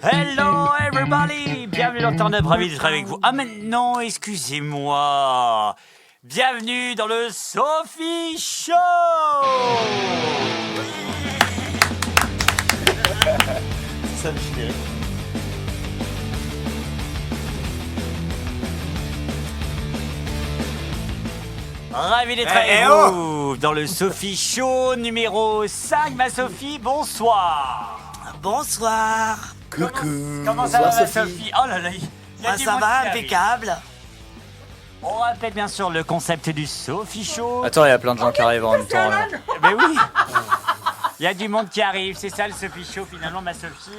Hello everybody, bienvenue dans Turn Up, ravi d'être avec vous. Ah mais non, excusez-moi. Bienvenue dans le Sophie Show. Ça me fait. Ravi d'être avec vous dans le Sophie Show numéro 5. Ma Sophie, bonsoir. Bonsoir. Coucou. Comment ça va, Bonsoir, ma Sophie? Oh là là, il y a du Ça monde va, qui arrive. impeccable. On rappelle bien sûr le concept du Sophie Show. Attends, il y a plein de gens qui arrivent en même temps. Là. Mais oui. Il y a du monde qui arrive, c'est ça le Sophie Show finalement, ma Sophie.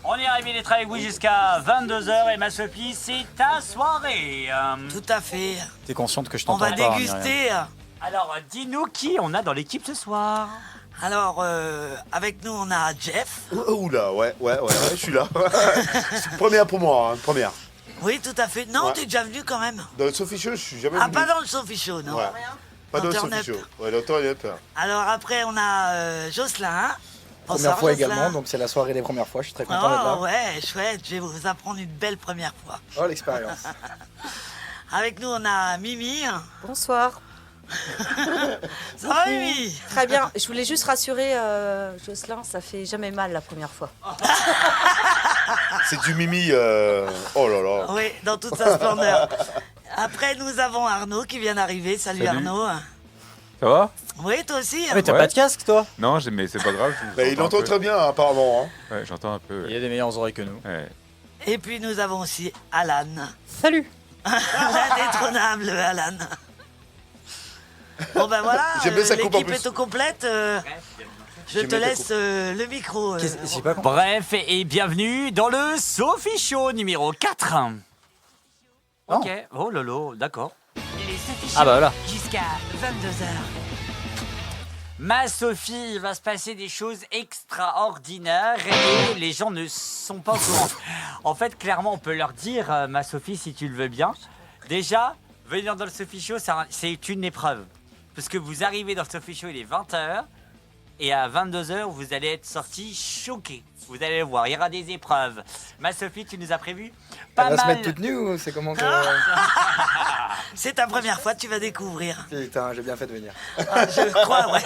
On est arrivé d'être avec vous jusqu'à 22h et ma Sophie, c'est ta soirée. Tout à fait. T'es consciente que je On t'entends va pas, Myriam. déguster. Alors, dis-nous qui on a dans l'équipe ce soir. Alors, avec nous, on a Jeff. Oula, ouais, je suis là. C'est première pour moi, hein, première. Oui, tout à fait. Non, Ouais. t'es déjà venu quand même. Dans le Sophie Show, je suis jamais Ah, venu. pas dans le Sophie Show, non. Ouais. Pas dans le Dans Sophie Turn Show. Up. Ouais, dans Turn Up. Alors après, on a Jocelyn. Première Bonsoir, fois Jocelyn. également, donc c'est la soirée des premières fois, je suis très content d'être là. Oh ouais, chouette, je vais vous apprendre une belle première fois. Oh l'expérience. Avec nous, on a Mimi. Bonsoir. Ça va, Mimi? Très bien. Je voulais juste rassurer Jocelyn, ça fait jamais mal la première fois. C'est du Mimi. Oh là là. Oui, dans toute sa splendeur. Après, nous avons Arnaud qui vient d'arriver. Salut Salut. Arnaud. Ça va? Oui, toi aussi. Ah, mais t'as Ouais. pas de casque, toi? Non, mais c'est pas grave. Bah, il entend très bien, apparemment. Hein. Ouais, j'entends un peu. Il y a des meilleures oreilles que nous. Ouais. Et puis nous avons aussi Alan. Salut. L'indétrônable Alan. Bon ben voilà, J'aime bien sa coupe en l'équipe plus. est au complète. Je J'aime te bien ta laisse le micro. J'ai pas compris. Bref, et bienvenue dans le Sophie Show numéro 4. Ok, oh lolo, d'accord. Les Sophie Show Ah bah voilà. Jusqu'à 22h. Ma Sophie, il va se passer des choses extraordinaires et les gens ne sont pas au courant. En fait, clairement, on peut leur dire, ma Sophie, si tu le veux bien. Déjà, venir dans le Sophie Show, c'est une épreuve. Parce que vous arrivez dans le Sophie Show, il est 20h. Et à 22h, vous allez être sortis choqués. Vous allez le voir, il y aura des épreuves. Ma Sophie, tu nous as prévu pas Elle va se mal. mettre toute nue ou c'est comment que... C'est ta première fois, tu vas découvrir. Putain, j'ai bien fait de venir. Ah, je crois, ouais.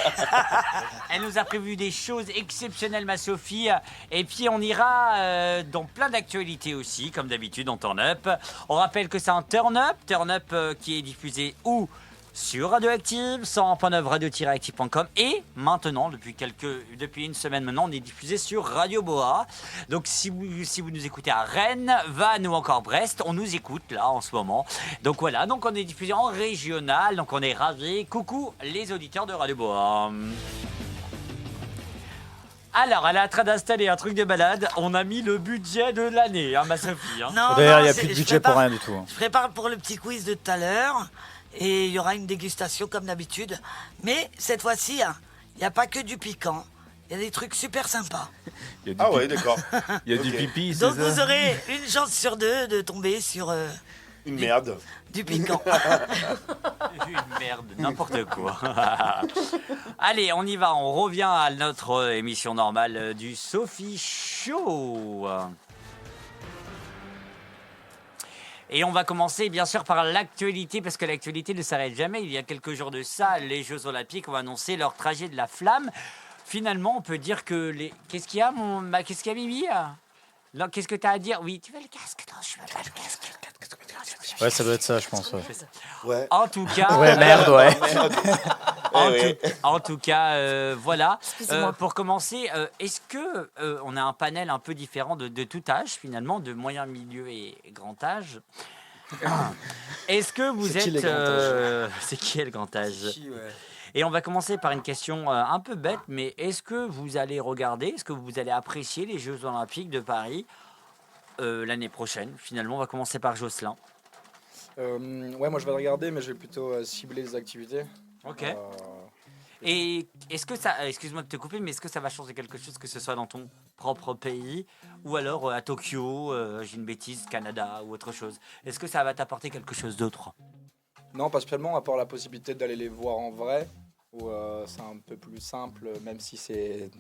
Elle nous a prévu des choses exceptionnelles, ma Sophie. Et puis, on ira dans plein d'actualités aussi, comme d'habitude, en Turn Up. On rappelle que c'est un Turn Up qui est diffusé où? Sur Radioactive, 101.9 radio-active.com. Et maintenant, depuis une semaine maintenant, on est diffusé sur Radio Boa. Donc, si vous nous écoutez à Rennes, Vannes ou encore Brest, on nous écoute là en ce moment. Donc voilà, donc on est diffusé en régional. Donc on est ravis. Coucou les auditeurs de Radio Boa. Alors, elle est en train d'installer un truc de balade. On a mis le budget de l'année, hein, ma Sophie. Hein. Non, D'ailleurs, il n'y a c'est- plus de je budget pour prépare- rien du tout. hein. Je prépare pour le petit quiz de tout à l'heure. Et il y aura une dégustation comme d'habitude. Mais cette fois-ci, il n'y a pas que du piquant. Il y a des trucs super sympas. Il y a du Ah ouais, pipi. d'accord. Il y a du Ok. pipi, c'est Donc ça? vous aurez une chance sur deux de tomber sur Une merde. du piquant. Une merde, n'importe quoi. Allez, on y va, on revient à notre émission normale du Sophie Show. Et on va commencer bien sûr par l'actualité, parce que l'actualité ne s'arrête jamais. Il y a quelques jours de ça, les Jeux Olympiques ont annoncé leur trajet de la flamme. Finalement, on peut dire que les... Qu'est-ce qu'il y a, qu'est-ce qu'il y a, Mimi? Non, qu'est-ce que tu as à dire? Oui, tu veux le casque? Non, je veux pas le casque. Ouais, ça doit être ça, je pense. Ouais, Ouais. En tout cas... ouais merde, ouais. En tout cas, voilà. Excusez-moi. Pour commencer, est-ce que on a un panel un peu différent de tout âge finalement, de moyen, milieu et grand âge? Est-ce que vous C'est qui êtes les grands âges c'est qui est le grand âge? Ouais. Et on va commencer par une question un peu bête, mais est-ce que vous allez regarder, est-ce que vous allez apprécier les Jeux Olympiques de Paris l'année prochaine? Finalement, on va commencer par Jocelyn. Ouais, moi je vais le regarder, mais je vais plutôt cibler les activités. Ok. Euh, Et est-ce que ça, excuse-moi de te couper, mais est-ce que ça va changer quelque chose, que ce soit dans ton propre pays ou alors à Tokyo, j'ai une bêtise, Canada ou autre chose? Est-ce que ça va t'apporter quelque chose d'autre? Non, pas spécialement, à part la possibilité d'aller les voir en vrai. où c'est un peu plus simple, même si c'est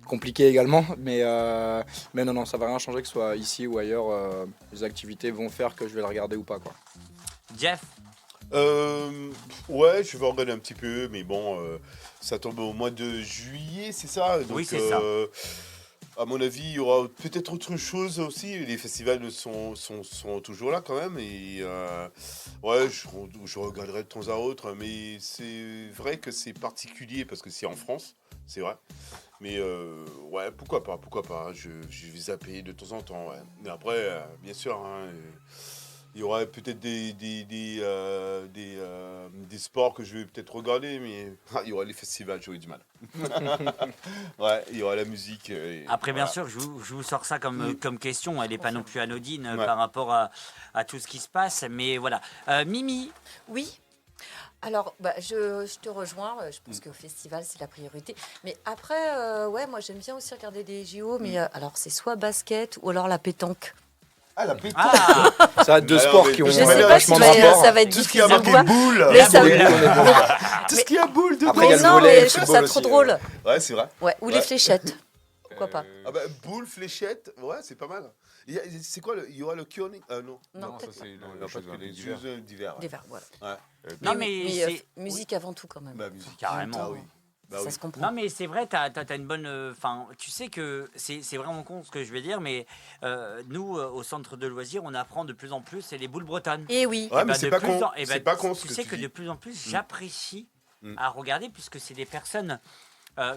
compliqué également. Mais non, ça va rien changer que ce soit ici ou ailleurs. Les activités vont faire que je vais le regarder ou pas, quoi. Jeff, Ouais, je vais regarder un petit peu, mais bon, ça tombe au mois de juillet, c'est ça? Donc, Oui, c'est ça. À mon avis, il y aura peut-être autre chose aussi. Les festivals sont toujours là quand même. Et ouais, je regarderai de temps à autre. Mais c'est vrai que c'est particulier parce que c'est en France, c'est vrai. Mais ouais, pourquoi pas, pourquoi pas. Je vais zapper de temps en temps, ouais. Mais après, bien sûr, hein, il y aura peut-être des sports que je vais peut-être regarder, mais il y aura les festivals, j'aurai du mal. Ouais, il y aura la musique. après bien voilà. sûr, je vous sors ça comme question, elle n'est pas non plus anodine Ouais. par rapport à tout ce qui se passe, mais voilà. Mimi, Oui. Alors, je te rejoins. Je pense qu'au festival, c'est la priorité. Mais après, ouais, moi, j'aime bien aussi regarder des JO. Mais alors, c'est soit basket ou alors la pétanque. Ah, la pétanque. ah, Ça va être deux Alors, sports mais qui ont je Je sais Ouais, pas si vachement de rapport. ça va être Tout ce qui a difficile. marqué boule. Mais ça- Boule, on est bon. Tout ce qui a boule dedans. Après, il y a Mais le non, volley et mais le je trouve football ça trop aussi, drôle. Ouais, c'est vrai. Ouais, ou les fléchettes. Pourquoi pas? Ah bah, boule, fléchette, ouais, c'est pas mal. C'est quoi, il y aura le curling? Non. Non, ça peut-être c'est Non, il y le aura pas chose que les d'hiver. jeux d'hiver. des verres, voilà. non mais c'est... Musique avant tout, quand même. Bah, musique. Carrément. Ah oui. Bah Ça oui. se comprend. Non mais c'est vrai, t'as une bonne... Enfin, tu sais que c'est vraiment con ce que je vais dire, mais nous, au centre de loisirs, on apprend de plus en plus, c'est les boules bretonnes. Et oui. Ouais, Eh mais ben, c'est de pas plus con. en- eh ben, C'est pas con ce Tu que sais tu que dis. de plus en plus, j'apprécie Mm. à regarder, puisque c'est des personnes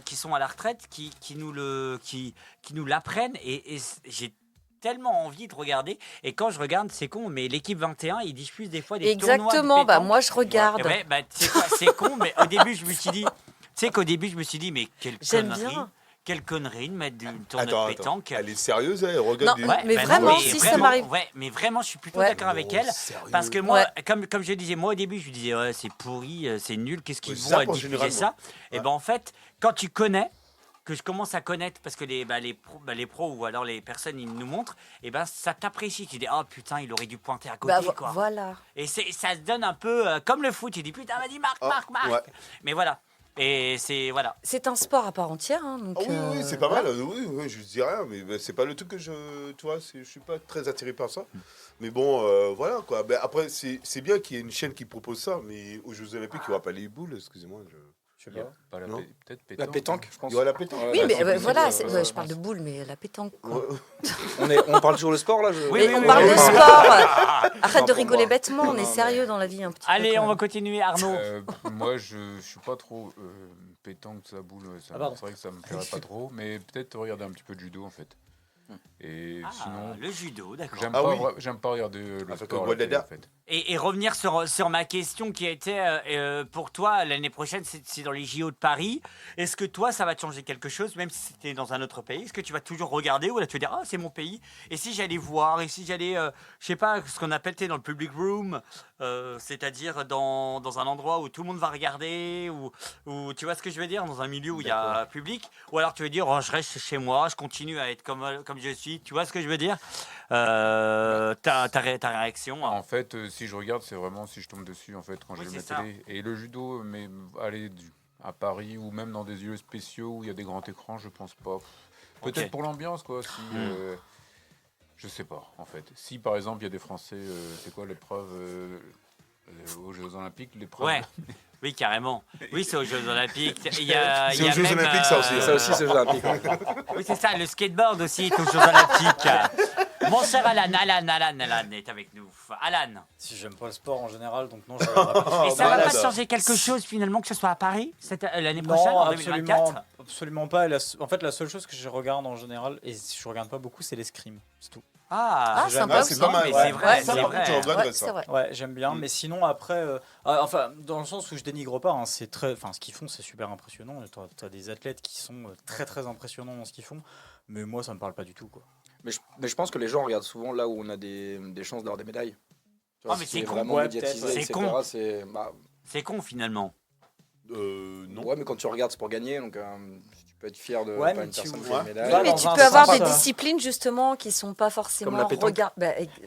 qui sont à la retraite, qui nous l'apprennent, et j'ai tellement envie de regarder. Et quand je regarde, c'est con, mais l'équipe 21, ils diffusent des fois des tournois de Exactement. pétanque. Moi, je regarde. Eh ben, tu sais quoi, c'est con, mais au début, je me suis dit... Tu sais qu'au début, je me suis dit, mais J'aime bien. quelle connerie de mettre une tournoi Attends, de pétanque. elle est sérieuse, elle regarde Non, des... mais vraiment, si ça m'arrive- Ouais, mais vraiment, je suis plutôt Ouais. d'accord avec Oh, elle. sérieux. Parce que moi, Ouais. comme je disais, moi au début, je disais, ouais, c'est pourri, c'est nul, qu'est-ce qu'ils Ouais, vont ça, diffuser généralement. ça? Et Ouais. ben en fait, quand tu connais, que je commence à connaître, parce que les pros ou alors les personnes, ils nous montrent, et ben ça t'apprécie. Tu dis, oh putain, il aurait dû pointer à côté, quoi. Voilà. Et ça se donne un peu comme le foot. Tu dis, putain, vas-y, marque, Ah, marque, marque. ouais. Mais voilà. Et c'est, voilà. C'est un sport à part entière. Hein, donc, Ah oui, c'est pas voilà. mal. Oui, je dis rien, mais c'est pas le truc que tu vois, je suis pas très attiré par ça. Mais bon, voilà quoi. Mais après, c'est bien qu'il y ait une chaîne qui propose ça, mais aux Jeux Olympiques, il n'y aura pas les boules, excusez-moi. Je sais pas. Pas la Non. peut-être La pétanque. pétanque, je pense. Il y aura la pétanque. Oui, mais c'est possible, voilà, ouais, je parle de boules, mais la pétanque. Quoi. Ouais. On parle toujours de sport là. Oui, Mais oui, on oui, parle oui, de oui. sport. Arrête de pour rigoler moi. bêtement, on Non, est mais- sérieux dans la vie un petit peu. Allez, quand on va même. continuer, Arnaud. Moi, je suis pas trop pétanque, ça boule. Ah, pardon. C'est vrai que ça me plairait pas trop, mais peut-être regarder un petit peu de judo en fait. Et Ah, sinon, le judo, d'accord. j'aime Ah pas, oui. j'aime pas regarder le Avec sport le à la télé, Guadada. en fait. Et revenir sur ma question qui était pour toi l'année prochaine, c'est dans les JO de Paris. Est-ce que toi, ça va te changer quelque chose, même si c'était dans un autre pays? Est-ce que tu vas toujours regarder ou là tu vas dire ah c'est mon pays? Et si j'allais voir, et si j'allais, je sais pas, ce qu'on appelle dans le public room, c'est-à-dire dans un endroit où tout le monde va regarder, ou tu vois ce que je veux dire, dans un milieu où il y a public, ou alors tu veux dire oh, je reste chez moi, je continue à être comme je suis, tu vois ce que je veux dire? Ta réaction? En fait, si je regarde, c'est vraiment si je tombe dessus en fait quand Oui, j'ai ma c'est ça. télé. Et le judo, mais aller à Paris ou même dans des lieux spéciaux où il y a des grands écrans, je pense pas. Peut-être Ok. pour l'ambiance quoi. Si, je sais pas en fait. Si par exemple il y a des Français, c'est quoi l'épreuve aux Jeux Olympiques, l'épreuve. Ouais, oui, carrément. Oui, c'est aux Jeux Olympiques. Il y a, C'est il y a aux Jeux même, Olympiques, ça aussi, hein. Ça aussi, c'est olympique. Oui, c'est ça, le skateboard aussi est aux Jeux Olympiques. Mon cher Alan est avec nous. Alan, Si j'aime pas le sport en général, donc non, je regarderai pas. et ça va malade. pas te changer quelque chose finalement que ce soit à Paris l'année prochaine, Non, en 2024? absolument pas. Et en fait, la seule chose que je regarde en général, et je regarde pas beaucoup, c'est l'escrime. C'est tout. Ah, Ah, J'aime sympa Ah, aussi. c'est pas mal. mais ouais. c'est vrai, Ça, c'est par vrai. contre, je regarderais Ouais, c'est ça. vrai. Ouais, j'aime bien. Mais sinon, après, enfin, dans le sens où je dénigre pas, hein, c'est très, enfin, ce qu'ils font, c'est super impressionnant. T'as des athlètes qui sont très, très impressionnants dans ce qu'ils font. Mais moi, ça me parle pas du tout, quoi. Mais je pense que les gens regardent souvent là où on a des chances d'avoir des médailles. Tu vois, Ah, mais ce c'est qui est con. vraiment Ouais, médiatisé, peut-être, ouais. etc. C'est con. Bah, C'est con finalement. Non. ouais, mais quand tu regardes, c'est pour gagner. Donc, si tu peux être fier de Ouais, pas mais une tu- personne qui ouais. a une médaille. Ouais, Mais dans tu un peux avoir sens, des ça. disciplines justement qui sont pas forcément Comme la pétanque.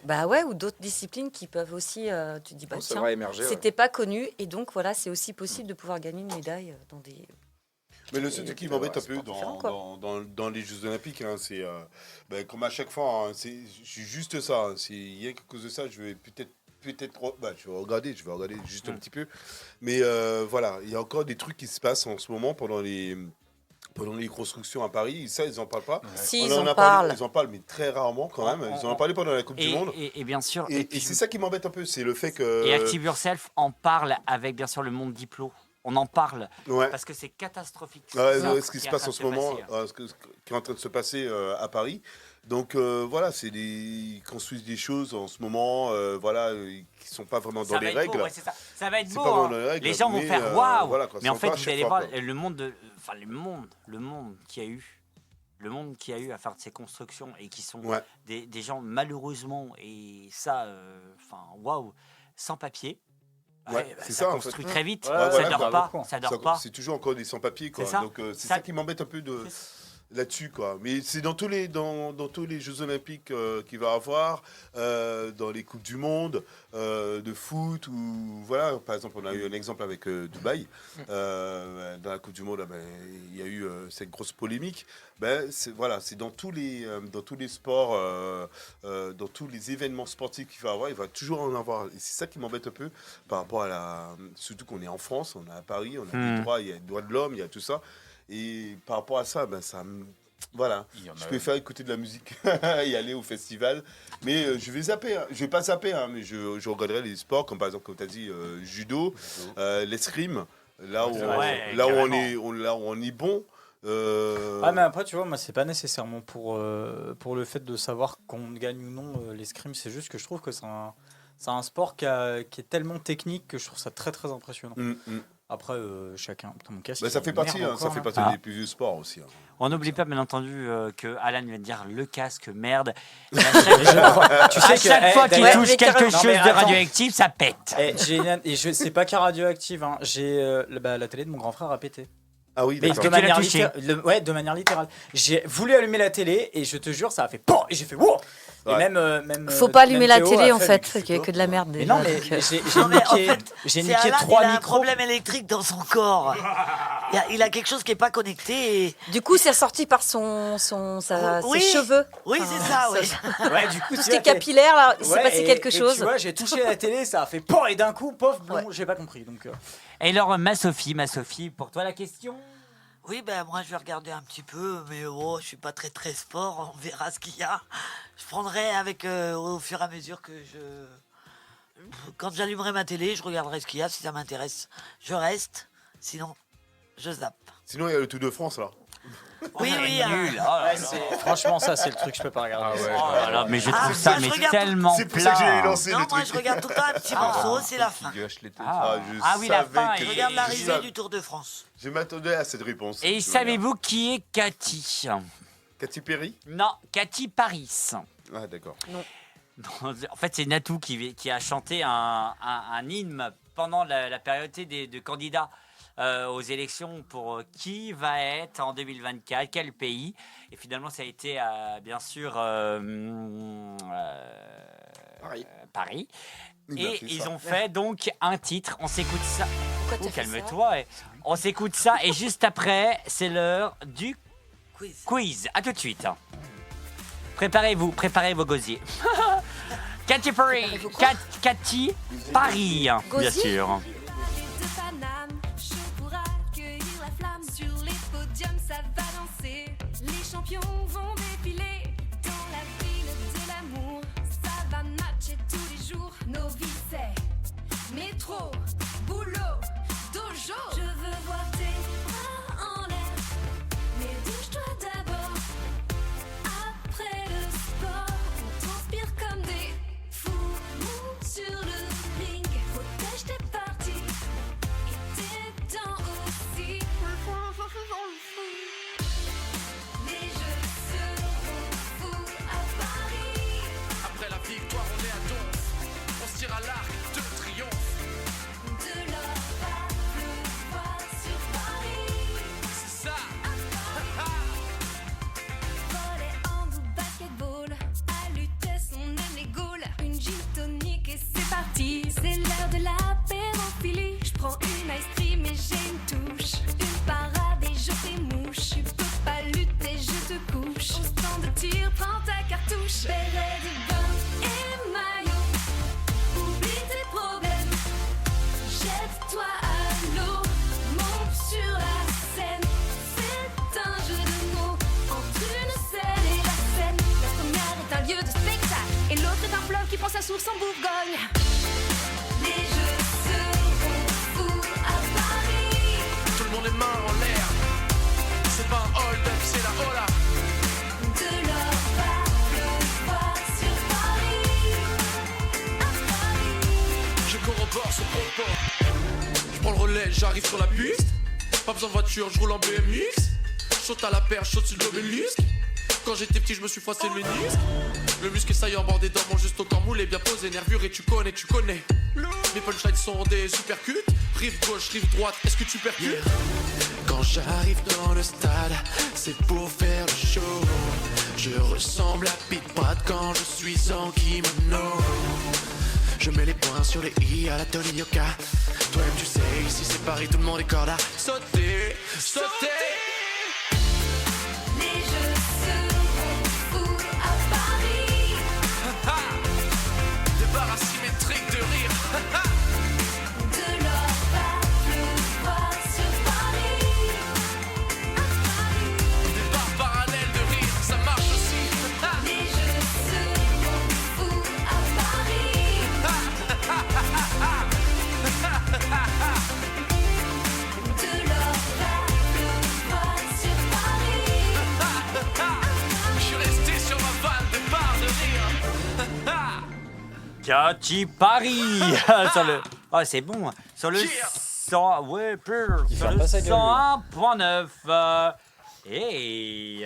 bah ouais, ou d'autres disciplines qui peuvent aussi, tu dis bah Non, ça tiens, va émerger. ouais. c'était pas connu et donc voilà, c'est aussi possible de pouvoir gagner une médaille dans des. Mais le seul truc qui m'embête un peu sport différent, quoi. dans les Jeux Olympiques, hein, c'est comme à chaque fois, hein, je suis juste ça. Hein, il y a qu'à cause de ça, je vais peut-être je vais regarder juste un petit peu. Mais voilà, il y a encore des trucs qui se passent en ce moment pendant les constructions à Paris. Ça, ils en parlent pas. Si, On ils en en a parlent. parlé, ils en parlent, mais très rarement quand même. Ils en ont parlé pendant la Coupe du Monde. Et bien sûr. Et puis- c'est ça qui m'embête un peu, c'est le fait que. Et Active Yourself en parle avec bien sûr le monde diplo. On en parle Ouais. parce que c'est catastrophique. Ouais, ça ouais, ce qui se passe en ce moment, ce qui est en train de se passer à Paris. Donc voilà, ils construisent des choses en ce moment, qui sont pas vraiment dans Ça les va être règles. beau, ouais, c'est ça. Ça va être C'est beau. pas vraiment hein. dans les règles, Les gens vont mais, faire waouh. voilà, quoi, Mais c'est en fait, encore à vous chaque allez fois, voir quoi. le monde qu'il y a eu. Le monde qu'il y a eu à faire de ces constructions et qui sont Ouais. des gens malheureusement et ça, waouh, sans papier. Ouais, bah, c'est ça ça, en construit fait. très vite, Ouais, ça voilà, dort quoi. pas, beaucoup. ça dort pas. C'est toujours encore des sans-papiers, quoi. C'est ça. Donc c'est Ça- ça qui m'embête un peu là-dessus, quoi. Mais c'est dans tous les Jeux Olympiques qu'il va y avoir, dans les Coupes du Monde, de foot, ou voilà. Par exemple, on a eu un exemple avec Dubaï. Dans la Coupe du Monde, il y a eu cette grosse polémique. C'est dans tous les sports, dans tous les événements sportifs qu'il va y avoir, il va toujours en avoir. Et c'est ça qui m'embête un peu par rapport surtout qu'on est en France, on est à Paris, on a des droits, il y a les droits de l'homme, il y a tout ça. Et par rapport à ça, voilà, Il y en a- je préfère écouter de la musique et aller au festival. Mais je vais zapper, hein. Je vais pas zapper, hein, mais je regarderai les sports, comme par exemple, comme tu as dit, judo, l'escrime, là où on est bon. Ah, mais après, tu vois, moi, c'est pas nécessairement pour le fait de savoir qu'on gagne ou non l'escrime. C'est juste que je trouve que c'est un sport qui est tellement technique que je trouve ça très très impressionnant. Après, chacun. Putain, mon casque. Ça il fait merde partie, hein, ça encore, fait là. partie des plus vieux sports aussi. Hein. On n'oublie pas, bien entendu, que Alan vient de dire le casque, merde. Et à Tu sais chaque que, fois eh, qu'il d'ailleurs- touche quelque Non, chose mais de attends. radioactif, ça pète. C'est pas qu'à radioactive. Hein. J'ai la télé de mon grand frère a pété. Ah oui, Mais d'accord. de Tu l'as manière, touché. de manière littérale. J'ai voulu allumer la télé et je te jure, ça a fait POM et j'ai fait wow. Et Ouais. même Faut pas allumer la Théo télé a en fait, fait, mais qu'il y a que de la merde. Mais déjà, non, mais donc, j'ai Non, mais en niqué, fait, j'ai c'est niqué Alan, 3 il a un micros. problème électrique dans son corps. Il a quelque chose qui n'est pas connecté. Et... Du coup, c'est ressorti par ses Oui. cheveux. Oui, c'est ça, oui. Ouais, du coup, Tout ce tu qui est vois, t'es- capillaire, là, il s'est Ouais, passé et- quelque et chose. Tu vois, j'ai touché la télé, ça a fait POM et d'un coup, pof, blond, Ouais. j'ai pas compris. Donc, Et alors, ma Sophie, pour toi la question. Oui, ben moi je vais regarder un petit peu, mais je suis pas très très sport, on verra ce qu'il y a. Je prendrai avec au fur et à mesure que quand j'allumerai ma télé, je regarderai ce qu'il y a, si ça m'intéresse, je reste, sinon je zappe. Sinon, il y a le Tour de France, là. Oui, oui. Nul. Oh là là. franchement, ça, c'est le truc que je peux pas regarder. Ah ouais. Oh là là, mais je Ah, trouve ça moi, je mais regarde tellement C'est pour ça que j'ai plat. lancé Non, le moi truc. je regarde tout le temps un petit morceau, c'est la fin. Qui gâche l'été. Oui, la fin. Je et- regarde et- l'arrivée du Tour de France. Je m'attendais à cette réponse. Et Tu vois, savez-vous qui est Cathy? Katy Perry. Non, Cathy Paris. Ah, d'accord. En fait, c'est Natou qui a chanté un hymne pendant la période de candidats aux élections pour qui va être en 2024, quel pays. Et finalement, ça a été bien sûr Paris. Il a Et fait ils ça. ont fait donc un titre. On s'écoute ça. Pourquoi Oh, t'as fait ça calme-toi. On s'écoute ça et juste après, c'est l'heure du Quiz. quiz. À tout de suite. Préparez vos gosiers. Katy Perry, Préparez-vous quoi Katy Paris, bien Gosier sûr. de Paname, chaud pour accueillir la flamme. Sur les podiums, ça va danser. Les champions vont défiler dans la ville de l'amour. Ça va matcher tous les jours. Nos vies, c'est métro, boulot, dojo. Je veux voir tes bras en l'air, mais bouge-toi d'abord. Après le sport, on transpire comme des fous. Monte sur le ring, protège tes parties et tes dents aussi. Les jeux seront fous à Paris. Après la victoire, on est à Donf. On se tire à l'arc de triomphe. De l'or à pleuvoir sur Paris. la source en Bourgogne. Les jeux seront fous à Paris. Tout le monde les mains en l'air. C'est pas un hold-up, c'est la hola. De l'or va pleuvoir sur Paris. À Paris. Je corrobore ce propos. Je prends le relais, j'arrive sur la piste. Pas besoin de voiture, je roule en BMX. Saute à la perche, saute sur l'obélisque. Quand j'étais petit, je me suis froissé le ménisque. Le muscle est saillant, bordé dans mon juste au corps moulé, bien posé, nervuré, tu connais. Mes punchlines sont des supercuts. Rive gauche, rive droite, est-ce que tu percutes? Quand j'arrive dans le stade, c'est pour faire le show. Je ressemble à Pete Pratt quand je suis en kimono. Je mets les points sur les i à la Tony Yoka. Toi-même tu sais, ici c'est Paris, tout le monde est corde à sauter, sauter. Les jeux seront fous à Paris. Des barres asymétriques de rire. De l'or va pleuvoir sur Paris. À Paris. Des barres parallèles de rire, ça marche aussi. Les jeux seront fous à Paris. De l'or va pleuvoir sur Paris. Je suis resté sur ma vanne, des barres de rire. Cathy Paris sur le... Oh, c'est bon. Sur le 100... Ouais, pur. Il Sur ferme le pas sa gueule, 101.9. Et...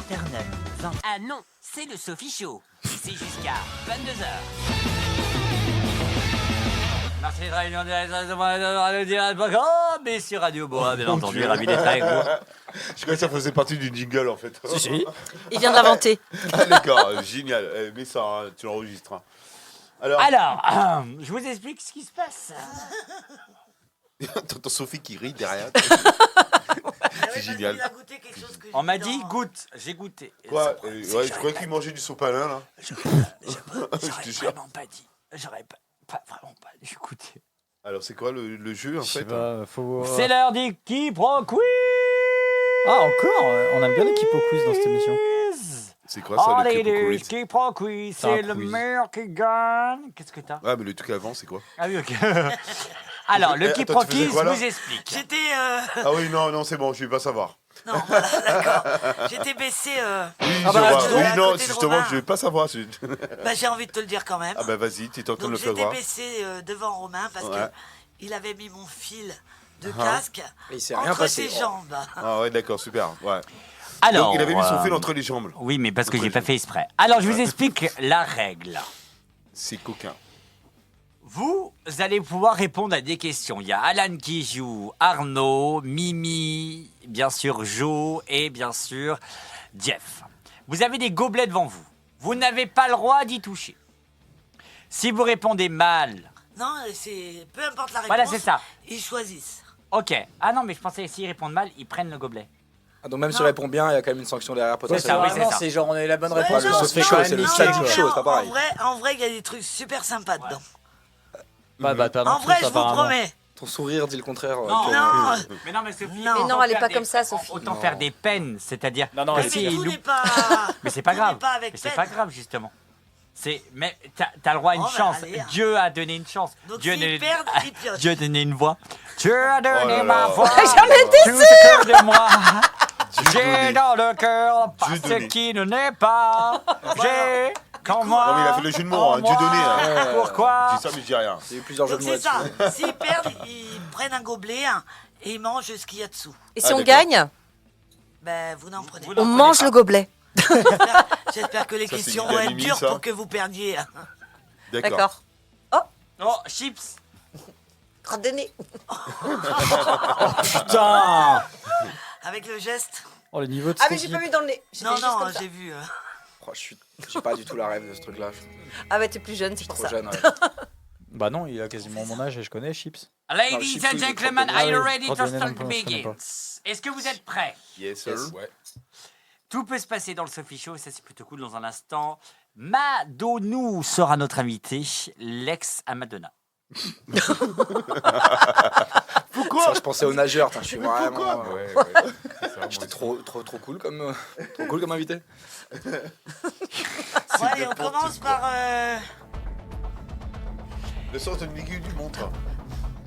Terre-Neuve, 20. Ah non, c'est le Sophie Show. C'est jusqu'à 22h. Merci de réunion mais sur Radio Boa, bien entendu, ravi d'être avec vous. Je croyais que ça faisait partie du jingle en fait. Si. Il vient de l'inventer. Ah, d'accord, génial. Mais ça, hein, tu l'enregistres. Hein. Alors, Je vous explique ce qui se passe. t'entends Sophie qui rit derrière. C'est génial. Il a goûté quelque chose que On j'ai m'a mis dit dans- goûte, j'ai goûté. Quoi ouais, je croyais qu'il mangeait du sopalin là. J'aurais te jure. vraiment pas dit. J'aurais pas vraiment pas dit goûté. Alors c'est quoi le jeu en Je sais fait? pas, faut... C'est l'heure du qui pro quiz. Ah, encore on aime bien l'équipe au quiz dans cette émission. C'est quoi ça le clip au quiz? Qui pro quiz, C'est un c'est le quiz. meilleur qui gagne. Qu'est-ce que t'as? Ah mais le truc avant c'est quoi? Ah oui, ok. Alors, le Eh, qui attends, pro tu faisais quiz quoi, là vous explique. J'étais. Ah oui non c'est bon, je vais pas savoir. Non, voilà, d'accord. J'étais baissé. Oui, Ah je bah, vois. tu Oui dois à non côté de justement Romain. je vais pas savoir. Bah, j'ai envie de te le dire quand même. Ah bah vas-y, tu es en train de Donc le faire j'étais voir. baissé devant Romain parce Ouais. que il avait mis mon fil de Ah. casque Il s'est rien entre passé. ses jambes. Ah ouais d'accord, super. Ouais. Alors, Donc il avait mis son fil entre les jambes. Oui, mais parce que Entre j'ai les pas fait exprès. Alors, je vous explique la règle. C'est coquin. Vous allez pouvoir répondre à des questions. Il y a Alan qui joue, Arnaud, Mimi, bien sûr Jo et bien sûr Jeff. Vous avez des gobelets devant vous. Vous n'avez pas le droit d'y toucher. Si vous répondez mal, Non, c'est peu importe la réponse. voilà, c'est ça. Ils choisissent. Ok. Ah non, mais je pensais que s'ils répondent mal, ils prennent le gobelet. Ah, donc même si Non. on répond bien, il y a quand même une sanction derrière ça, potentiellement. oui, c'est ça. C'est genre on a eu la bonne Ouais, réponse. le non, Sophie non, Show, non, c'est le non, Sadique mais Show, c'est pas pareil. En vrai, il y a des trucs super sympas dedans. Bah, pas non En plus, vrai, je vous apparemment. promets. Ton sourire dit le contraire. Non. Non, Mais non, mais Sophie. Non. Mais non, autant elle est faire pas des- comme ça, Sophie. Autant Non. faire des peines, c'est-à-dire. Non, non, que elle mais si, tout il n'est pas. Mais c'est pas tout grave. n'est pas avec Mais c'est peine. pas grave, justement. Mais t'as le droit à une Oh, bah, chance. allez, hein. Dieu a donné une chance. Donc Dieu s'ils perdent, ils piochent. Dieu a donné une voix. Dieu a donné Oh là ma là. voix. Jamais Tout le cœur de moi. J'ai donné. dans le cœur Dieu pas ce donné. qui ne n'est pas. J'ai quand moi. Non mais il a fait le jeu de mots, hein. en Dieu moi. donné. Hein. Pourquoi Je dis ça mais je dis rien. Il y a eu plusieurs jeux Donc de mots c'est ça. là-dessus. S'ils perdent, ils prennent un gobelet et ils mangent ce qu'il y a dessous. Et si Ah, on d'accord. gagne, Ben, vous n'en prenez Vous pas. on n'en mange prenez le gobelet. J'espère que les Ça, c'est questions du vont être Mimi, dures ça. pour que vous perdiez. D'accord. D'accord. Oh, chips. Crotte de nez. Putain. Avec le geste. Oh, le niveau de Ah, mais cette j'ai pas équipe. vu dans le nez. J'étais Non, juste non, comme ça. j'ai vu. Oh, j'ai pas du tout la rêve de ce truc-là. Je suis Ah, bah, t'es plus jeune, c'est pour trop ça. jeune. Ouais. Bah non, il a quasiment mon âge et je connais Chips. Ladies chips, and oui, gentlemen, Ah are you oui, ready to crotte de nez, start non, je connais pas. begins? Est-ce que vous êtes prêts? Yes sir. Ouais. Tout peut se passer dans le Sophie Show, ça c'est plutôt cool dans un instant. Madonou sera notre invité, l'ex à Madonna. Ça, je pensais aux nageurs. Je suis vraiment. Ouais, ouais. C'est ça, moi J'étais aussi. trop cool comme invité. Bon, allez, on commence par... Le sens de l'aiguille du montre.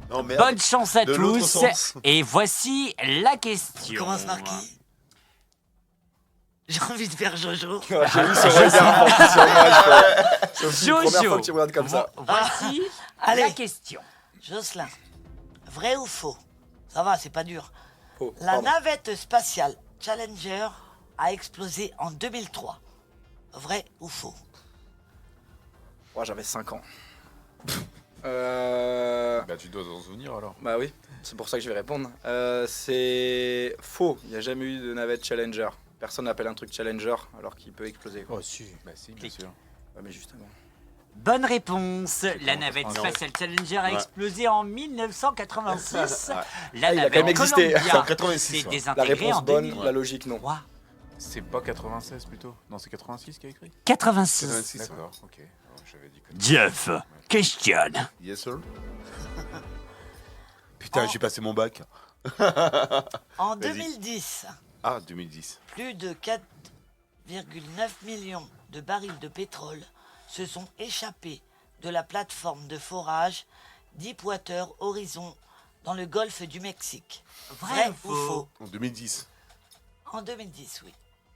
Non, merde. Bonne chance à De l'autre tous. sens. Et voici la On question. commence par qui? J'ai envie de faire Jojo. J'ai vu son regard porté sur moi. Sophie, Jojo. première fois que tu me regardes comme ça. Voici Allez. la question. Jocelyn, vrai ou faux? Ça va, c'est pas dur. Oh, La pardon. navette spatiale Challenger a explosé en 2003. Vrai ou faux? Oh, j'avais 5 ans. Bah, tu dois t'en souvenir alors. Bah oui, c'est pour ça que je vais répondre. C'est faux, il n'y a jamais eu de navette Challenger. Personne n'appelle un truc Challenger alors qu'il peut exploser. Oh, si. Bah, si, bien sûr. Ouais, mais justement. Bonne réponse. La bon, navette non. spatiale Challenger a Ouais. explosé en 1986. La Ah, il a navette quand même existé. Columbia C'est en 86, s'est ouais. La désintégrée réponse en bonne, 2003. la logique non. C'est pas 96 plutôt? Non, c'est 86 qui a écrit? 86. 86, ouais. D'accord, ok. Oh, j'avais dit que... Jeff, questionne. Yes, sir. Putain, j'ai passé mon bac. En Vas-y. 2010, Ah, 2010. plus de 4,9 millions de barils de pétrole se sont échappés de la plateforme de forage Deepwater Horizon dans le golfe du Mexique. Vrai ou faux? En 2010. En 2010, oui.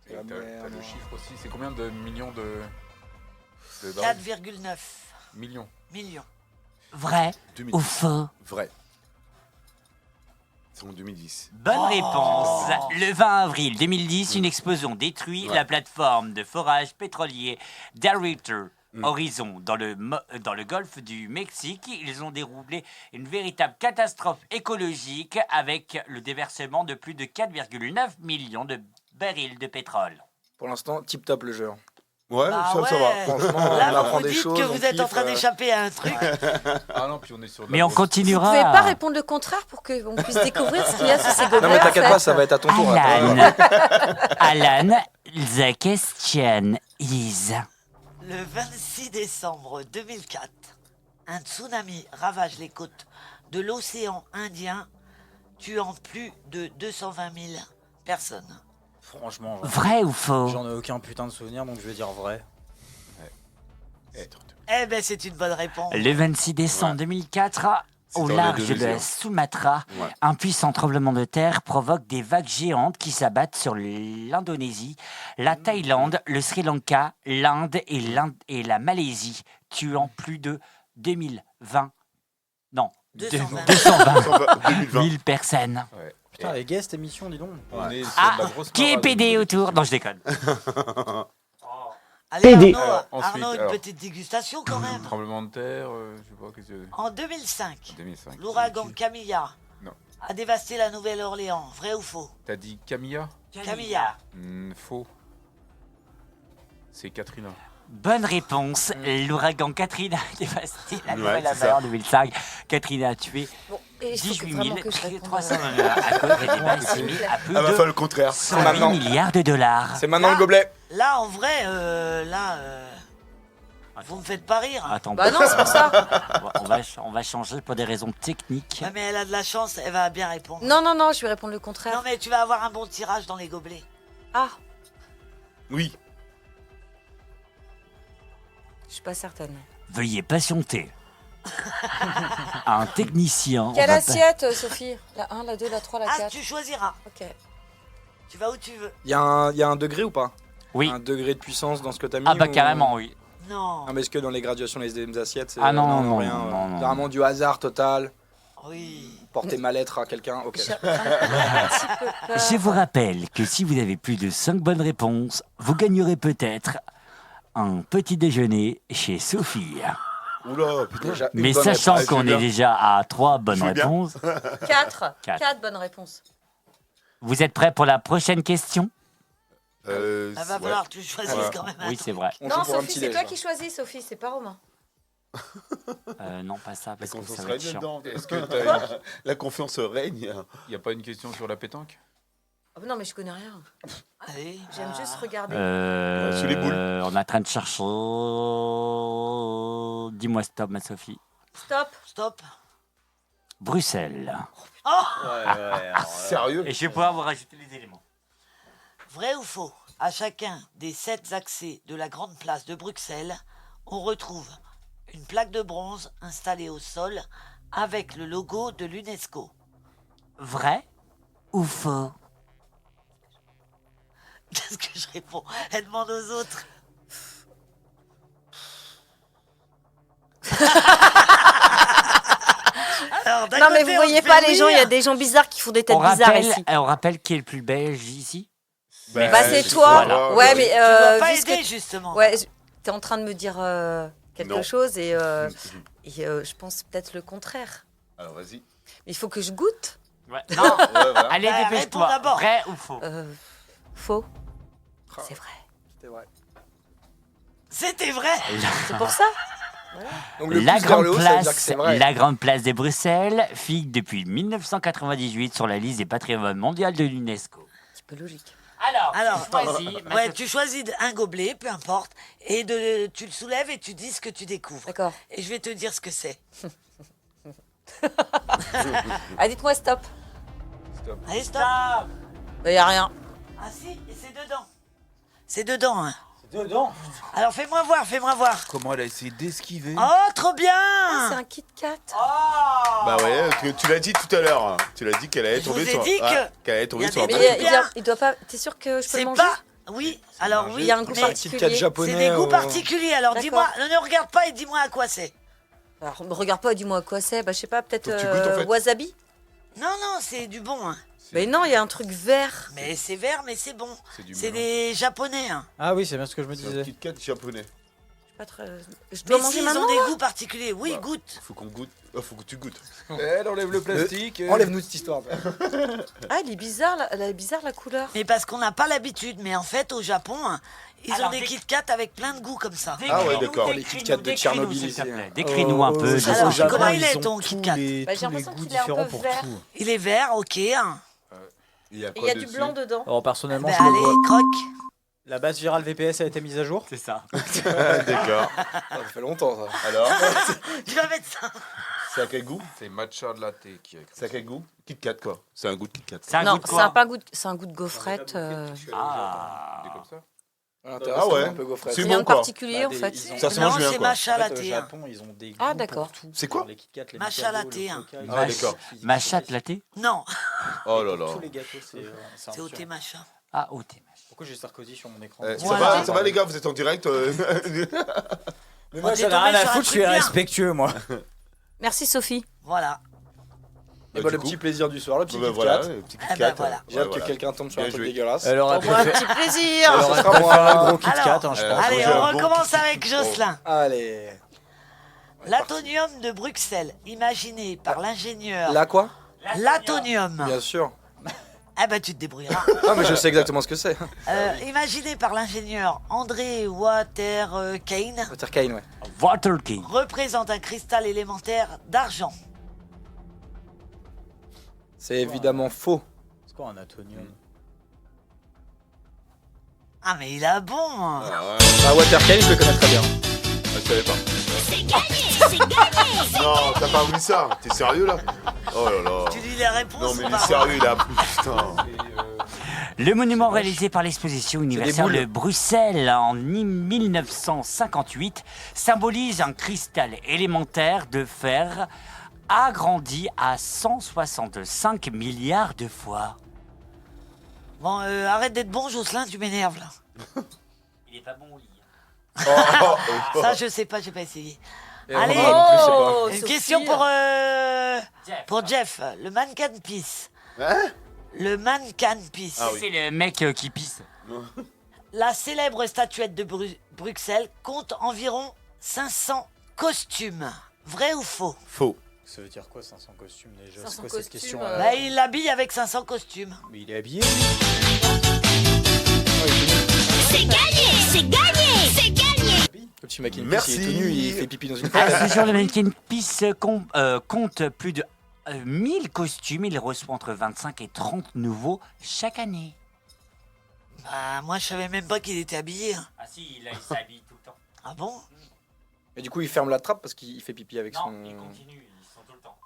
Et Ah, t'as merde. le chiffre aussi, c'est combien de millions de barils? 4,9 Millions. millions. Vrai 2010. ou faux? Vrai. C'est en 2010. Bonne réponse. Le 20 avril 2010, une explosion détruit Ouais. la plateforme de forage pétrolier Deepwater Horizon dans le golfe du Mexique. Ils ont déroulé une véritable catastrophe écologique avec le déversement de plus de 4,9 millions de barils de pétrole. Pour l'instant, tip top le jeu. hein. Ouais, Ah ça, ça ouais. va. Franchement, Là, on vous apprend vous des dites choses. que vous êtes en train d'échapper à un truc. Ah non, puis on est sur de Mais la on grosse- Vous continuera. pouvez pas répondre le contraire pour qu'on puisse découvrir ce qu'il y a sur ces gobelets. Non mais t'inquiète en pas, fait. ça va être à ton tour. Alan, attends. Alan, the question is... Le 26 décembre 2004, un tsunami ravage les côtes de l'océan Indien, tuant plus de 220 000 personnes. Franchement, Vrai ou faux? j'en ai aucun putain de souvenir, donc je vais dire vrai. Eh ben, c'est une bonne réponse. Le 26 décembre Ouais. 2004, au dans large de l'Indonésie, la hein. Sumatra, Ouais. un puissant tremblement de terre provoque des vagues géantes qui s'abattent sur l'Indonésie, la Thaïlande, le Sri Lanka, l'Inde et la Malaisie, tuant plus de 220 000 personnes. Ouais. Putain, elle est gay cette émission, dis donc. On est sur Ah, de la grosse qui est parade, PD nous, autour? Non, je déconne. Allez, PD. Arnaud, Ensuite, Arnaud, une alors. petite dégustation quand même. Tremblement de terre, je sais pas, qu'est-ce que... En 2005, 2005. l'ouragan Camilla Non. a dévasté la Nouvelle-Orléans. Vrai ou faux? T'as dit Camilla? Camilla. Faux. C'est Katrina. Bonne réponse. L'ouragan Katrina a dévasté la Ouais, Nouvelle-Orléans c'est ça. en 2005. Katrina a tué Bon, et il faut que 18 vraiment que je réponde. 300 à cause des débats estimés à plus Ah, va de faire le contraire. 108 maintenant. milliards de dollars. C'est maintenant le gobelet. Là, en vrai, vous me faites pas rire. Attends, Bah non, c'est pour ça. on va changer pour des raisons techniques. Ouais, mais elle a de la chance, elle va bien répondre. Non, non, non, je vais répondre le Non, contraire. mais tu vas avoir un bon tirage dans les gobelets. Ah, Oui. je suis pas certaine. Veuillez patienter. Un technicien. Quelle va assiette, Sophie? La 1, la 2, la 3, la Ah, 4. tu choisiras. Ok. Tu vas où tu veux. Il y a un degré ou pas? Oui. Un degré de puissance dans ce que t'as mis Ah bah ou- carrément, oui. Non. Ah mais est-ce que dans les graduations, les assiettes, c'est Ah non, non, rien, non, non. c'est vraiment du hasard total. Oui. Porter ma lettre à quelqu'un, ok. J'ai un petit peu peur. Je vous rappelle que si vous avez plus de 5 bonnes réponses, vous gagnerez peut-être un petit déjeuner chez Sophie. Oula, putain. Déjà, une Mais bonne sachant réponse. qu'on je veux est bien. déjà à 3 bonnes Je veux bien. réponses, 4. Quatre. 4 bonnes réponses. vous êtes prêts pour la prochaine question? Il va ouais. falloir que tu choisisses Voilà. quand même. un Oui, truc. c'est vrai. On Non, joue pour un Sophie, petit c'est déj. toi qui choisis, Sophie, c'est pas Romain. Non, pas ça, La parce que confiance ça va être règne chiant. dedans. Est-ce que t'as... La confiance règne. Il n'y a pas une question sur la pétanque? Ah bah non, mais je connais rien. Allez. J'aime Ah. juste regarder. Ouais, sous les boules. On est en train de chercher. Dis-moi stop, ma Sophie. Stop. Stop. Bruxelles. Sérieux? Et je vais pouvoir vous rajouter les éléments. Vrai ou faux? À chacun des 7 accès de la grande place de Bruxelles, on retrouve une plaque de bronze installée au sol avec le logo de l'UNESCO. Vrai ou faux? Qu'est-ce que je réponds? Elle demande aux autres. Alors, d'un Non, mais côté, vous on voyez te pas fait les gens, il y a rire. des gens bizarres qui font des têtes On bizarres rappelle, ici. on rappelle qui est le plus belge ici. Bah, c'est toi. voilà. Ouais, mais Tu dois pas vu ce que- aider, justement. Ouais, t'es en train de me dire quelque Non. chose et je pense peut-être le contraire. Alors vas-y. Mais il faut que je goûte. Ouais. Non, Ouais, voilà. allez, Bah, réponds dépêche-toi. d'abord. Vrai ou faux? Faux. C'est vrai. C'était vrai. C'était vrai. C'est pour ça. Donc le La pouce vers grande le haut, ça veut dire que place, c'est vrai. la grande place de Bruxelles figure depuis 1998 sur la liste des patrimoines mondiaux de l'UNESCO. Un petit peu logique. Alors, choisis, ouais, tu choisis un gobelet, peu importe, et tu le soulèves et tu dis ce que tu découvres. D'accord. Et je vais te dire ce que c'est. Ah, dites-moi stop. Allez, stop. Il n'y a rien. Ah si, et c'est dedans. C'est dedans, hein. Dedans. Alors fais-moi voir. Comment elle a essayé d'esquiver Oh, trop C'est bien. un Kit Kat. Bah ouais, tu l'as dit tout à l'heure. Tu l'as dit qu'elle allait Je tomber vous ai sur. dit que- qu'elle allait Il y tomber a sur un des- Mais truc. bien. il doit pas. T'es sûr que je peux le C'est manger? pas... Oui, alors oui, Il y a un goût mais particulier. Kit Kat japonais. c'est des goûts ou- particuliers. Alors D'accord. dis-moi, ne regarde pas et dis-moi à quoi c'est. Alors, me regarde pas, dis-moi à quoi c'est. Bah, je sais pas, peut-être Faut que tu goûtes, en fait. wasabi. Non, c'est du bon. Hein. Mais non, il y a un truc vert. Mais c'est vert, mais c'est bon. C'est du C'est melon. des japonais. Hein. Ah oui, c'est bien ce que je me C'est un disais. Kit Kat japonais. Pas très... Je Mais dois si, manger ils maintenant ont des là goûts particuliers. Oui, Bah. goûte. Faut qu'on goûte. Oh, faut que tu goûtes. Elle enlève le plastique. Enlève-nous cette histoire. Ah, il est bizarre, elle est bizarre la couleur. Mais parce qu'on n'a pas l'habitude. Mais en fait, au Japon, hein, ils Alors, ont des Kit Kat avec plein de goûts comme ça. Ah ouais, d'accord. Les Kit Kat de Tchernobyl s'il te ici, plaît. hein. Décris-nous un peu. Alors, au Japon, comment il ils est, ont ton tous Kit Kat les, Bah, j'ai tous les l'impression goûts qu'il est un différents peu pour vert. tout. Il est vert, ok. Hein. Il y a Et il quoi y a du dessus blanc dedans. Alors personnellement, Ben je le allez, vois. croque. La base virale VPS a été mise à jour. C'est ça. D'accord. Ça fait longtemps ça. Alors, Tu vas mettre ça. c'est à quel goût? C'est matcha de latte qui a écrit. C'est à quel goût? Kit Kat quoi. C'est un goût de Kit Kat. C'est un Non, goût de c'est quoi? pas un goût de, c'est un goût de gaufrette. Ah. C'est comme ça. À l'intérieur, ouais. c'est un peu gaufrette. C'est Rien bon, de quoi. particulier en Bah, fait. ils ont- Ça se Non, mange bien c'est quoi. matcha En fait, latte. au hein. Japon, ils ont des goûts Ah, d'accord. pour tout. C'est quoi? Les Kit Kat, les Matcha Mikado, latte, le hein. Coca, Ah, les- d'accord. Machat latte? Non, Oh là là. Tous les gâteaux, c'est c'est au un thé matcha. Ah, oh, t'es machin. Pourquoi j'ai Sarkozy sur mon écran? Ça Voilà. va, ça va les gars, vous êtes en direct Mais On moi, est j'en ai tombé rien à sur un foutre, je suis truc bien. respectueux, moi. Merci Sophie. Voilà. Et bah, le petit plaisir du soir, le petit Bah, Kit voilà, Kat. le petit Kit Ah, Kat. bah, voilà. J'ai hâte Ouais, que voilà. quelqu'un tombe sur un Bien truc joué. dégueulasse. Elle aurait Pour moi, un préféré, petit plaisir. elle Ça aurait sera préféré moi. un gros Kit Kat, Alors, hein, je euh, pense. Allez, j'ai on un bon recommence avec Jocelyn. Allez. L'atonium de Bruxelles, imaginé par l'ingénieur. Là quoi? L'atonium. Bien sûr. Ah bah tu te débrouilleras. Ah mais je sais exactement ce que c'est. Imaginé par l'ingénieur André Waterkane, Waterkane, ouais. Water King. représente un cristal élémentaire d'argent. C'est évidemment faux. C'est quoi un atonium? Ah mais il a bon. Ah, ouais, Ah, Waterkane, je le connais très bien. je savais pas. Non, t'as pas vu ça? T'es sérieux là? Oh là là. Tu lis les réponses. Non mais ou il est pas sérieux, il a putain. Le monument réalisé par l'exposition universelle boules. de Bruxelles en 1958 symbolise un cristal élémentaire de fer agrandi à 165 milliards de fois. Bon, arrête d'être bon, Jocelyn, tu m'énerves là. Il est pas bon au lit. Ça, je sais pas, j'ai pas essayé. Et Allez. Romain non plus, c'est pas. Oh, Une Sophie. question Jeff. pour Jeff. Le mannequin piece. Hein? Le mannequin piece. Ah oui. C'est le mec qui pisse. La célèbre statuette de Bruxelles compte environ 500 costumes. Vrai ou faux? Faux. Ça veut dire quoi 500 costumes déjà? 500 C'est quoi cette costumes, question Bah, il l'habille avec 500 costumes. Mais il est habillé. Le petit Mackin Merci. il est tenu, il fait pipi dans une À fontaine. ce jour, le mannequin Peace compte plus de 1000 costumes. Il reçoit entre 25 et 30 nouveaux chaque année. Bah, moi, je savais même pas qu'il était habillé. Hein. Ah si, il s'habille tout le temps. Ah bon? Et du coup, il ferme la trappe parce qu'il fait pipi avec son. continue, ils sont tout le temps.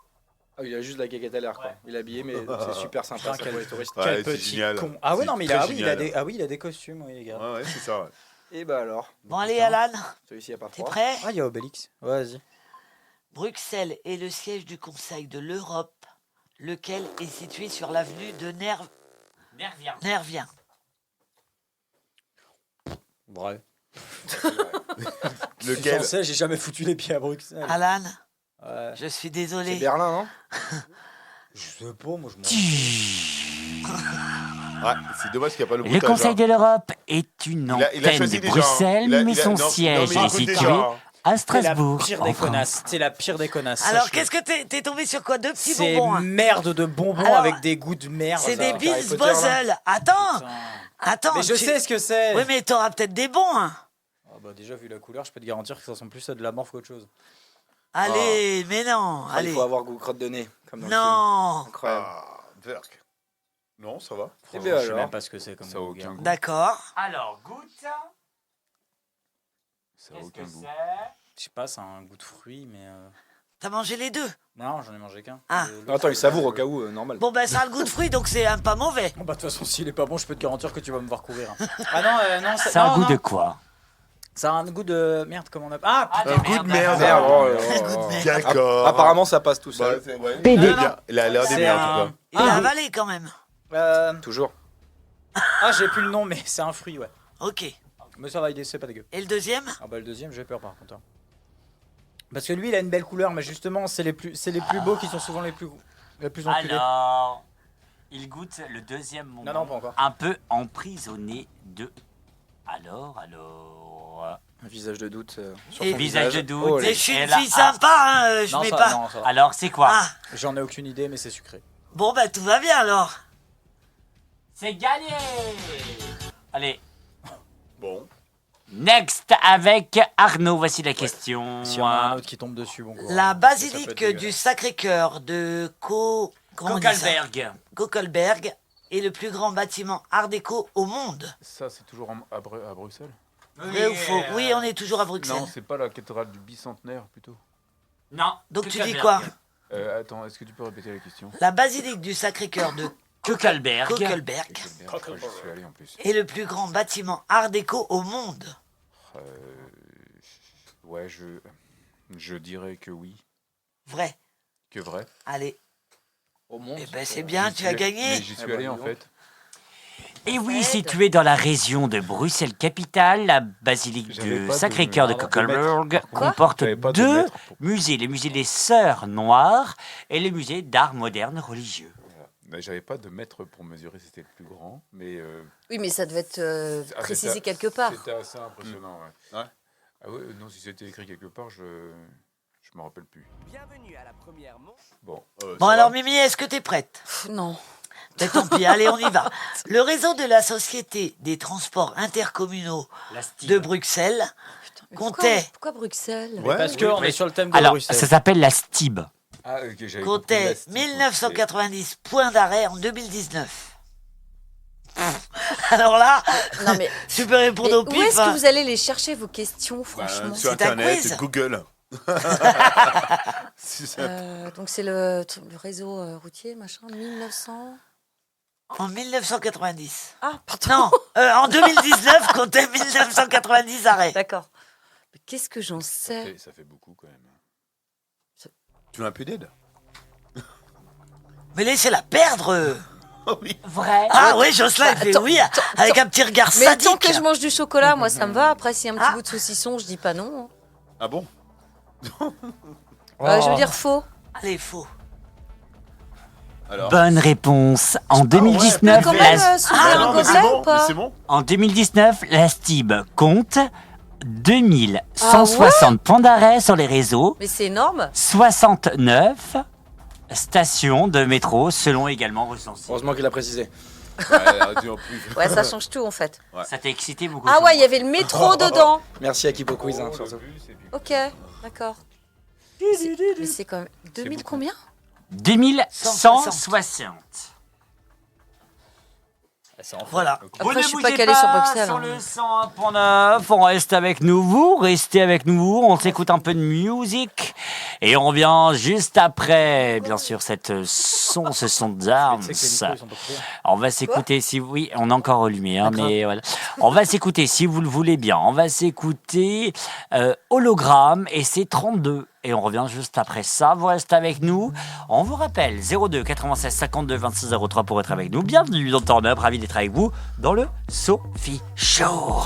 Ah, il a juste la caquette à l'air, quoi. Il est habillé, mais c'est super sympa, ça, pour les touristes. Ouais, Quel c'est petit génial. con. Ah ouais, non, mais il C'est a, très oui, il a génial. il a des costumes, oui, les gars. Ouais, c'est ça. Ouais. Et bah alors, Bon, allez, Alan, celui-ci, il n'y a pas t'es 3. prêt? Ah, il y a Obélix. Ouais, vas-y. Bruxelles est le siège du Conseil de l'Europe, lequel est situé sur l'avenue de Nervien. Nervien. Vrai. Lequel? Français, j'ai jamais foutu les pieds à Bruxelles. Alan, Ouais. je suis C'est désolé. Berlin, non? Je sais pas, moi je m'en Ouais, c'est dommage qu'il n'y a pas le Le bruitage. Conseil hein. de l'Europe est une Il a antenne choisi de déjà, hein. Bruxelles, mais son non, siège non, mais est écoute situé déjà, hein. à C'est la Strasbourg, pire en des France. connasses. C'est la pire des connasses. Alors, sache-le. qu'est-ce que t'es tombé sur quoi? Deux petits C'est bonbons. Hein. merde de bonbons Alors, avec des goûts de merde. C'est ça. des Harry Bills Potter, là. Bozzle. Attends, Putain. attends. Mais je sais ce que c'est. Oui, mais t'auras peut-être des bons. Hein. Ah bah déjà vu la couleur, je peux te garantir que ça ressemble plus à de la morphe qu'autre chose. Allez, mais non. Ah, Allez. il faut avoir goût crotte de nez, comme dans le film. Non. Incroyable. Ah, Berk. Non, ça va. Eh Franchement, bien je sais alors. même pas ce que c'est comme Ça a goût, aucun gars. goût. D'accord. Alors, goûte. Ça a Qu'est-ce aucun que goût. c'est? Je sais pas, ça a un goût de fruit, mais T'as mangé les deux. non, j'en ai mangé qu'un. Ah. Non, attends, il savoure au cas où, normal. Bon, ben, ça a le goût de fruit, donc c'est pas mauvais. Bon, bah de toute façon, s'il est pas bon, je peux te garantir que tu vas me voir courir. hein. Ah non, non, Ça a un non, goût de non. quoi? Ça a un goût de merde, comment on appelle. Ah Ah, putain. Un goût de merde. Merde, oh là là Un goût de là. merde. D'accord. Apparemment, ça passe tout Bah, seul. c'est- ouais. PD. Il a l'air C'est d'aimer en un- tout cas. Il a avalé quand même. Toujours. Ah, j'ai plus le nom, mais c'est un fruit, ouais. Ok. Mais ça va, c'est pas dégueu. Et le deuxième? Ah bah le deuxième, j'ai peur par contre. hein. Parce que lui, il a une belle couleur, mais justement, c'est les plus beaux qui sont souvent les plus enculés. Alors, il goûte le deuxième moment. Non, pas encore. Un peu emprisonné de. Alors. Un visage de doute sur Et son Visage de doute. Oh, Et les- je suis Et une là, fille sympa, hein, je Non, mets ça, pas. non, ça va. Alors, c'est quoi? Ah, J'en ai aucune idée, mais c'est sucré. bon, bah tout va bien alors. C'est gagné. Allez, Bon. next avec Arnaud. Voici la question. Si on a un autre qui tombe dessus, bon courage. La Ça peut basilique être dégueulasse. du Sacré-Cœur de comment on dit ça Kokelberg. Kokelberg est le plus grand bâtiment art déco au monde. Ça, c'est toujours à Bruxelles? Vrai ou faux? Oui, on est toujours à Bruxelles. Non, c'est pas la cathédrale du bicentenaire plutôt. Non. Donc tu dis Kokelberg. quoi? Attends, est-ce que tu peux répéter la question? La basilique du Sacré-Cœur de Kokelberg. Kokelberg Kokelberg, j'y suis allé en plus. est le plus grand bâtiment art déco au monde. Euh, ouais, je dirais que oui. Vrai. Que vrai. Allez. Au monde. Eh ben c'est bien, J'y tu suis as allé- gagné. Mais j'y suis allé en dis donc. fait. Et oui, Fred. située dans la région de Bruxelles-Capitale, la basilique J'avais du pas Sacré-Cœur de de Kokelberg Quoi comporte J'avais pas de deux mètre pour- musées, le musée des Sœurs Noires et le musée d'art moderne religieux. Voilà. Mais j'avais pas de mètre pour mesurer, c'était le plus grand, mais Oui, mais ça devait être Ah, précisé c'était- quelque part. c'était assez impressionnant. Ouais. Ouais. Ah ouais, non, si c'était écrit quelque part, je me rappelle plus. Bienvenue à la première Bon, Bon alors Mimi, est-ce que t'es prête? Pff, non. Ben, tant pis, allez, on y va. Le réseau de la Société des transports intercommunaux La Steve. de Bruxelles Mais comptait pourquoi Bruxelles Ouais. Parce qu'on est sur le thème de Alors, Bruxelles. ça s'appelle la STIB. ah, ok, j'avais compris comptait la Steve, 1990 points d'arrêt en 2019. Alors là, Non mais, tu peux répondre mais au où pif. est-ce hein. que vous allez les chercher vos questions, Bah, franchement sur C'est un internet, quiz. Google. C'est ça. Donc c'est le réseau routier, machin, 1900. En 1990. Ah, pardon. Non, en 2019 comptait 1990 arrêts. D'accord. Mais qu'est-ce que j'en sais Ça fait beaucoup quand même. Tu veux un peu d'aide? Mais laissez-la perdre. Oh oui. Vrai. Ah oui, Jocelyn, il fait Attends, oui, avec un petit regard Mais sadique. tant que je mange du chocolat, moi ça me va. Après, s'il y a un petit Ah. bout de saucisson, je dis pas non. Ah bon? Je veux dire faux. Allez, faux. Alors. Bonne réponse. En Mais 2019, quand la, même, soulever un non, mais c'est gobelet bon, ou pas mais c'est bon. en 2019, la STIB compte 2160 points d'arrêt sur les réseaux, Mais c'est énorme. 69 stations de métro selon également recensé. Heureusement qu'il a précisé. Ouais, en plus. Ouais, ça change tout en fait. Ça t'a excité beaucoup. Ah ça. ouais, il y avait le métro dedans. Merci à Kipo Quiz. hein, Oh, surtout. le bus, et puis- Ok, d'accord. Mais c'est quand même 2000 combien 2160. Voilà. Vous Après, ne je suis pas bougez calée sur pas Boxel, sur hein. le 101.9, on reste avec nous, vous restez avec nous, on s'écoute un peu de musique et on revient juste après, bien sûr, ce son d'armes. Tu sais que les micros, ils sont pas coupés. On va s'écouter si oui, on a encore allumé, hein, mais voilà. On va s'écouter si vous le voulez bien. On va s'écouter Hologramme et c'est 32. Et on revient juste après ça. Vous restez avec nous. On vous rappelle 02 96 52 26 03 pour être avec nous. Bienvenue dans Turn Up. Ravi d'être avec vous dans le Sophie Show.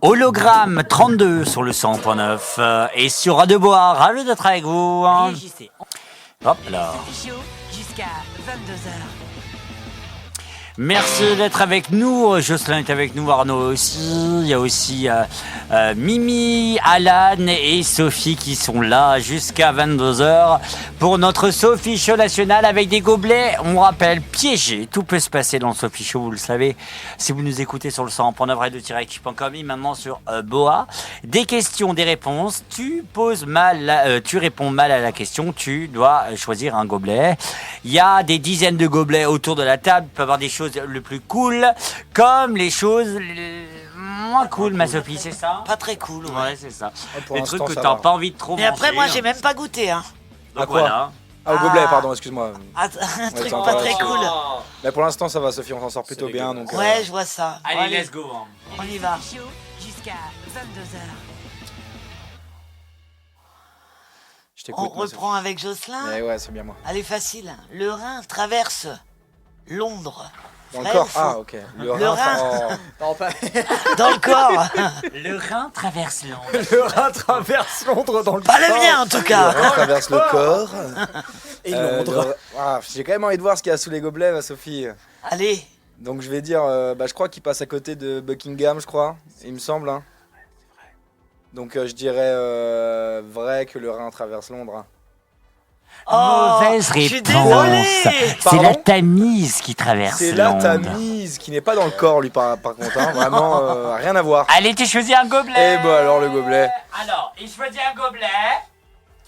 Hologramme 32 sur le 100.9 et sur Radio Bois. Ravi d'être avec vous. Hein. Réagissez. Hop là. Sophie Show jusqu'à 22h. Merci d'être avec nous. Jocelyn est avec nous, Arnaud aussi. Il y a aussi Mimi, Alan et Sophie qui sont là jusqu'à 22h pour notre Sophie Show national avec des gobelets, on rappelle, piégés. Tout peut se passer dans le Sophie Show, vous le savez. Si vous nous écoutez sur le 100.9 radio-actu.com et maintenant sur Boa. Des questions, des réponses. Tu réponds mal à la question, tu dois choisir un gobelet. Il y a des dizaines de gobelets autour de la table. Il peut y avoir des choses le plus cool, comme les choses moins cool, ma Sophie, c'est ça? Pas très cool, Ouais, c'est ça. Pour Les l'instant, trucs que ça t'as va. pas envie de trop Mais manger. après, moi, j'ai même pas goûté. Hein. Donc À quoi voilà. Ah, au gobelet, pardon, excuse-moi. Un truc c'est pas encore très là-dessus. cool. Mais pour l'instant, ça va, Sophie, on s'en sort plutôt bien. Donc, Ouais, je vois ça. Allez, let's go. Hein. On y va. Sophie Show jusqu'à 22h. Je t'écoute. On reprend avec Jocelyn. Ouais, c'est bien moi. Elle est facile. Le Rhin traverse Londres. Dans le Vrai corps. ou faux? Ah, ok. Le Rhin. oh. Non, pas... Dans le corps. Le Rhin traverse Londres. Le Rhin traverse Londres dans le Pas le mien en tout cas. Le Rhin traverse le corps. Et Londres. J'ai quand même envie de voir ce qu'il y a sous les gobelets, ma Sophie. Allez. Donc je vais dire, je crois qu'il passe à côté de Buckingham, je crois. Il me semble. Hein. Donc je dirais vrai que le Rhin traverse Londres. Mauvaise je suis réponse. désolé. C'est Pardon la Tamise qui traverse C'est la Londres. Tamise qui n'est pas dans le corps, lui, par contre. Hein. Vraiment, rien à voir. Allez, tu choisis un gobelet. Eh ben alors, le gobelet. Alors, il choisit un gobelet.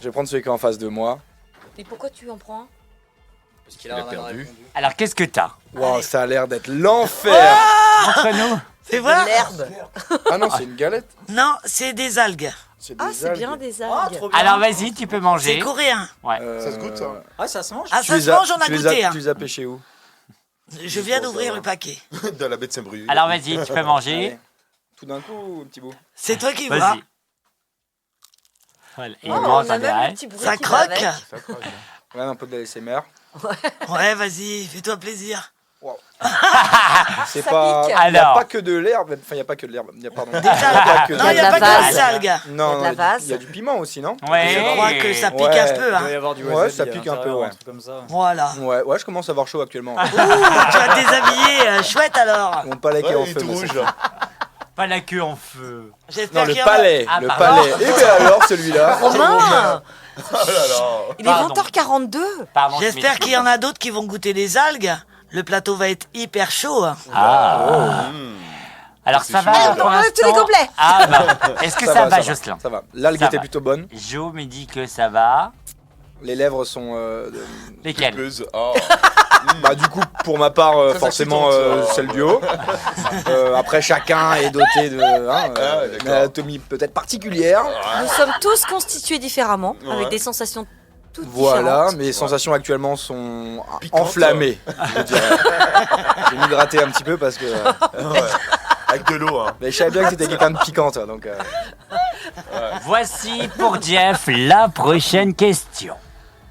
Je vais prendre celui qui est en face de moi. Mais pourquoi tu en prends un? Parce qu'il Il a perdu. Alors, qu'est-ce que t'as? Waouh, ça a l'air d'être l'enfer. Entre nous. C'est vrai? L'herbe. Ah non, c'est une galette. Non, c'est des algues. Ah, c'est bien des algues. trop bien. Alors, vas-y, tu peux manger. C'est coréen. Ça se goûte, ça. Ah, ça se mange. Ah, ça se mange, on a goûté. Hein. Tu les as pêchés où? Je viens d'ouvrir le paquet. Dans la baie de Saint-Brieuc. Alors, vas-y, tu peux manger. Allez. Tout d'un coup ou un petit bout? C'est toi qui vois. Vas-y. Voilà. Et Oh, il on mange a en même le direct. petit bruit Ça qui va croque. avec. Ça croque. Ouais, un peu de l'ASMR. Ouais, vas-y, fais-toi plaisir. C'est Ça pas. pique. Il n'y a Alors. pas que de l'herbe. Enfin, il n'y a pas que de l'herbe. Il y a, pardon. Des algues. Non, il n'y a pas que des algues. Non, Il y a de la vase. il y a du piment aussi, non? Ouais. Je crois que ça pique Ouais. un peu. Il doit Hein. y avoir du Ouais, wasabi ça à pique un peu, l'intérieur, ouais. un truc comme ça. Voilà. Ouais, je commence à avoir chaud actuellement. Ouh, tu vas te déshabiller. Chouette alors. Mon palais qui est Ouais, en il est feu. tout moi, rouge, c'est- là. Pas la queue en feu. Non, J'espère le qu'il y en a. palais. Ah, Le pardon. palais. Et bien alors, celui-là. Romain, Oh là là. il est Pardon. 20h42. Pardon, je J'espère m'excuse. qu'il y en a d'autres qui vont goûter les algues. Le plateau va être hyper chaud. Hein. Ah. Alors, ça va chaud, pour on enlève tous les l'instant gobelets. Ah, bah. Est-ce que ça va, Jocelyn? Ça va. L'algue Ça était va. plutôt bonne. Jo me dit que ça va. Les lèvres sont. Lesquelles? Pulpeuse. Oh. Bah, du coup, pour ma part, Très forcément, excitante, celle du haut. Après, chacun est doté de. d'accord. Une anatomie peut-être particulière. Nous sommes tous constitués différemment, Ouais. avec des sensations toutes Voilà, différentes. mes sensations actuellement sont Piquantes. enflammées, je dirais. Je vais m'hydrater un petit peu parce que. Ouais. Avec de l'eau, hein. Mais je savais bien que t'étais quelqu'un de piquant, toi, donc. Voici pour Jeff la prochaine question.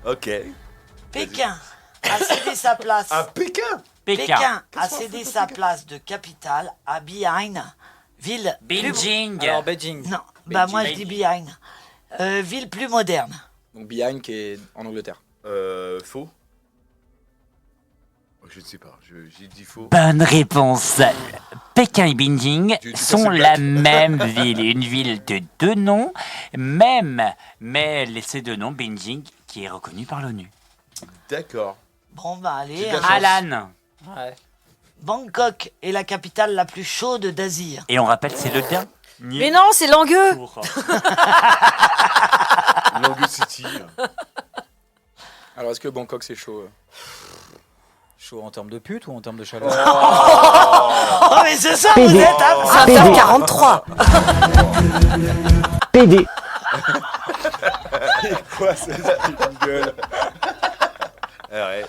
Ok. Pékin a cédé sa place. À Pékin. Pékin. A cédé sa place de capitale à Beijing, ville plus... Beijing. Alors, Beijing. Non, bah moi je dis Beijing. Ville plus moderne. Donc, Behind qui est en Angleterre. Faux. Je ne sais pas. J'ai dit faux. Bonne réponse. Pékin et Beijing Tu sont passes le la bac. même ville, une ville de deux noms, mais ces deux noms, Beijing, qui est reconnu par l'ONU. D'accord. Bon bah allez, J'ai de la hein. chance. Alan. Ouais. Bangkok est la capitale la plus chaude d'Asie. Et on rappelle, c'est le dernier. Mais non, c'est Langueux. tour. Langue City. Alors, est-ce que Bangkok c'est chaud Chaud en termes de pute ou en termes de chaleur? Oh mais ce soir vous êtes à... 20h43. PD. Quoi, c'est une gueule? Ouais.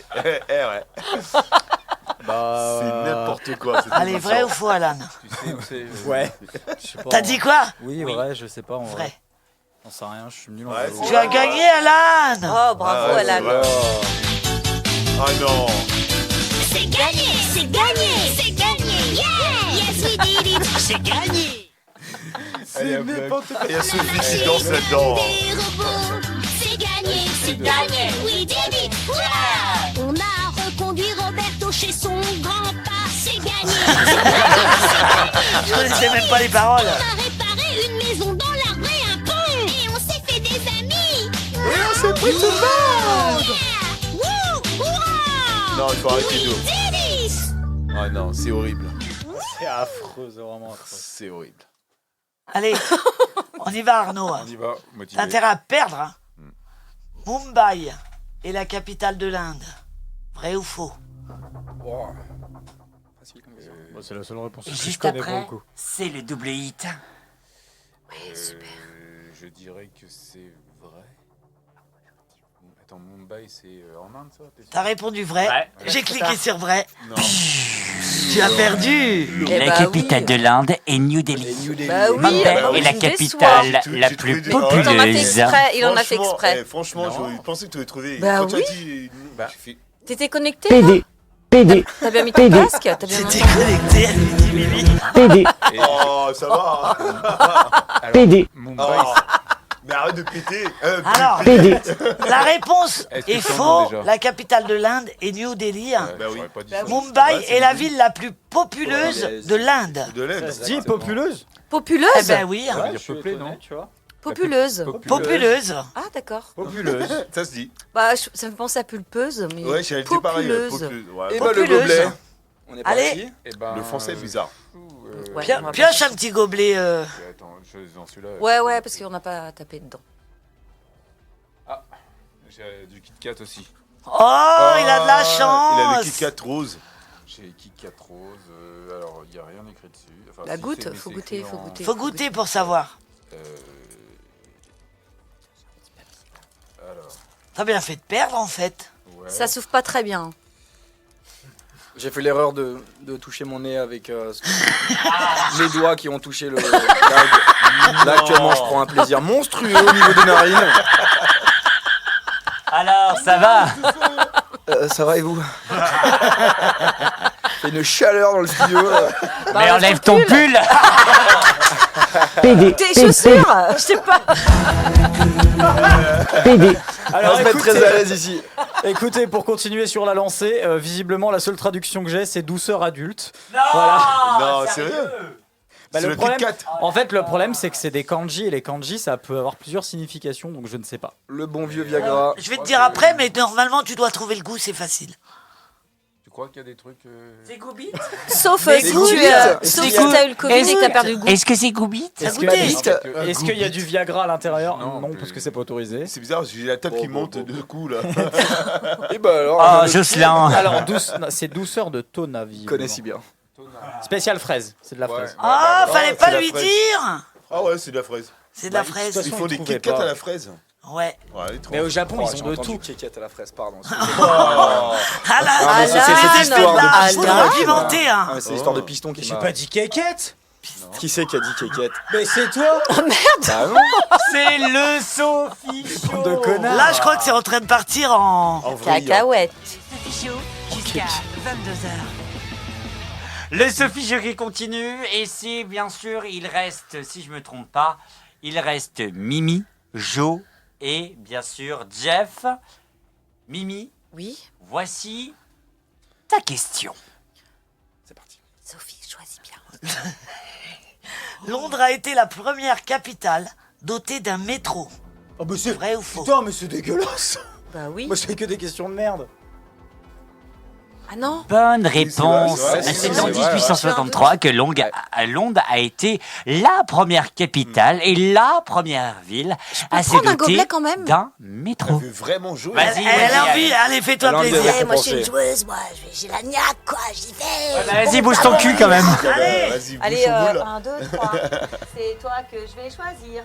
Bah. C'est n'importe quoi. cette Allez, émission. vrai ou faux Alan? Tu sais où c'est Ouais. Je sais pas. T'as dit quoi? Oui, Oui. vrai, je sais pas en vrai. Vrai. J'en sais rien, je suis nul en Ouais, vélo. c'est Tu as gagné Alan. Oh, bravo, Ah, ouais, Alan. c'est vrai. Ah non. C'est gagné, c'est gagné, c'est gagné, yeah! Yes, we did it! C'est gagné! C'est n'importe quoi. Il y a Sophie qui danse là-dedans. Des robots, c'est gagné, c'est gagné! We did it! Hurrah! On a reconduit Roberto chez son grand-père, c'est gagné! Je connaissais même pas les paroles. On a réparé une maison dans l'arbre et un pont! Et on s'est fait des amis! Et on s'est pris tout le monde. Yeah! Wouh! Hurrah! Non, il faut arrêter We d'eau. did it! Ah non, c'est horrible. C'est affreux, c'est vraiment affreux. C'est horrible. Allez, on y va Arnaud. On y va, T'as motivé. intérêt à perdre. Hein. Mumbai est la capitale de l'Inde. Vrai ou faux? Wow. Facile comme question. Bon, c'est la seule réponse Et que je juste connais pour après, le coup. c'est le double hit. Je dirais que c'est vrai. Attends, Mumbai, c'est en Inde, ça? T'es sûr? T'as répondu vrai. Ouais. J'ai cliqué sur vrai. Non. Tu as perdu. Eh La bah capitale oui. de l'Inde est New Delhi. Bah oui, Mumbai bah oui, est la je me déçois. capitale la Tu plus trouvais des- Il en a fait populeuse. exprès. Il en a fait Franchement, exprès. franchement, Non. je pensais que tu avais trouvé. Bah Quand tu as oui. dit, j'ai fait, T'étais connecté là T'as bien mis ton casque? T'as bien mis J'étais ton- connecté, elle lui dit Mimi. oh, ça va. Alors, Mumbai, Oh. Mais arrête de péter. Alors, péter. la réponse Est-ce que est c'est faux. bon, déjà La capitale de l'Inde est New Delhi. Bah oui. j'aurais pas dit Bah ça. oui. Mumbai Ouais, c'est est la New ville la plus populeuse Ouais, de l'Inde. De l'aide. Ça se dit populeuse. Populeuse? Eh ben oui, Ça veut Ouais, dire je suis peuplé, étonné, non? tu vois. Populeuse. populeuse. Ah d'accord. Populeuse. Ça se dit. Bah, ça me pensait à pulpeuse, mais Ouais, j'allais dire pareil. populeuse. Ouais. Et bah le Populeuse. gobelet. On est Allez. parti. Eh ben, Le français est bizarre. Ouais. Pio- on va Pioche un petit gobelet. Attends, dans celui-là. Ouais, parce qu'on n'a pas tapé dedans. J'ai du Kit Kat aussi. Oh, il a de la chance. Il a le Kit Kat rose. J'ai Kit Kat rose. Alors, il n'y a rien écrit dessus. Enfin, La si, goutte, c'est- mais faut c'est goûter, écrit faut en- goûter. Faut goûter pour savoir. Euh, Alors, T'as bien fait de perdre en fait. ouais. Ça souffle pas très bien. J'ai fait l'erreur de toucher mon nez avec mes doigts qui ont touché le gag. Là actuellement je prends un plaisir monstrueux au niveau des narines. Alors, ça va? Ça va et vous? Il y a une chaleur dans le studio. Mais enlève ton pull. Tes chaussures? Je sais pas. On va se mettre très à l'aise ici. Écoutez, pour continuer sur la lancée, visiblement la seule traduction que j'ai c'est douceur adulte. Non, sérieux. Bah, C'est le le problème, Kit Kat. en fait, le problème c'est que c'est des kanji et les kanji ça peut avoir plusieurs significations donc je ne sais pas. Le bon vieux Viagra. Je vais te dire après, mais normalement tu dois trouver le goût, c'est facile. Tu crois qu'il y a des trucs. C'est Goubit? Sauf Mais si goûte. tu as eu le Covid et que t'as perdu le goût. Est-ce que c'est Goubit? Ça Est-ce que- goûtait. Est-ce qu'il y a du Viagra à l'intérieur? Non, Non, mais- parce que c'est pas autorisé. C'est bizarre, j'ai la table qui monte de coups là. Et bah alors, Ah, je Jocelyn. Alors, c'est douceur de tona, visiblement. connais si bien. Spécial fraise, c'est de la Ouais. fraise. Ah, bah, fallait c'est pas la lui fraise. dire. Ah ouais, c'est de la fraise. C'est de la Bah, fraise. toute Ils façon, font ils des trouvaient Kit Kat pas. à la fraise. Ouais. Ouais, elle est trop Mais au Japon, Oh, ils j'ai ont de entendu tout. kékette à la fraise, pardon. Ah là, mais c'est c'est cette des histoire effets de la de foudre Alain. pimentée, Ah, hein. mais c'est l'histoire de piston qui J'ai m'a... pas dit kékette. Qui c'est qui a dit kékette? Mais c'est toi. Bah non. C'est le Sophie Bande de Show. connards. Là, je crois que c'est en train de partir en. En vrille. Cacahuète. Sophie Show jusqu'à 22h. Le Sophie Show qui continue. Et c'est bien sûr, il reste, si je me trompe pas, il reste Mimi, Jo et bien sûr Jeff. Mimi, Oui. voici ta question. C'est parti. Sophie, choisis bien. Londres a été la première capitale dotée d'un métro. Oh, mais c'est Vrai ou faux? Putain, mais c'est dégueulasse. Bah oui. Moi, je fais que des questions de merde. Ah non. Bonne c'est vrai, réponse. c'est vrai, C'est c'est en vrai, 1863 que Londres a été la première capitale et la première ville à se prendre un doter gobelet quand même d'un Elle métro. veut vraiment jouer. Vas-y, Elle a vas-y, envie, allez, fais-toi Elle a envie de plaisir. récompenser. moi je suis une joueuse, moi j'ai la niaque quoi, j'y vais. Vas-y, bouge ton cul quand même. Allez. Vas-y, bouge Allez, ton boule. 1, 2, 3. C'est toi que je vais choisir.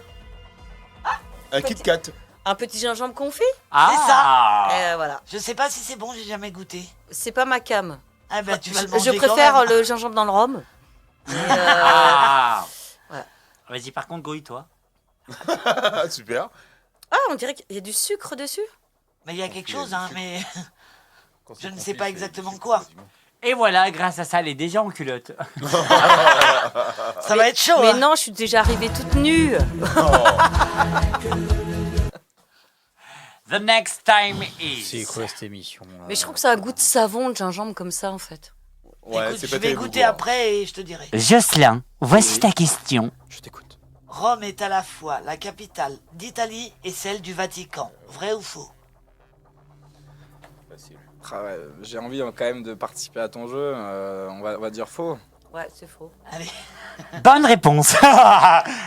Un Kit Kat. Un petit gingembre confit. Ah. Voilà. Je sais pas si c'est bon, j'ai jamais goûté. C'est pas ma cam. Ah bah tu vas le Je manger quand préfère même. le gingembre dans le rhum. Mais, Ah. ouais. Vas-y, par contre, grouille-toi. Ah, super. Ah, on dirait qu'il y a du sucre dessus. Mais il y a quelque chose, hein, mais Quand je c'est ne confit, sais pas c'est- exactement c'est quoi. quasiment. Et voilà, grâce à ça, elle est déjà en culotte. ça va être chaud. Mais hein. non, je suis déjà arrivée toute nue. The next time is. C'est quoi cette émission Mais je trouve que ça a un goût de savon, le gingembre comme ça en fait. Ouais, Écoute, c'est je pas vais terrible goûter goût, hein. après et je te dirai. Jocelyn, voici ta question. Je t'écoute. Rome est à la fois la capitale d'Italie et celle du Vatican. Vrai ou faux? Facile. Ah ouais, j'ai envie quand même de participer à ton jeu. On va dire faux. Ouais, c'est faux. Allez, Bonne réponse.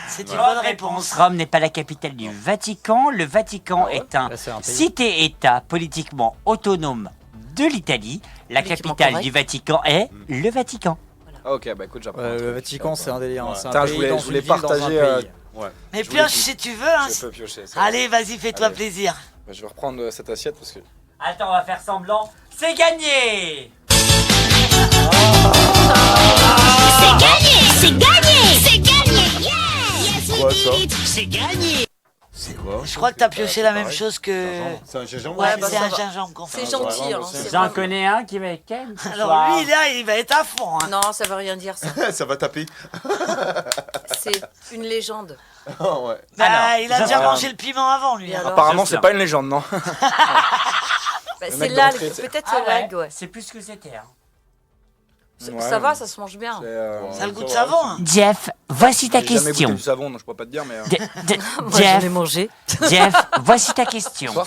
c'est une bonne réponse. Rome n'est pas la capitale du Vatican. Le Vatican est un Là, c'est un pays. cité-État politiquement autonome de l'Italie. La Politiquement capitale correct. du Vatican est le Vatican. Ah ok, bah écoute, j'apprends. un Le truc. Vatican, c'est un délire. hein. C'est un Putain, je pays voulais- dans je voulais une ville, dans un partager, pays. Mais Je pioche voulais- si tu veux. Hein. Je peux piocher ça. Allez, vas-y, fais-toi Allez. plaisir. Bah, je vais reprendre cette assiette parce que. Attends, on va faire semblant. C'est gagné. C'est gagné, c'est gagné, c'est gagné. C'est quoi ça? C'est gagné. C'est quoi? Je crois que t'as pioché la même chose que. C'est un gingembre? Ouais, bah, c'est ça un va. gingembre qu'on fait. C'est gentil. Hein, J'en connais un qui va être Ken. ce Alors soir. lui, là, il va être à fond. Hein. Non, ça veut rien dire ça. Ça va taper. C'est une légende. Ah ouais. Bah, Alors, il a déjà j'apprends. mangé le piment avant, lui. Et hein. alors Apparemment, je c'est sais. pas une légende, non? Bah, c'est mec l'algue, d'entrée, c'est- peut-être Ah c'est l'algue, ouais. C'est plus ce que c'était. Hein. Ouais. Ça va, ça se mange bien. Ça a le goût de savon. Hein. Jeff, voici ta J'ai jamais goûté question. du savon, donc je pourrais pas te dire, mais. Moi, j'en ai Jeff, mangé. Jeff, voici ta question. Bonsoir.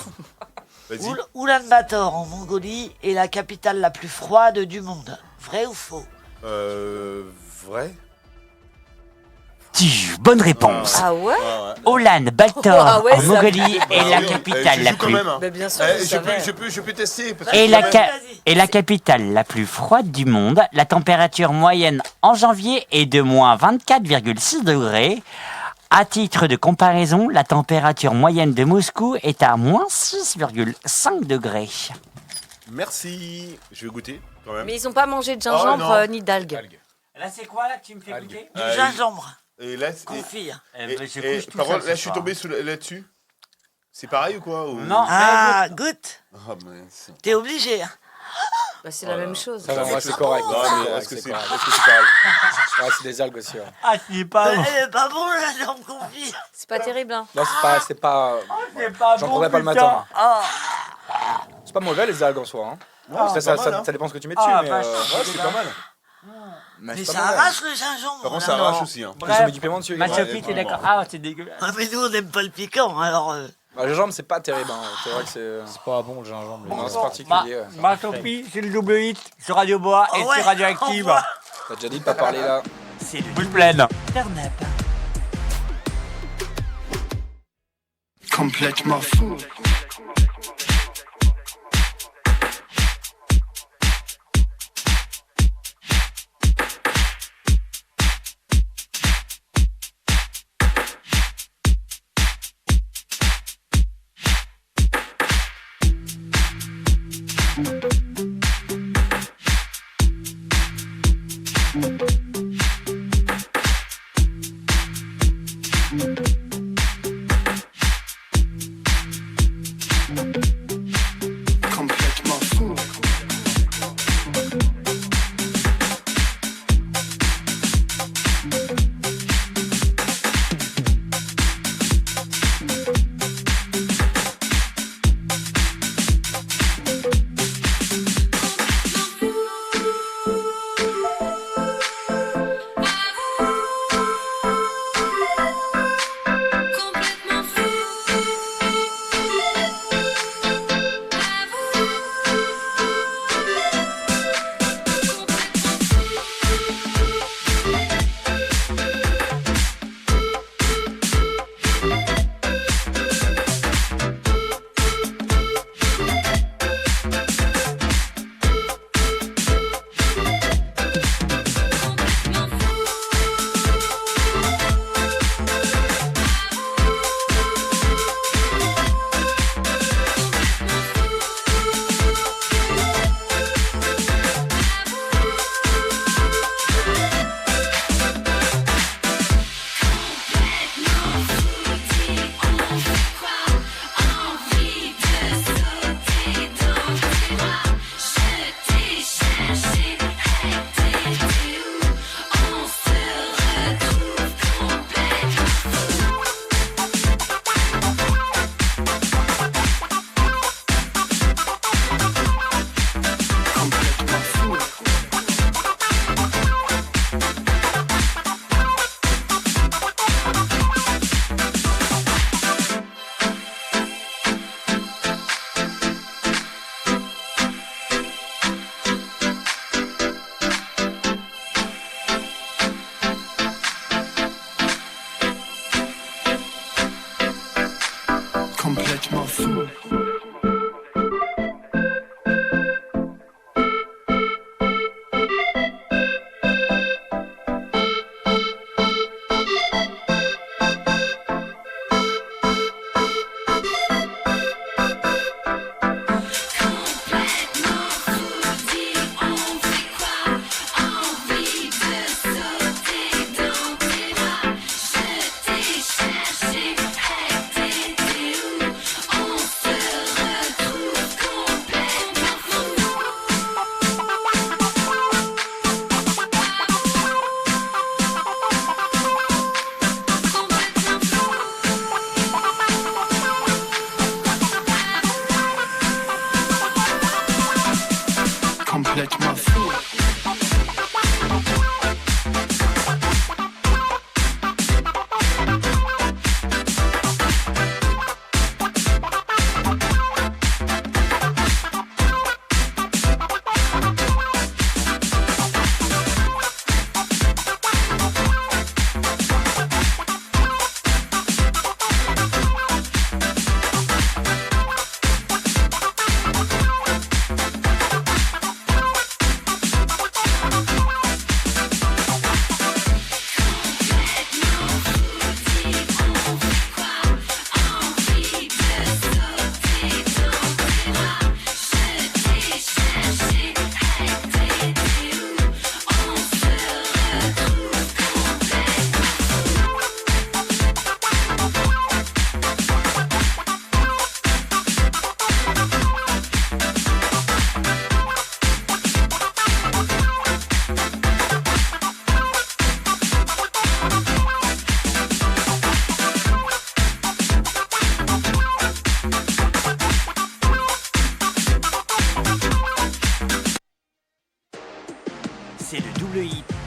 Vas-y. Oulan-Bator, en Mongolie, est la capitale la plus froide du monde. Vrai ou faux? Vrai? Bonne réponse. Ah ouais? Oulan-Bator Ah ouais, en ça- Mongolie Bah est la oui, capitale je la joue quand plus même, hein. Bah, bien sûr, je savais. Je peux tester. Parce que et je la, peux ca- même- Vas-y. et la capitale la plus froide du monde. La température moyenne en janvier est de moins 24,6 degrés. À titre de comparaison, la température moyenne de Moscou est à moins 6,5 degrés. Merci. Je vais goûter quand même. Mais ils ont pas mangé de Oh, gingembre non. ni d'algues. Là, c'est quoi là que tu me fais Algues. goûter Du Ah, gingembre, Et là, c'est- confit. Eh et- ben, je et- couche tout par seul contre, là, ce je suis soir. tombé là-dessus. C'est pareil ou quoi? Non. Ah, goûte. Ah, mince. T'es obligé. Hein. Bah, c'est la même chose. Ça va, moi, c'est correct. Non, C'est mais correct, est-ce que c'est c'est correct. est-ce que c'est pareil? Ouais, c'est des algues aussi. Ouais. Ah, c'est pas bon. Elle est pas bon, le gingembre confit. C'est pas terrible, hein. Non, c'est pas. C'est pas J'en bon. prendrais pas le putain. matin. Ah, C'est pas mauvais les algues en soi. Hein. Non, c'est ça, pas mal, hein. ça dépend ce que tu mets dessus, Ah, mais. vache. Ouais, c'est pas mal. mais c'est ça pas mauvais. arrache le gingembre. Par contre, là. ça non. arrache aussi. Hein. Ils ont mis du piment dessus. Ma également. Sophie, t'es d'accord? Ah, c'est dégueulasse. Ah, mais nous, on n'aime pas le piquant, alors. Bah, le gingembre, c'est pas terrible. Hein. C'est vrai que c'est. C'est pas bon le gingembre. les Non, gars. c'est particulier. ouais. Ma Sophie, c'est le double hit sur Radio Bois et Oh ouais, sur Radioactive. on voit. T'as déjà dit de pas parler là. C'est le boule pleine. Turnip. Complètement fou. Complètement fou. Complètement fou. Complètement fou. Complètement fou.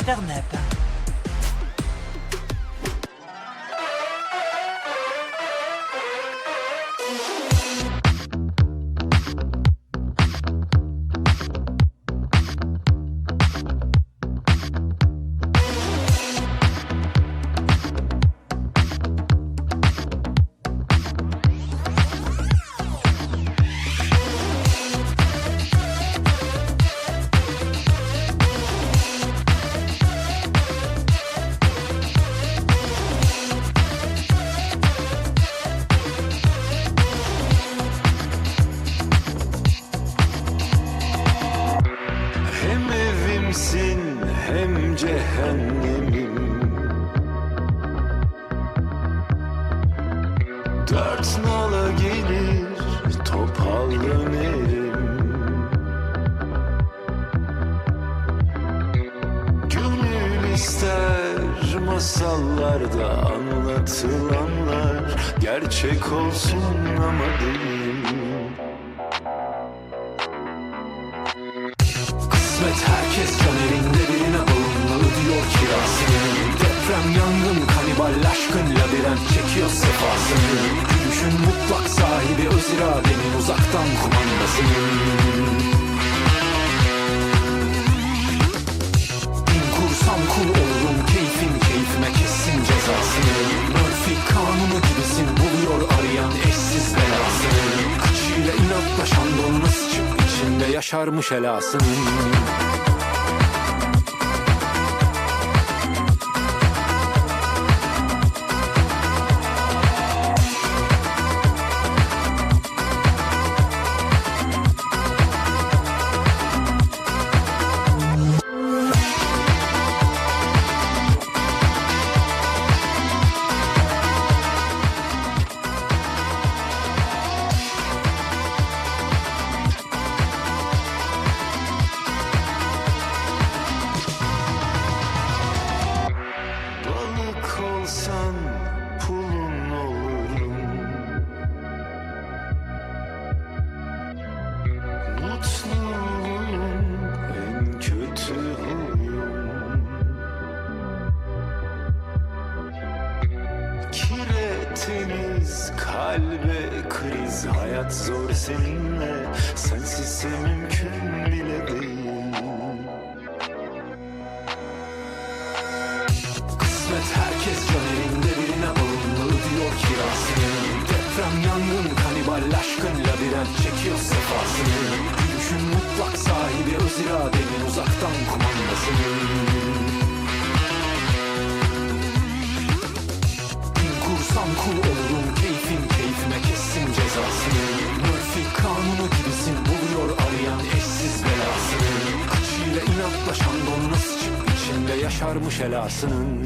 Turn Up. Hem evimsin hem cehennemim, dört nala gelir topal dönerim. Gönül ister masallarda anlatılanlar gerçek olsun ama değil. Kısmet herkes canerinde birine bağımlı ödüyor kirasını. Deprem, yangın, kanibal, aşkın labirent çekiyor sefasını. Gülüşün mutlak sahibi öz iradenin uzaktan kumandasını. Bin kursam kul olurum, keyfin keyfime kessin cezasını. Murphy kanunu gibisin, buluyor arayan eşsiz belasını. Kıçıyla inatlaşan donuna sıçıp içinde yaşarmış helasını. Balık olsan pulun olurum, mutluluğun en kötü huyum. Kire temiz, kalbe kriz, hayat zor seninle, sensizse mümkün bile değil. Kısmet herkes canerinde birine bağımlı ödüyor kirasını. Deprem, yangın, kanibal, aşkın labirent çekiyor sefasını. Gülüşün mutlak sahibi öz iradenin uzaktan kumandasını. Bin kursam kul olurum, keyfin keyfime kessin cezasını. Murphy kanunu gibisin, buluyor arayan eşsiz belasını. Kıçıyla inatlaşan donuna sıçıp içinde yaşarmış helasının.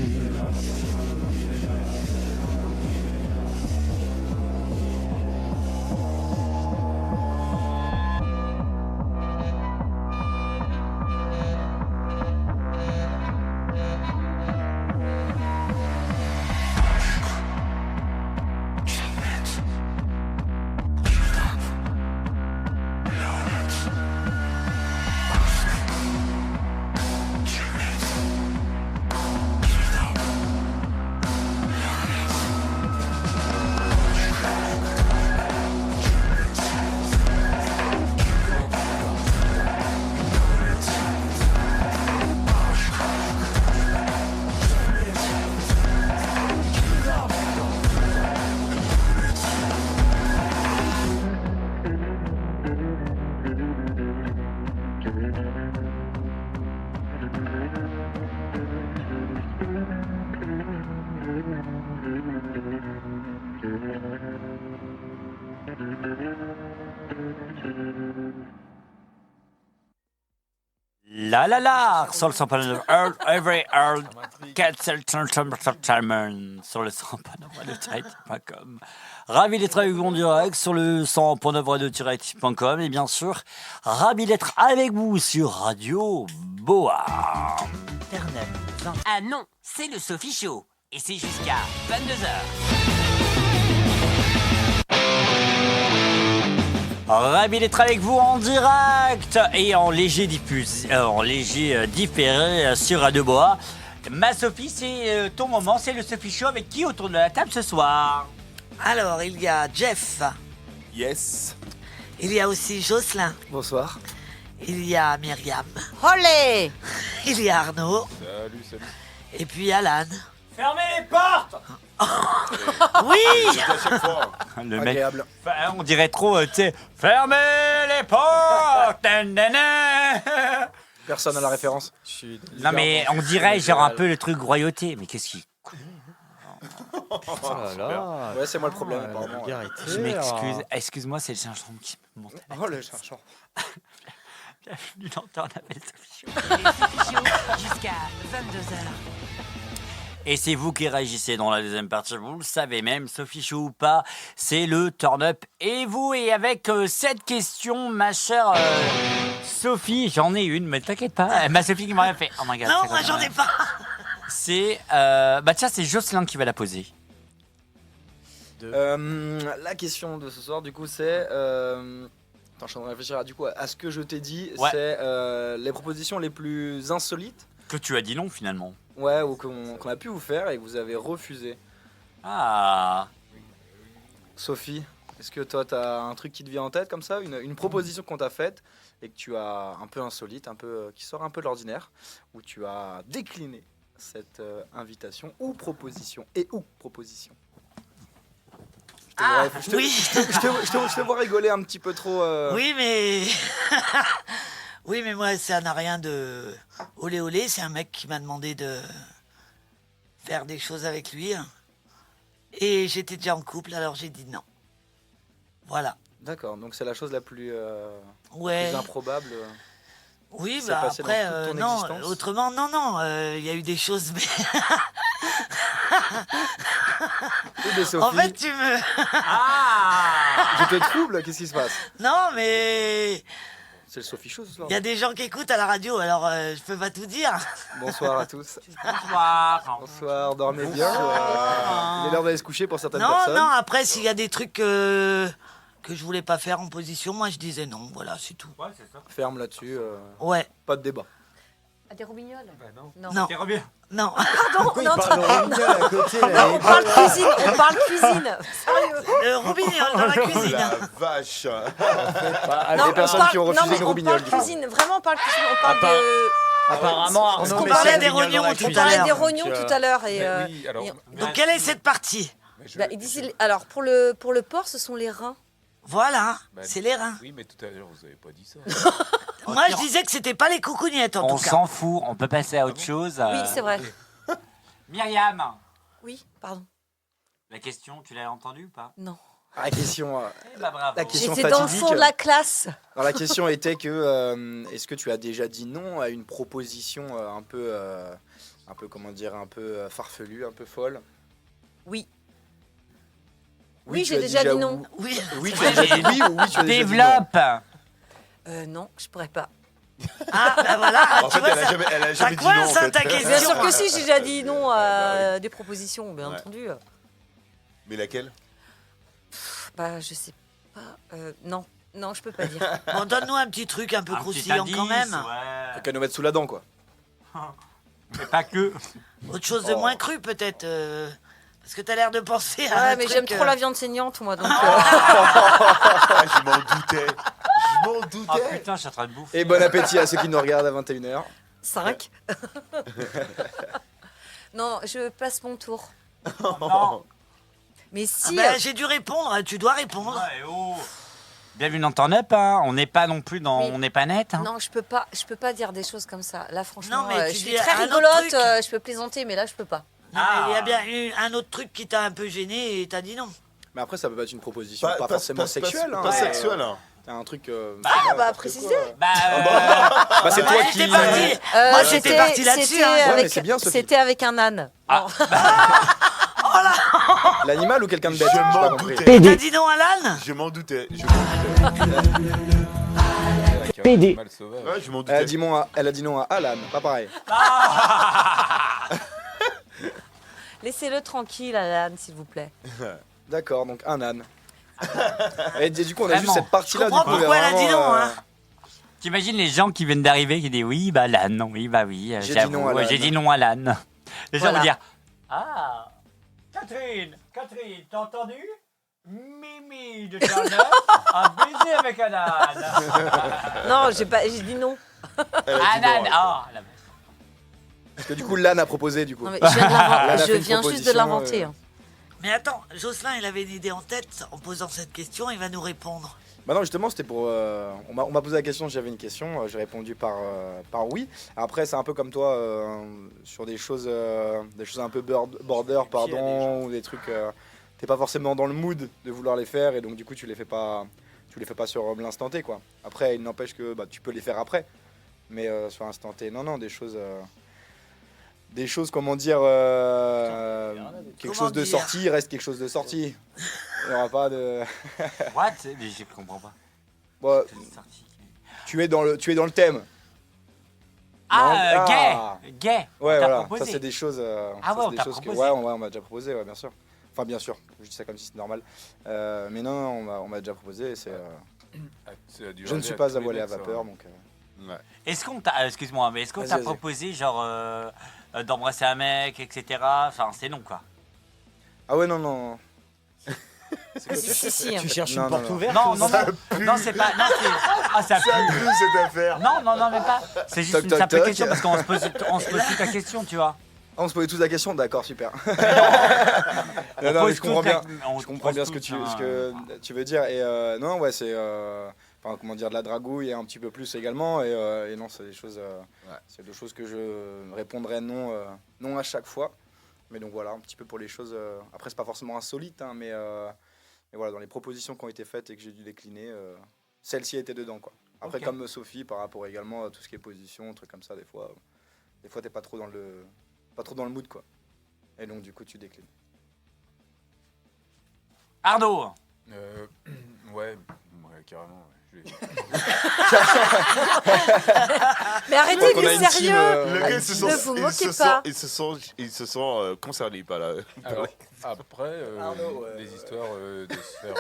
La la la sur le 100.9 Earl Every Earl Cancel sur le 100.9 Ravi d'être avec vous en direct sur le 100.9 et bien sûr ravi d'être avec vous sur Radio Boa. Ah non, c'est le Sophie Show et c'est jusqu'à 22h. Ravi d'être avec vous en direct et en léger différé sur Radio Boa. Ma Sophie, c'est ton moment, c'est le Sophie Show. Avec qui autour de la table ce soir? Alors, il y a Jeff. Yes. Il y a aussi Jocelyn. Bonsoir. Il y a Myriam. Olé! Il y a Arnaud. Salut. Et puis Alan. Fermez les portes. Oui. À chaque fois. Le mec, Agréable. on dirait trop, tu sais, fermez les portes. Nanana. Personne n'a la référence. Non mais on dirait genre un peu le truc royauté. Mais qu'est-ce qui... Oh là là. Ouais, c'est moi le problème, La apparemment. vulgarité, Je m'excuse. alors. Excuse-moi, c'est le gingembre qui me monte. Oh, le cherchant. Bienvenue dans Turn Up et le Sophie Show. Jusqu'à 22h. Et c'est vous qui réagissez dans la deuxième partie, vous le savez même, Sophie Show ou pas, c'est le Turn Up et vous. Et avec cette question, ma chère Sophie, j'en ai une, mais t'inquiète pas, ma Sophie qui m'a rien fait. Oh my God, Non, c'est moi comme j'en ça. ai pas. C'est, tiens, c'est Jocelyn qui va la poser. La question de ce soir, du coup, c'est. Attends, je suis en train de réfléchir à ce que je t'ai dit. Ouais. C'est les propositions les plus insolites. Que tu as dit non finalement. Ouais, ou qu'on a pu vous faire et que vous avez refusé. Ah. Sophie, est-ce que toi, t'as un truc qui te vient en tête comme ça, une proposition qu'on t'a faite et que tu as un peu insolite, un peu qui sort un peu de l'ordinaire, où tu as décliné cette invitation ou proposition ou proposition. Oui. Je te vois rigoler un petit peu trop. Oui, mais... oui, mais moi, ça n'a rien de... Olé olé, c'est un mec qui m'a demandé de faire des choses avec lui. Et j'étais déjà en couple, alors j'ai dit non. Voilà. D'accord, donc c'est la chose la plus, Ouais. plus improbable. Oui, qui s'est bah passé dans après, toute ton non, existence. autrement, non, il y a eu des choses, mais... Oui, mais Sophie, En fait, tu me... je te trouble, qu'est-ce qui se passe? Non, mais... C'est le Sophie Show ce soir. Il y a des gens qui écoutent à la radio, alors je peux pas tout dire. Bonsoir à tous. Bonsoir. Bonsoir, dormez bien. Il est l'heure d'aller se coucher pour certaines Non, personnes. non, après, s'il y a des trucs que je voulais pas faire en position, moi, je disais non, voilà, c'est tout. Ouais, c'est ça. Ferme là-dessus, Ouais, pas de débat. Ah, des robignoles? Non. non, T'es reviens. non. Pardon, non, à côté, non, on parle cuisine, on parle cuisine. Sérieux. Le robignol dans la Oh cuisine. la vache. Non, des personnes on qui ont parle- refusé non, mais une on robignole, parle du coup. cuisine, vraiment on parle cuisine, on parle part- de... Apparemment, Parce Arnaud qu'on met parlait sa des rognole dans la rognons tout On cuisine. à parlait l'heure. des rognons Donc, tout à l'heure et... Oui, alors. et- Donc, quelle est cette partie? bah, alors, pour le porc, ce sont les reins. Voilà, Bah, c'est les reins. Oui, mais tout à l'heure, vous avez pas dit ça. Moi, je disais que c'était pas les coucougnettes, en On tout cas. s'en fout, on peut passer à autre chose. Oui, c'est vrai. Myriam, Oui, pardon. la question, tu l'as entendue ou pas? Non. La question, Eh bah bravo. la question J'étais dans le fatidique. fond de la classe. Alors, la question était que est-ce que tu as déjà dit non à une proposition un peu comment dire, un peu farfelue, un peu folle? Oui. Oui, Oui, tu j'ai as déjà dit non. Oui, Oui, tu as déjà dit oui ou oui, tu as déjà dit non? Développe. Non, je pourrais pas. Ah, bah voilà, En tu fait, vois, elle a ça, jamais ça dit non. coince, En hein, fait. ta question. Bien sûr que si, j'ai déjà dit non à des propositions, bien Ouais. entendu. Mais laquelle? Bah, je sais pas. Non, non, je peux pas dire. Bon, donne-nous un petit truc un peu Un petit croustillant indice, quand même. ouais. Faut qu'elle nous mette sous la dent, quoi. Mais pas que. Autre chose de Oh. moins cru, peut-être. Parce que t'as l'air de penser à Ouais, un mais truc, j'aime trop la viande saignante, moi, donc... Ah, je m'en doutais. Je m'en Oh doutais. putain, je suis en train de bouffer. Et bon appétit à ceux qui nous regardent à 21h. 5. Non, je passe mon tour. Non. Mais Ah si... bah, j'ai dû répondre, tu dois répondre. Ouais, oh. Bienvenue dans Turn Up, hein. On n'est pas non plus dans... Oui. On n'est pas net. Hein. Non, je peux pas dire des choses comme ça. Là, franchement, Non, mais je tu suis dis très un autre rigolote, truc. je peux plaisanter, mais là, je peux pas. Non, mais il y a bien eu un autre truc qui t'a un peu gêné et t'as dit non. Mais après, ça peut pas être une proposition pas forcément sexuelle. Pas sexuelle. Hein. T'as un truc. Bah, précisez. Bah, Bah, c'est toi Ouais, qui. j'étais parti. Moi, j'étais parti là-dessus. C'était hein. Ouais, mais avec, c'est bien, Sophie. c'était avec un âne. Non. L'animal ou quelqu'un de bête? Je J'ai pas m'en compris. doutais. T'as dit non à l'âne? Je m'en doutais. Je m'en doutais. Avec un animal sauvage. Ouais, je m'en Elle a doutais. dit elle a dit non à Alan, pas pareil. Laissez-le tranquille, Alan, s'il vous plaît. D'accord, donc un âne. Et du coup, on a Vraiment. juste cette partie-là. Je comprends du coup, pourquoi elle a dit vraiment, non, hein. T'imagines les gens qui viennent d'arriver qui disent oui, bah l'âne, oui, bah oui, J'ai dit j'avoue, non à l'âne. j'ai dit non à l'âne. Les gens Voilà. vont dire ah, Catherine, t'as entendu? Mimi de Turn-Up a baisé avec un âne. Non, j'ai dit non. Un âne, ah, la Parce que du coup, l'âne a proposé, du coup. Non, mais je viens, de l'inventer. L'âne a fait Je une viens juste de proposition, l'inventer. hein. Mais attends, Jocelyn, il avait une idée en tête. En posant cette question, il va nous répondre. Bah non, justement, c'était pour. On m'a posé la question, j'avais une question, j'ai répondu par oui. Après, c'est un peu comme toi, sur des choses un peu border, pardon, ou des trucs. T'es pas forcément dans le mood de vouloir les faire, et donc du coup, tu les fais pas sur l'instant T, quoi. Après, il n'empêche que bah, tu peux les faire après, mais sur l'instant T, non, des choses. Comment dire, quelque chose de dire sorti reste quelque chose de sorti. Il n'y aura pas de. What? Je comprends pas. Bon, tu es dans le thème. Ah, gay. Ouais, On t'a voilà. proposé. Ça, c'est des choses. Ah ouais, ça, on c'est t'a des choses proposé. ouais, on m'a déjà proposé, ouais, bien sûr. Enfin, bien sûr. Je dis ça comme si c'était normal. Mais non, on m'a déjà proposé. Et c'est. Je ne suis pas à voiler à vapeur, donc. Ouais. Est-ce qu'on t'a, excuse-moi, mais est-ce qu'on Vas-y, t'a vas-y. proposé genre d'embrasser un mec, etc. Enfin, c'est non quoi. Ah ouais, non. Si. Tu cherches Non, une non, porte non. ouverte Non, ou non, ça non, c'est pas. Non, c'est. Ah, ça pue. cette affaire. Non, mais pas. C'est juste Toc, une toc, simple toc. question parce qu'on se pose toute la question, tu vois. Ah, on se posait tous la question. D'accord, super. On non, mais pose je comprends toute bien. la- on Je comprends bien ce que pose tu, toute, ce que tu veux dire. Et non, ouais, c'est. Enfin, comment dire, de la dragouille et un petit peu plus également. Et non, c'est des choses. C'est des choses que je répondrais non à chaque fois. Mais donc voilà, un petit peu pour les choses. Après, c'est pas forcément insolite, hein, mais voilà, dans les propositions qui ont été faites et que j'ai dû décliner, celle-ci était dedans, quoi. Après, Ok. comme Sophie, par rapport également à tout ce qui est position, trucs comme ça, des fois, t'es pas trop dans le mood, quoi. Et donc, du coup, tu déclines. Arnaud. Ouais, carrément. Ouais. Mais arrêtez, Donc, on il a est une team, sérieux. Le gars, ils se sont, Ne vous ils moquez se pas. sont, ils se sont concernés par la. Alors, après, Arnaud, des histoires de se faire,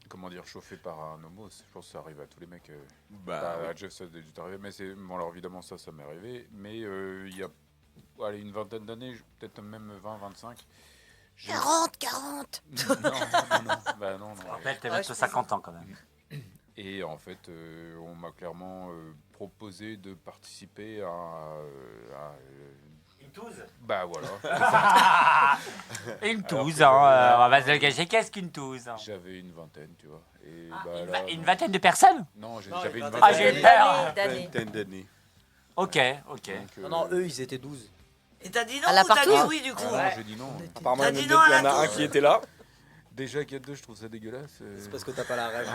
comment dire, chauffer par un homo, je pense que ça arrive à tous les mecs. Bah, À Jeff, ça a dû arriver, mais c'est. Bon, alors évidemment, ça m'est arrivé, mais il y a une vingtaine d'années, peut-être même 20, 25. 40. Non. Bah non. Je rappelle, t'as Ouais, bientôt je 50 ans quand même. Et en fait, on m'a clairement proposé de participer à Une touze. bah voilà. Une Alors touze, que hein, on va se le cacher. Qu'est-ce qu'une touze? J'avais une vingtaine, tu vois. Et Ah, bah, une, là, une non. vingtaine de personnes? Non, Non, j'avais une une vingtaine. Ah, vingtaine. j'ai eu peur. D'années. vingtaine d'années. Ok. Donc, Non, eux, ils étaient 12. Et t'as dit non À la ou t'as dit partouze oui du coup? ah non, j'ai dit non. Apparemment, T'as il y en a dit deux- non à il y en la a un tour. qui était là. Déjà qu'il y a deux, je trouve ça dégueulasse. C'est parce que t'as pas la rêve.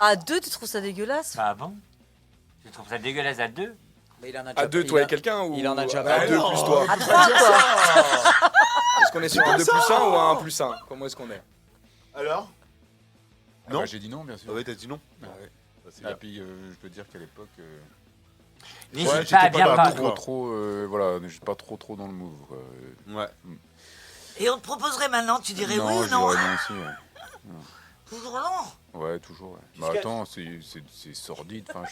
À 2, tu trouves ça dégueulasse? Ah bon? Je trouve ça dégueulasse à deux. Mais il en a À deux, il toi a- et quelqu'un ou il en a déjà à parlé. deux plus toi? À 3, quoi. Est-ce qu'on est sur un 2 plus 1 ou un 1 plus 1? Comment est-ce qu'on est? Alors Ah Non. bah, j'ai dit non, bien sûr. Ah ouais, t'as dit non. Ah ouais. Bah, c'est Et bien. puis, je peux dire qu'à l'époque, N'hésite j'étais pas à pas bien dans le parler. trou, quoi. voilà, j'étais pas trop dans le move. Quoi. Ouais. Et on te proposerait maintenant, tu dirais non, oui ou je non? dirais non aussi. Ouais, Toujours non. ouais toujours. Ouais. Bah Jusqu'à- attends, c'est sordide. Enfin,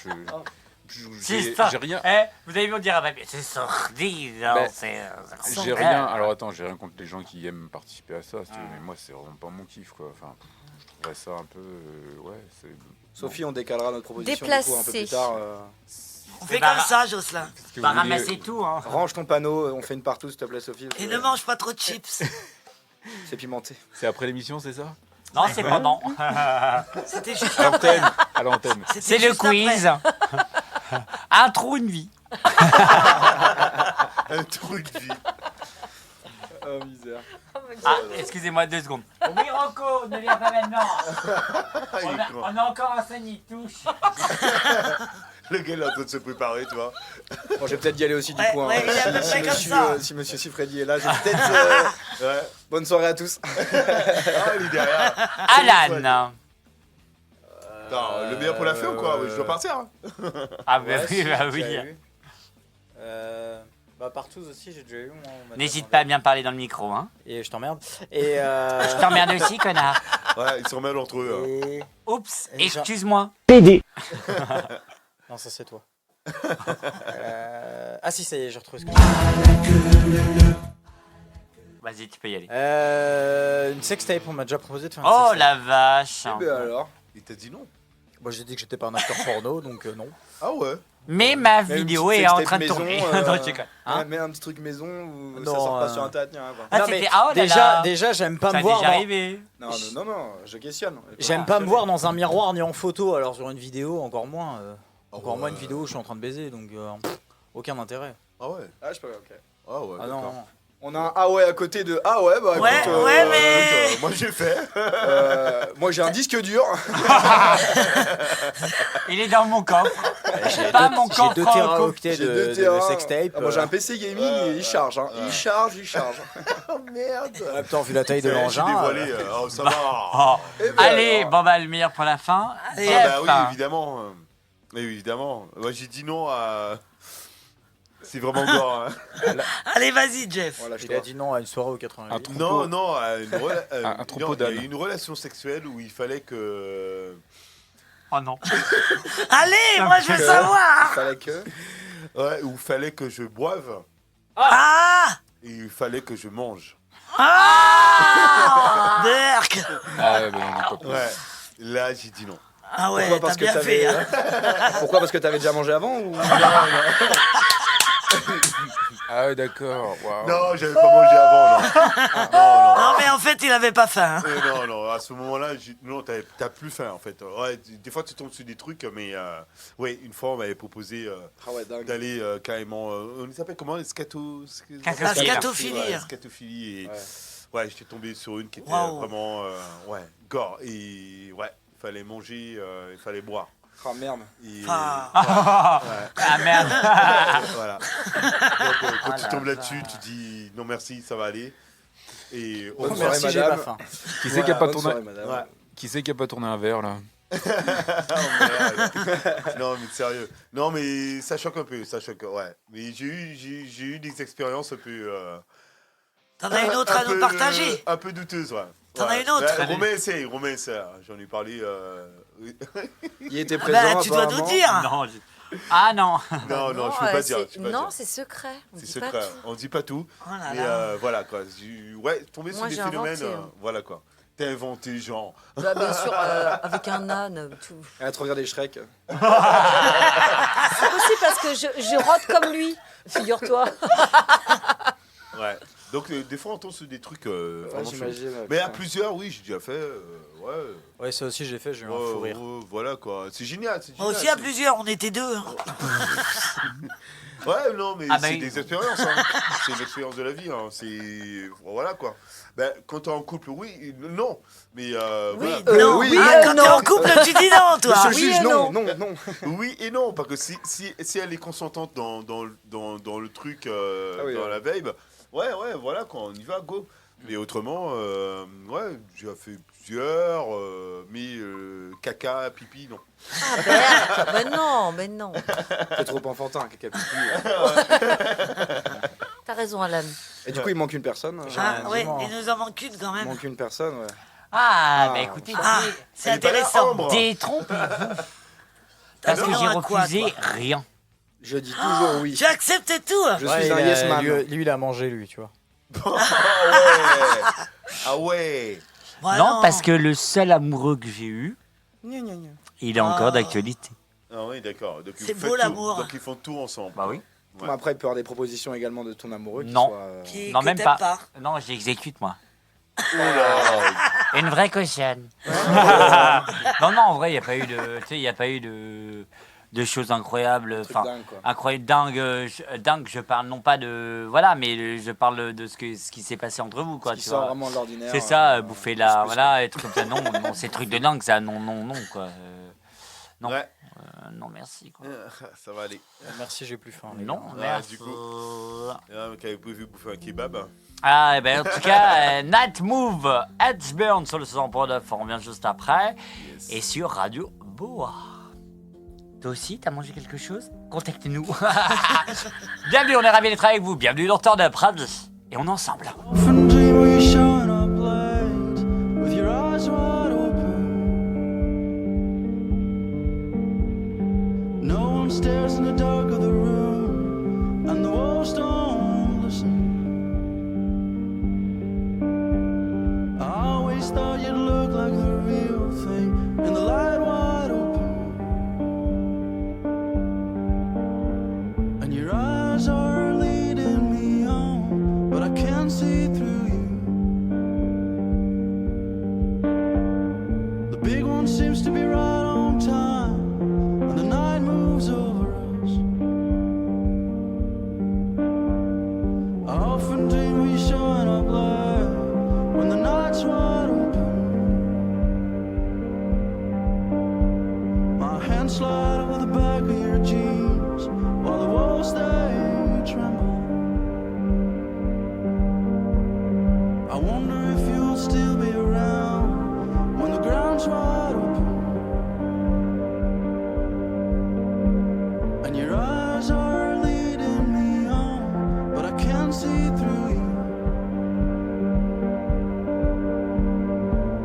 C'est j'ai ça. j'ai rien. Vous allez me dire, ah bah, c'est sordide. hein, Ben, c'est, J'ai rien. Alors attends, j'ai rien contre les gens qui aiment participer à ça, si tu veux, mais moi c'est vraiment pas mon kiff quoi. Enfin, je trouverais ça un peu, ouais, c'est. Sophie, on décalera notre proposition du coup, un peu Déplacé. plus tard. On fait bah, comme ça, Jocelyn. Qu'est-ce que Pas vous voulez ramasser tout, hein. Range ton panneau, on fait une partout s'il te plaît Sophie. parce Et que ne mange pas trop de chips. C'est pimenté. C'est après l'émission, c'est ça? Non, c'est pendant. C'était juste À après. l'antenne. À l'antenne. C'était C'est le juste après. quiz. Un trou, une vie. Un trou de vie. Oh misère. Ah, excusez-moi 2 secondes. Oui, Rocco, ne viens pas maintenant. Il est con. On a encore un Sony touche. Le gars il est en train de se préparer, tu vois. Bon, je vais peut-être y aller aussi du Ouais, coup. hein. ouais, il est à peu près comme ça. Si monsieur Sifredi est là, je vais peut-être. Ouais. Bonne soirée à tous. Ah, il est derrière. Alan. Attends, le meilleur pour la fin ou quoi? Ouais, je dois partir. Hein. Ah, bah Ouais, oui, si, bah tu oui. avais vu. Bah, Partouze aussi, j'ai déjà eu. Moi, on m'a N'hésite demandé. pas à bien parler dans le micro, hein. Et je t'emmerde. Et Je t'emmerde aussi, connard. Ouais, ils sont mal entre eux. Hein. Et... Oups, Et excuse-moi. PD. Non, ça c'est toi. Ah si, ça y est, j'ai retrouvé ce que je Vas-y, tu peux y aller. Une sextape, on m'a déjà proposé de faire une Oh sextape. la vache. Eh ben alors. Il t'a dit non. Moi j'ai dit que j'étais pas un acteur porno, donc non. Ah ouais. Mais ma Même une vidéo petite est en sextape train de maison, tourner. Non, je déconne. Hein mais un petit truc maison où Non, ça sort pas sur internet. Rien, quoi. Ah, Non, c'était- mais ah, oh là là. déjà j'aime pas Ça me a voir. déjà dans- arrivé. Non, je questionne. J'aime pas me voir dans un miroir ni en photo, alors sur une vidéo encore moins. Encore ouais. moins une vidéo où je suis en train de baiser, donc aucun intérêt. Ah ouais. Ah, je peux, ok. Ah ouais. Ah non, d'accord. non. On a un ah ouais à côté de ah ouais, bah Ouais, écoute, ouais, mais- Moi j'ai fait. moi j'ai un disque dur. Il est dans mon coffre. J'ai Pas deux- mon j'ai coffre 2 en téraoctets J'ai de, deux de terrains. sextape. Ah, moi j'ai un PC gaming et il charge. Hein. Il charge. Oh merde. En même temps, vu la taille de J'ai l'engin. dévoilé. Oh ça va. Oh. Eh ben Allez, alors. bon bah le meilleur pour la fin. Allez. Jeff, Ah bah oui, évidemment. Évidemment. Moi j'ai dit non à. C'est vraiment gore. Hein. Allez, vas-y, Jeff. Voilà, Il a dit non à une soirée au 88. Un trou- Non, non, à une Un troupeau non, il y a d'ânes. eu une relation sexuelle où il fallait que. Oh non. Allez, moi je veux Il savoir. fallait que. Ouais, où il fallait que je boive Ah et il fallait que je mange. Ah Berk. Ah ouais, bah non, dis pas plus. Ouais. Là, j'ai dit non. Ah ouais, Pourquoi t'as parce que bien t'avais. fait. Hein. Pourquoi parce que t'avais déjà mangé avant ou. Ah ouais, d'accord. Waouh. Non, j'avais pas mangé avant, non. Non, Non, mais en fait, il avait pas faim. Hein. non, non, à ce moment-là, non, t'as plus faim en fait. Ouais, des fois tu tombes sur des trucs, mais ouais, une fois on m'avait proposé Ah ouais, dingue. d'aller carrément. On les appelle comment les La scatophilie. Ouais, scatophilie. Et, ouais, j'étais tombé sur une qui était Waouh. vraiment ouais, gore. Et ouais, il fallait manger, il fallait boire. Ah merde. Et, Ah. ouais, Ah merde. voilà. Donc quand Ah tu là tombes là. là-dessus, tu dis non merci, ça va aller. Et Bonne au soirée, Merci, j'ai madame. pas faim. Qui c'est qui a pas Bonne tourné soirée, madame. Ouais. Qui c'est qui a pas tourné un verre là Oh, merde. Non mais sérieux. Non mais ça choque un peu, ça choque. Ouais. Mais j'ai eu des expériences un peu. T'en as une autre à nous partager. Un peu douteuse, ouais. T'en as Ouais. une autre. Ben, Romain essaie. J'en ai parlé. Il était Ah présent. bah, tu dois nous apparemment. dire. Non. Ah non. Non, je peux pas dire. je peux pas Non, dire. c'est secret. On C'est dit pas secret. tout. On dit pas tout. Oh là Mais là. voilà quoi. Ouais, tomber sur Moi, des j'ai phénomènes. inventé, hein. Voilà quoi. T'as inventé genre. Bah, bien sûr, avec un âne, tout. Elle a trop regardé Shrek. C'est aussi parce que je rote comme lui, figure-toi. Ouais. Donc des fois on tombe sur des trucs Ouais, vraiment chelous. j'imagine. Mais à putain. plusieurs, oui, j'ai déjà fait. Ouais. Ouais, ça aussi j'ai fait, j'ai eu un fou rire. Voilà quoi. C'est génial. C'est Moi génial, aussi à c'est- plusieurs, on était deux. Hein. Ouais, non, mais Ah bah c'est oui. des expériences. Hein. C'est une expérience de la vie. Hein. C'est voilà quoi. Ben, quand t'es en couple, oui, non. Mais Oui, voilà. Non, oui, ah, non. quand t'es en couple, tu dis non, toi. Monsieur le Oui juge, et non, non. non, non. Oui et non, parce que si elle est consentante dans le truc, Ah oui, dans ouais. la vape, ouais, voilà, quand on y va, go. Mais autrement, ouais, j'ai fait plusieurs, mais caca, pipi, non. Ah, Berk, mais non. T'es trop enfantin, caca pipi. T'as raison, Alan. Et du coup, il manque une personne. Ah ouais, dis-moi. il nous en manque une quand Il même. manque une personne, ouais. Ah, Ah. bah écoutez, Ah, c'est Elle est pas là, intéressant. Ambre. détrompez-vous. Parce que raison j'ai à quoi, refusé toi rien. Je dis toujours oui. Tu acceptes tout. Je Ouais, suis un il a- yes man. lui, il a mangé, lui, tu vois. Ah ouais. Moi, non, parce que le seul amoureux que j'ai eu, Gna, gna, gna. il est encore d'actualité. Ah oui, d'accord. Donc, C'est vous beau, faites l'amour. tout. Donc ils font tout ensemble. Bah oui. Ouais. Bon, après, il peut y avoir des propositions également de ton amoureux. Qui Non. soient, Qui, Non, que même t'aimes pas. Non, j'exécute moi. Oh là. Une vraie cochonne. non, en vrai, il n'y a pas eu de, tu sais, il y a pas eu de choses incroyables. truc Enfin, dingue, quoi. incroyable, dingue. Je parle non pas de, voilà, mais je parle de ce qui s'est passé entre vous, quoi. Qui Tu sort vois. vraiment de l'ordinaire. C'est ça, euh, bouffer plus, la, plus, voilà, être comme ça. Non, non, ces trucs de dingue, ça, non, quoi. Non. Ouais. Non, merci, quoi. Ça va aller. Merci, j'ai plus faim. les Non, gars. Ouais, merci. du coup. Qui avait prévu bouffer un kebab. Ah, eh ben, en tout cas, Night Move, Edgeburn sur le 100.9, on revient juste après. Et sur Radio Boa. Toi aussi, t'as mangé quelque chose? Contactez-nous. Bienvenue, on est ravis d'être avec vous. Bienvenue dans Turn Up Radio. Et on est ensemble. Often dream of you showing up late with your eyes wide open. No one stares in the dark of the room, and the walls don't listen. I always thought you'd look like the real thing in the light wide open, and your eyes are leading me on, but I can't see through you. The big one seems to be right on time, and the night moves over us. I often dream of you showing up late when the night's wide open. My hands slide over the back of your jeans while the walls they tremble. I wonder if you'll still be around when the ground's wide open, and your eyes are leading me on, but I can't see through you.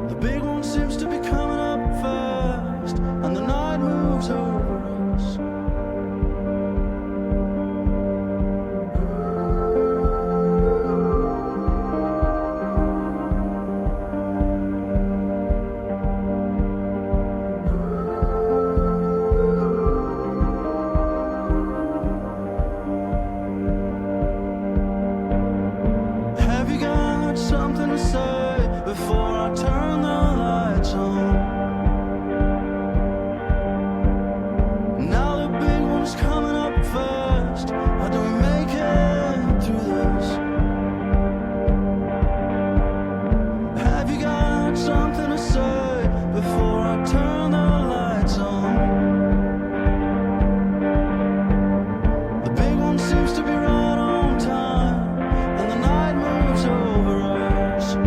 The big one seems to be coming up fast, and the night moves over us. Have you got something to say before I turn the lights on? Now the big one's coming up fast. How do we make it through this? Have you got something to say before I turn the lights on? The big one seems to be right on time, and the night moves over us.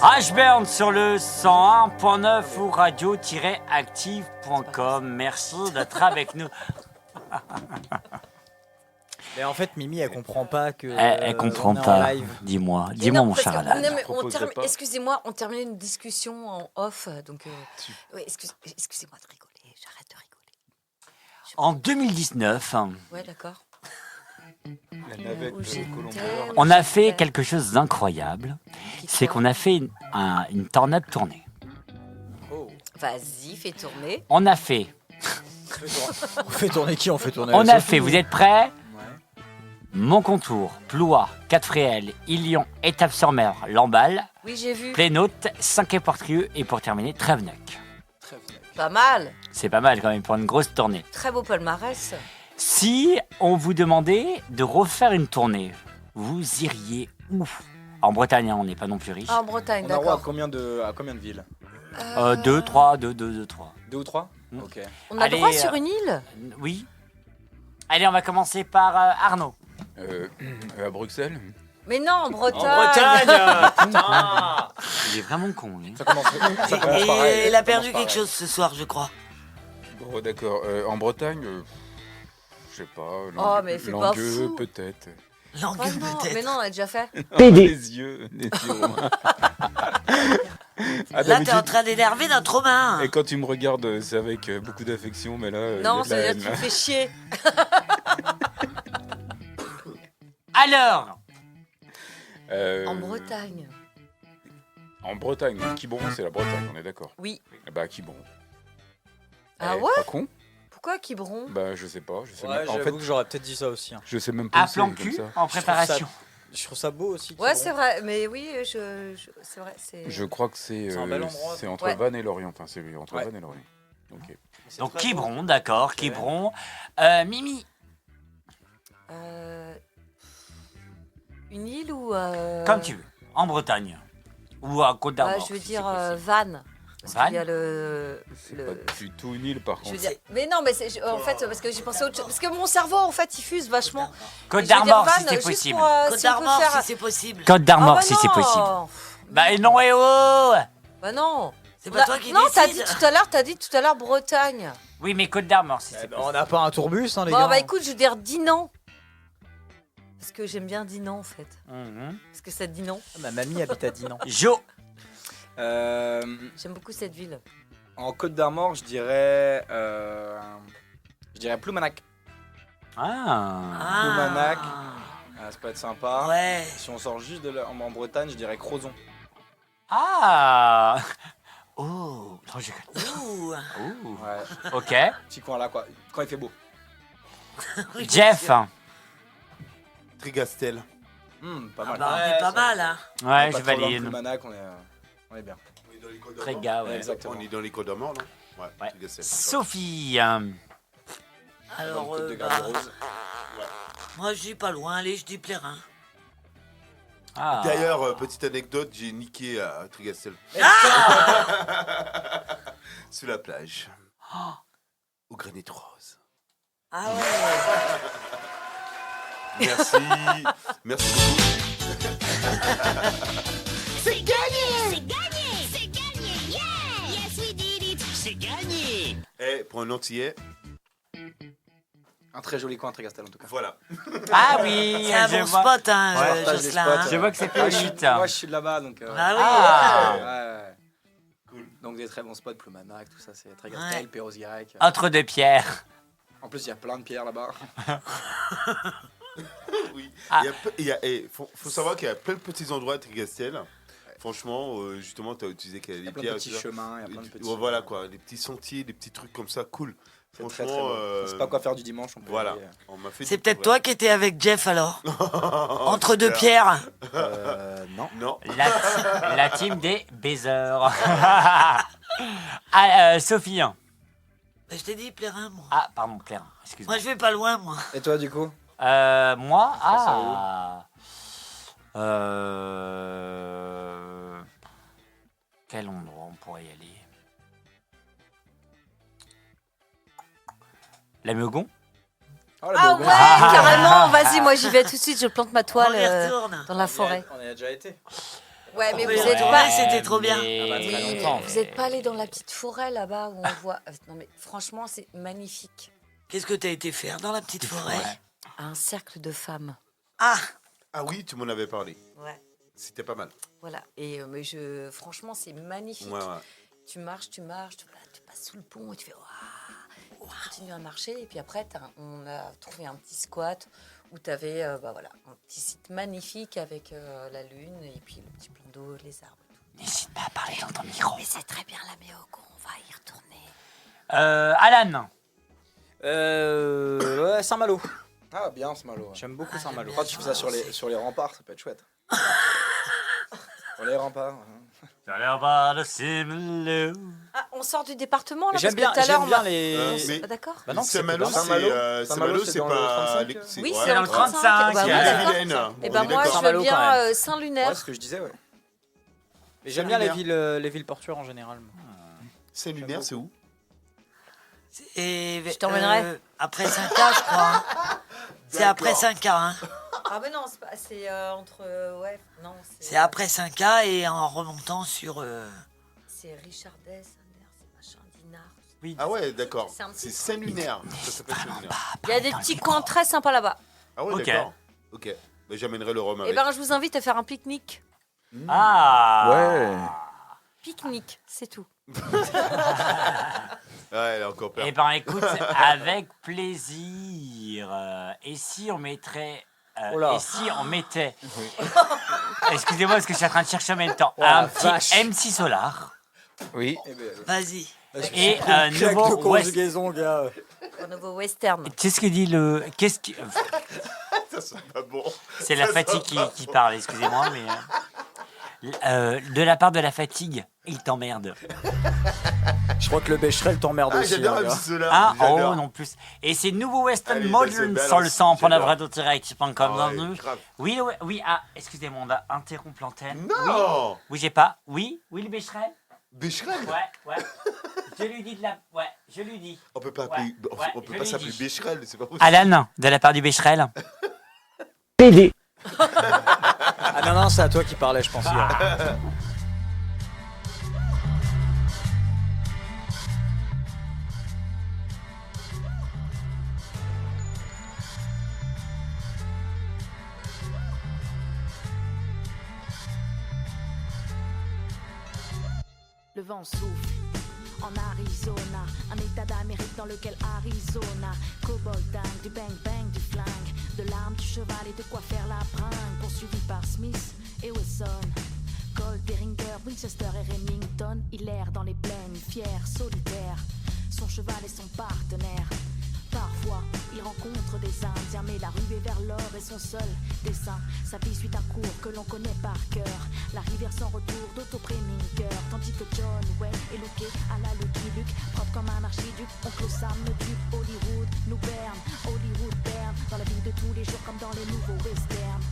Ashburn sur le 101.9 ou radio-active.com. Merci d'être avec nous. Mais en fait, Mimi, elle comprend pas que. Elle comprend on est en pas. live. Dis-moi Mais non, mon parce cher que- Alan. non, mais excusez-moi, on terminait une discussion en off, donc oui, excusez-moi de rigoler, j'arrête de rigoler. En 2019, Ouais, d'accord. La navette Columbia. on a fait quelque chose d'incroyable. C'est qu'on a fait une turn-up tournée. Vas-y, fais tourner. On a fait. On fait tourner qui? On fait tourner On la a Sophie, fait, vous êtes prêts? Montcontour, Ploie, Quatre-Fréhel, Ilion, Étape-sur-Mer, Lamballe, Oui, j'ai vu. Plénaute, Saint-Quay-Portrieux et pour terminer, Tréveneuc. Pas mal. C'est pas mal quand même pour une grosse tournée. Très beau palmarès. Si on vous demandait de refaire une tournée, vous iriez où? En Bretagne, hein, on n'est pas non plus riche. Ah, en Bretagne, On a droit à d'accord. combien de villes? 2, 3, 2, 3. 2 ou 3? Mm. Ok. On a Allez, droit sur une île? Oui. Allez, on va commencer par Arnaud. À Bruxelles. Mais non, en Bretagne. Putain. Il est vraiment con, lui. Ça commence Et pareil. il a perdu quelque chose ce soir, je crois. Bon, d'accord. En Bretagne, je sais pas. Oh, mais fais pas Langueux, fou. peut-être. Langue Oh non, peut-être. mais non, on l'a déjà fait. Les yeux. Ah, Là, t'es en d'habitude- train d'énerver notre Romain. Et quand tu me regardes, c'est avec beaucoup d'affection, mais là, il y a Non, de la c'est-à-dire que tu haine. me fais chier. Alors, En Bretagne. En Bretagne, Quiberon, c'est la Bretagne, on est d'accord. Oui. Bah, Quiberon. Ah Eh, ouais? Pas con. Pourquoi Quiberon? Bah, je sais pas. Je sais Ouais, même... En j'avoue fait, que j'aurais peut-être dit ça aussi. Hein. je sais même pas à où c'est, plan comme cul ça. en préparation. Je trouve ça beau aussi. Ouais, Quiberon. c'est vrai. Mais oui, c'est vrai. Je crois que c'est C'est un bel endroit. c'est entre Ouais. Vannes et Lorient. Enfin, c'est entre Ouais. Vannes et Lorient. Ok. C'est Donc très beau. Quiberon, d'accord, Quiberon. Mimi, Une île ou. comme tu veux. En Bretagne. Ou à Côte d'Armor. Je veux si dire c'est possible. Vannes. Parce Vannes qu'il y a le. C'est pas du tout une île, par Je contre. veux dire, mais non, mais en fait, parce que j'ai pensé à autre chose. Parce que mon cerveau, en fait, il fuse vachement. Côte Et je veux dire d'Armor, si Vannes, c'est juste possible. pour, Côte si on peut d'Armor, faire- si c'est possible. Côte d'Armor, Ah bah si c'est non. possible. Bah non, et oh. Bah non. C'est pas toi qui Non, t'as dit décide. t'as dit tout à l'heure Bretagne. Oui, mais Côte d'Armor, si Eh c'est ben, possible. on n'a pas un tourbus, hein, les Bon, gars. bah écoute, je veux dire Dinan. Parce que j'aime bien Dinan, en fait. Mhm. Parce que ça dit non. Ma mamie habite à Dinan. Jo, J'aime beaucoup cette ville. En Côte d'Armor, je dirais Ploumanac. Ploumanac. Ça peut être sympa. Ouais. Si on sort juste de là, en Bretagne, je dirais Crozon. Ah. Oh, non, je Ouh. Ouh. Ouais. Ok. Petit coin là, quoi. Quand il fait beau. Jeff. Trigastel. Pas mal. Bah, on est pas mal, hein. Ouais, Pas je trop loin de valide. Ploumanac, on est bien. Très gars, ouais. Exactement. On est dans les Côtes d'Armor, non? Ouais. Trigastel. Sophie. Dans Alors, le Côte de bah, Garde-Rose. moi, je dis pas loin. Allez, je dis Plérin. Ah. D'ailleurs, petite anecdote, j'ai niqué à Trigastel. Sous la plage. Au granit rose. Ah ouais. Merci. Merci beaucoup. C'est gagné! C'est gagné! C'est gagné! Yeah! Yes, we did it! C'est gagné! Eh, pour un Antillais, Un très joli coin, Trigastel en tout cas. voilà. Ah oui, C'est un je bon vois. spot, hein, Ouais, partage des Jocelyn. spots, hein. Je vois que c'est Moi, plus je suis- vite. moi, je suis de là-bas, donc. Ah oui. Ah. Ouais. Cool. Donc des très bons spots, Ploumanac, tout ça, c'est Trigastel, Ouais. Perros-Guirec. Entre deux pierres. En plus, il y a plein de pierres là-bas. Oui. Ah. Faut savoir qu'il y a plein de petits endroits à Trigastel. Franchement, justement, tu as utilisé qu'il y a Il y a des plein de pierres. petits tout ça. chemins, il y a plein de petits. Ouais, voilà quoi, des petits sentiers, des petits trucs comme ça, cool. C'est très, Franchement, très beau. On sait pas quoi faire du dimanche, on peut Voilà. y aller. On m'a fait C'est du peut-être tout, toi qui étais avec Jeff alors. ouais. Entre deux pierres. Non. Non. La team des baiseurs. Ah, Sophie. Bah, je t'ai dit Plérin, moi. Ah, pardon, Claire. Excuse-moi. Moi, je vais pas loin, moi. Et toi, du coup? Moi, Ça, quel endroit on pourrait y aller? La Meugon? Oh, la Ah Bourgogne. ouais, carrément. Vas-y, moi j'y vais tout de suite. Je plante ma toile On y retourne. dans la forêt. On y a déjà été. Ouais, mais On vous peut y êtes retourner, pas. c'était trop bien. mais- Ah bah, très Oui, longtemps. vous n'êtes pas allé dans la petite forêt là-bas où on voit. Non mais franchement, c'est magnifique. Qu'est-ce que t'as été faire dans la petite forêt? Un cercle de femmes. Ah. Ah oui, tu m'en avais parlé. Ouais. C'était pas mal. Voilà. Et mais franchement, c'est magnifique. Ouais, ouais. Tu marches, tu passes sous le pont et tu fais waouh. Tu continues à marcher et puis après, on a trouvé un petit squat où tu avais un petit site magnifique avec la lune et puis le petit plan d'eau, les arbres. N'hésite pas à parler dans ton micro. Mais c'est très bien la Méoco, on va y retourner. Alan. Ouais, Saint-Malo. Ah, bien ce malo. J'aime beaucoup Saint-Malo. Quand tu fais ça sur les remparts, ça peut être chouette. Sur les remparts. Ça a l'air pas de Saint-Malo. Ah, on on sort du département là J'aime parce que bien, tout à l'heure, j'aime bien les. mais- Ah, d'accord. Bah non, c'est Saint-Malo, pas- Saint-Malo, c'est c'est dans le pas. 35, Oui, ouais. c'est dans le 35. Bah oui, la d'accord. Vilaine. Et On ben est moi, d'accord. je veux Saint-Malo, quand bien même. Saint-Lunaire. Ouais, ce que je disais, ouais. Mais j'aime bien les villes portuaires en général. Saint-Lunaire, c'est où? Et, Je t'emmènerai. après 5K, je crois. Hein. C'est après 5K. Hein. Ah ben non, c'est entre ouais, non, C'est après 5K et en remontant sur. C'est Richardès, c'est machin, Dinard. Oui. Ah ouais, d'accord. C'est un petit C'est Saint-Lunaire. Ça s'appelle Saint-Lunaire. Il y a des petits coins très sympas là-bas. Ah ouais, Ok. d'accord. Ok. Bah, j'amènerai le rhum Et avec. ben je vous invite à faire un pique-nique. Ah Ouais. Pique-nique, c'est tout. Ouais, elle a encore peur. Eh ben écoute, avec plaisir. Et si on mettrait... Oh là. et si on mettait... Excusez-moi parce que je suis en train de chercher en même temps. Oh la un petit vache. MC Solar. Oui. Vas-y. Et Claque de nouveau West... conjugaison, gars. Au nouveau western. Qu'est-ce que dit le... Qu'est-ce qui... Ça sent pas bon. C'est la fatigue qui parle, excusez-moi, mais... de la part de la fatigue, il t'emmerde. Je crois que le Becherel t'emmerde Ah, aussi. j'adore hein, MC gars. Solar. Ah, j'adore. oh non plus. Et c'est nouveau Western Allez, Modern c'est balance, sur le sang pour la j'adore. vraie direct.com. Ah ouais, grave. Oui, oui, ah, excusez-moi, on a interrompu l'antenne. Non. Oui, j'ai pas. Oui, le Becherel. Becherel. Ouais. Je lui dis de la. Ouais, je lui dis. On peut pas Ouais, appeler. ouais, On peut je pas lui s'appeler dis. Becherel, c'est pas possible. Alan, de la part du Becherel. PD. Ah non, c'est à toi qui parlais, je pense. hier. Le vent souffle en Arizona, un état d'Amérique dans lequel Arizona, cowboy dingue, du bang bang, du flingue, de l'arme, du cheval et de quoi faire la bringue, poursuivi par Smith et Wesson. Colt, Beringer, Winchester et Remington, il erre dans les plaines, fier, solitaire, son cheval est son partenaire. Parfois, il rencontre des Indiens, mais la ruée vers l'or est son seul dessein. Sa vie suit un cours que l'on connaît par cœur, la rivière sans retour d'Otto Preminger, tandis que John Wayne est looké à la Lucky Luke, propre comme un archiduc. Oncle Sam me dupe, Hollywood nous berne, Hollywood berne, dans la vie de tous les jours comme dans les nouveaux westerns.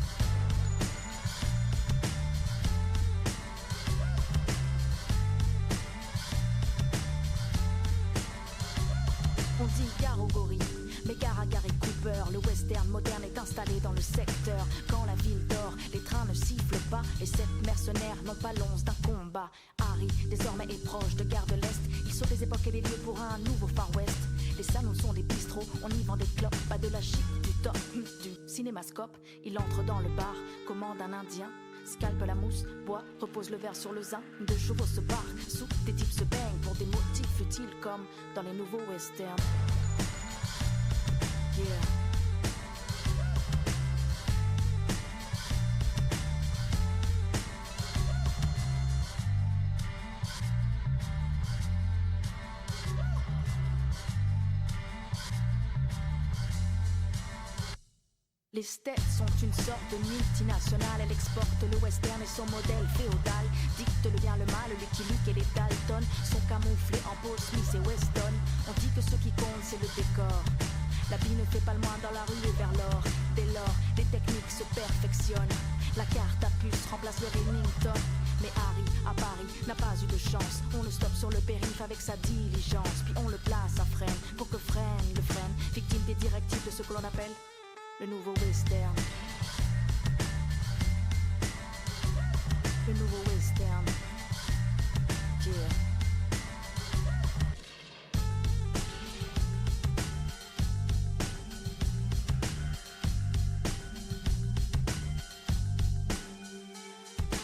On dit gare aux gorilles, mais gare à Gary Cooper. Le western moderne est installé dans le secteur. Quand la ville dort, les trains ne sifflent pas. Les 7 mercenaires n'ont pas l'once d'un combat. Harry, désormais est proche de Gare de l'Est. Il saute les époques et les lieux pour un nouveau Far West. Les salons sont des bistrots, on y vend des clopes. Pas de la chic, du top, du cinémascope. Il entre dans le bar, commande un indien. Scalpe la mousse, boit, repose le verre sur le zin. 2 chevaux se parquent, sous des types se baignent pour des motifs futiles comme dans les nouveaux westerns. Yeah. Les States sont une sorte de multinationale. Elle exporte le western et son modèle féodal. Dicte le bien, le mal, Lucky Luke et les Dalton sont camouflés en Paul Smith et Weston. On dit que ce qui compte c'est le décor. La vie ne fait pas le moins dans la rue et vers l'or. Dès lors, les techniques se perfectionnent. La carte à puce remplace le Remington. Mais Harry, à Paris, n'a pas eu de chance. On le stoppe sur le périph' avec sa diligence. Puis on le place à freine pour que freine le freine. Victime des directives de ce que l'on appelle le nouveau western. Le nouveau western. Yeah.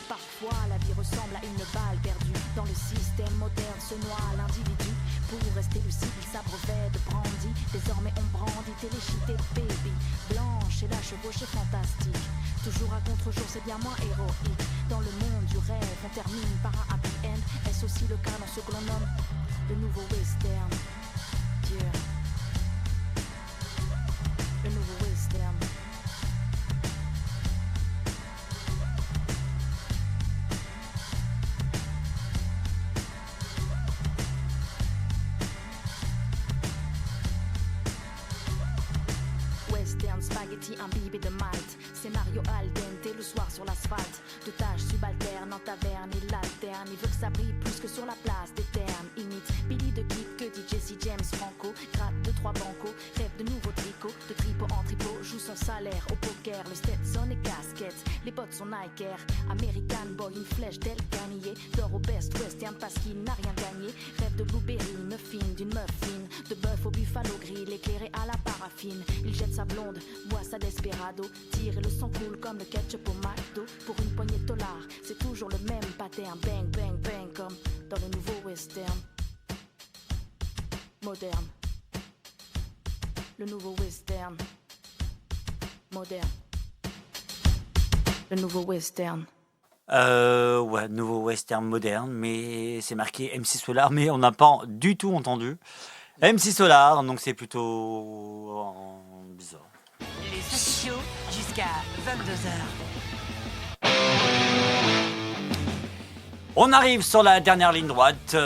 Parfois la vie ressemble à une balle perdue. Dans le système moderne se noie l'individu. Pour rester lucide il s'abreuvait de brandy. Désormais on brandit téléchité baby. Blanche et la chevauchée fantastique. Toujours à contre-jour c'est bien moins héroïque. Dans le monde du rêve on termine par un happy end. Est-ce aussi le cas dans ce que l'on nomme le nouveau western? Yeah. Le nouveau western. spaghetti imbibé de malt. Scénario al dente, le soir sur l'asphalte. De tâches subalternes en taverne, il alterne. Il veut que ça brille plus que sur la place des ternes. Imite Billy de Kid, que dit Jesse James Franco. Gratte 2-3 bancos, rêve de nouveaux tricots. De tripot en tripot, joue son salaire au poker. Le Stetson et casquette, les bottes sont Nike Air. American boy, une flèche d'El Carnier. Dort au Best Western parce qu'il n'a rien gagné. Rêve de blueberry, une fine d'une meuf fine. De bœuf au buffalo grill, éclairé à la paraffine. Il jette sa blonde, boit sa desperado. Tire et le sang coule comme le ketchup au McDo. Pour une poignée de dollars, c'est toujours le même pattern. Bang, bang, bang, comme dans le nouveau western. Moderne. Le nouveau western. Moderne. Le nouveau western. Ouais, nouveau western moderne, mais c'est marqué MC Solar, mais on n'a pas du tout entendu MC Solar, donc c'est plutôt bizarre. Les Sophie Show jusqu'à 22h. On arrive sur la dernière ligne droite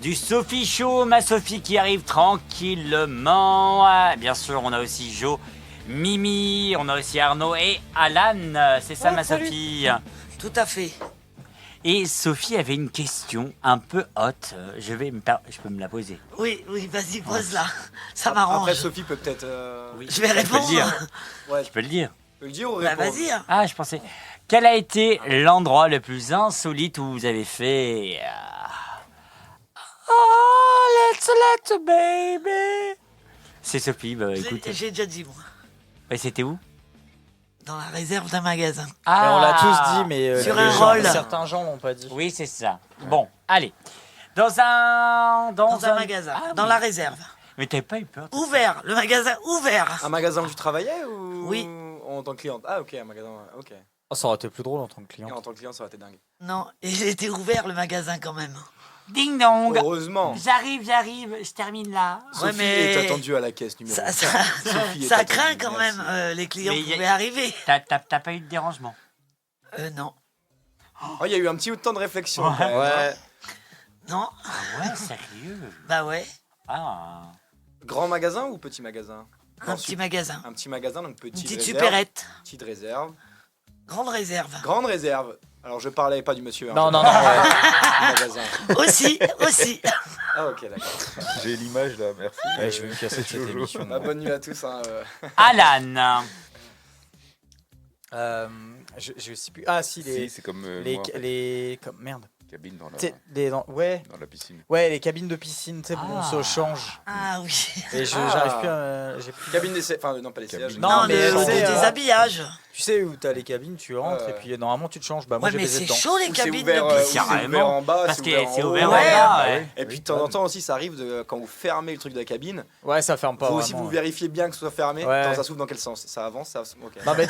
du Sophie Show, ma Sophie qui arrive tranquillement. Bien sûr, on a aussi Jo, Mimi, on a aussi Arnaud et Alan. C'est ça, ma salut. Sophie? Tout à fait. Et Sophie avait une question un peu haute. Je peux me la poser. Oui, vas-y, pose-la. Ça m'arrange. Après, Sophie peut peut-être. Je vais répondre. Ouais, Je peux le dire. tu peux le dire ou Bah, répondre vas-y. Ah, je pensais. Quel a été l'endroit le plus insolite où vous avez fait Oh, let's baby. C'est Sophie, bah écoute. J'ai déjà dit, moi. Et c'était où? Dans la réserve d'un magasin. Mais on l'a tous dit, mais Sur les un gens- rôle. certains gens l'ont pas dit. Oui, c'est ça. Bon, allez. Dans un magasin. Ah, dans oui. la réserve. Mais t'avais pas eu peur? Ouvert. Le magasin ouvert. Un magasin où tu travaillais ou Oui. en tant que cliente? Ah, ok, un magasin. Ok. Oh, ça aurait été plus drôle en tant que client. Et en tant que client, ça aurait été dingue. Non, il était ouvert le magasin quand même. Ding dong. Heureusement. J'arrive, je termine là. Sophie mais- est attendue à la caisse numéro Ça, 1. ça, Sophie est ça attendue, craint quand merci. même. Les clients Mais y a- pouvaient arriver. T'as pas eu de dérangement? Non. Oh, il y a eu un petit temps de réflexion. Ouais. quand même, hein. Ouais. Non. Ah ouais, sérieux? Bah ouais. Ah. Grand magasin ou petit magasin? Un Non, petit magasin. Un petit magasin, donc Une petite petite réserve. supérette. Petite réserve. Grande réserve. Grande réserve. Alors, je parlais pas du monsieur. Hein, Non, je non, parlais non, du magasin. Aussi. Ah, ok, d'accord. J'ai l'image là, merci. Ouais, je vais me casser de cette émission. Bah, bonne nuit à tous. Hein, Alan. Je sais plus. Ah, si, les. Si, c'est comme les, moi, en fait. les comme, merde. Cabine dans la, Tu sais, ouais. dans la piscine. Ouais, les cabines de piscine, tu sais, où on se change. Ah oui. Et j'arrive plus à. J'ai plus. Cabine d'essai. Enfin, non, pas les sièges. Non, mais le c'est, déshabillage. Tu sais où t'as les cabines, tu rentres et puis normalement tu te changes. Bah moi Ouais, j'ai mais baisé c'est dedans. chaud les Ou c'est cabines ouvert, de ou piscine. c'est ouvert en bas, Parce que c'est c'est ouvert ouvert en en haut. bas, ouais. Et puis de temps en temps aussi, ça arrive quand vous fermez le truc de la cabine. Ouais, ça ferme pas. Faut aussi vraiment, vous ouais. vérifiez bien que ce soit fermé. Ouais. Attends, ça s'ouvre dans quel sens? Ça avance, ça. Ok. Non mais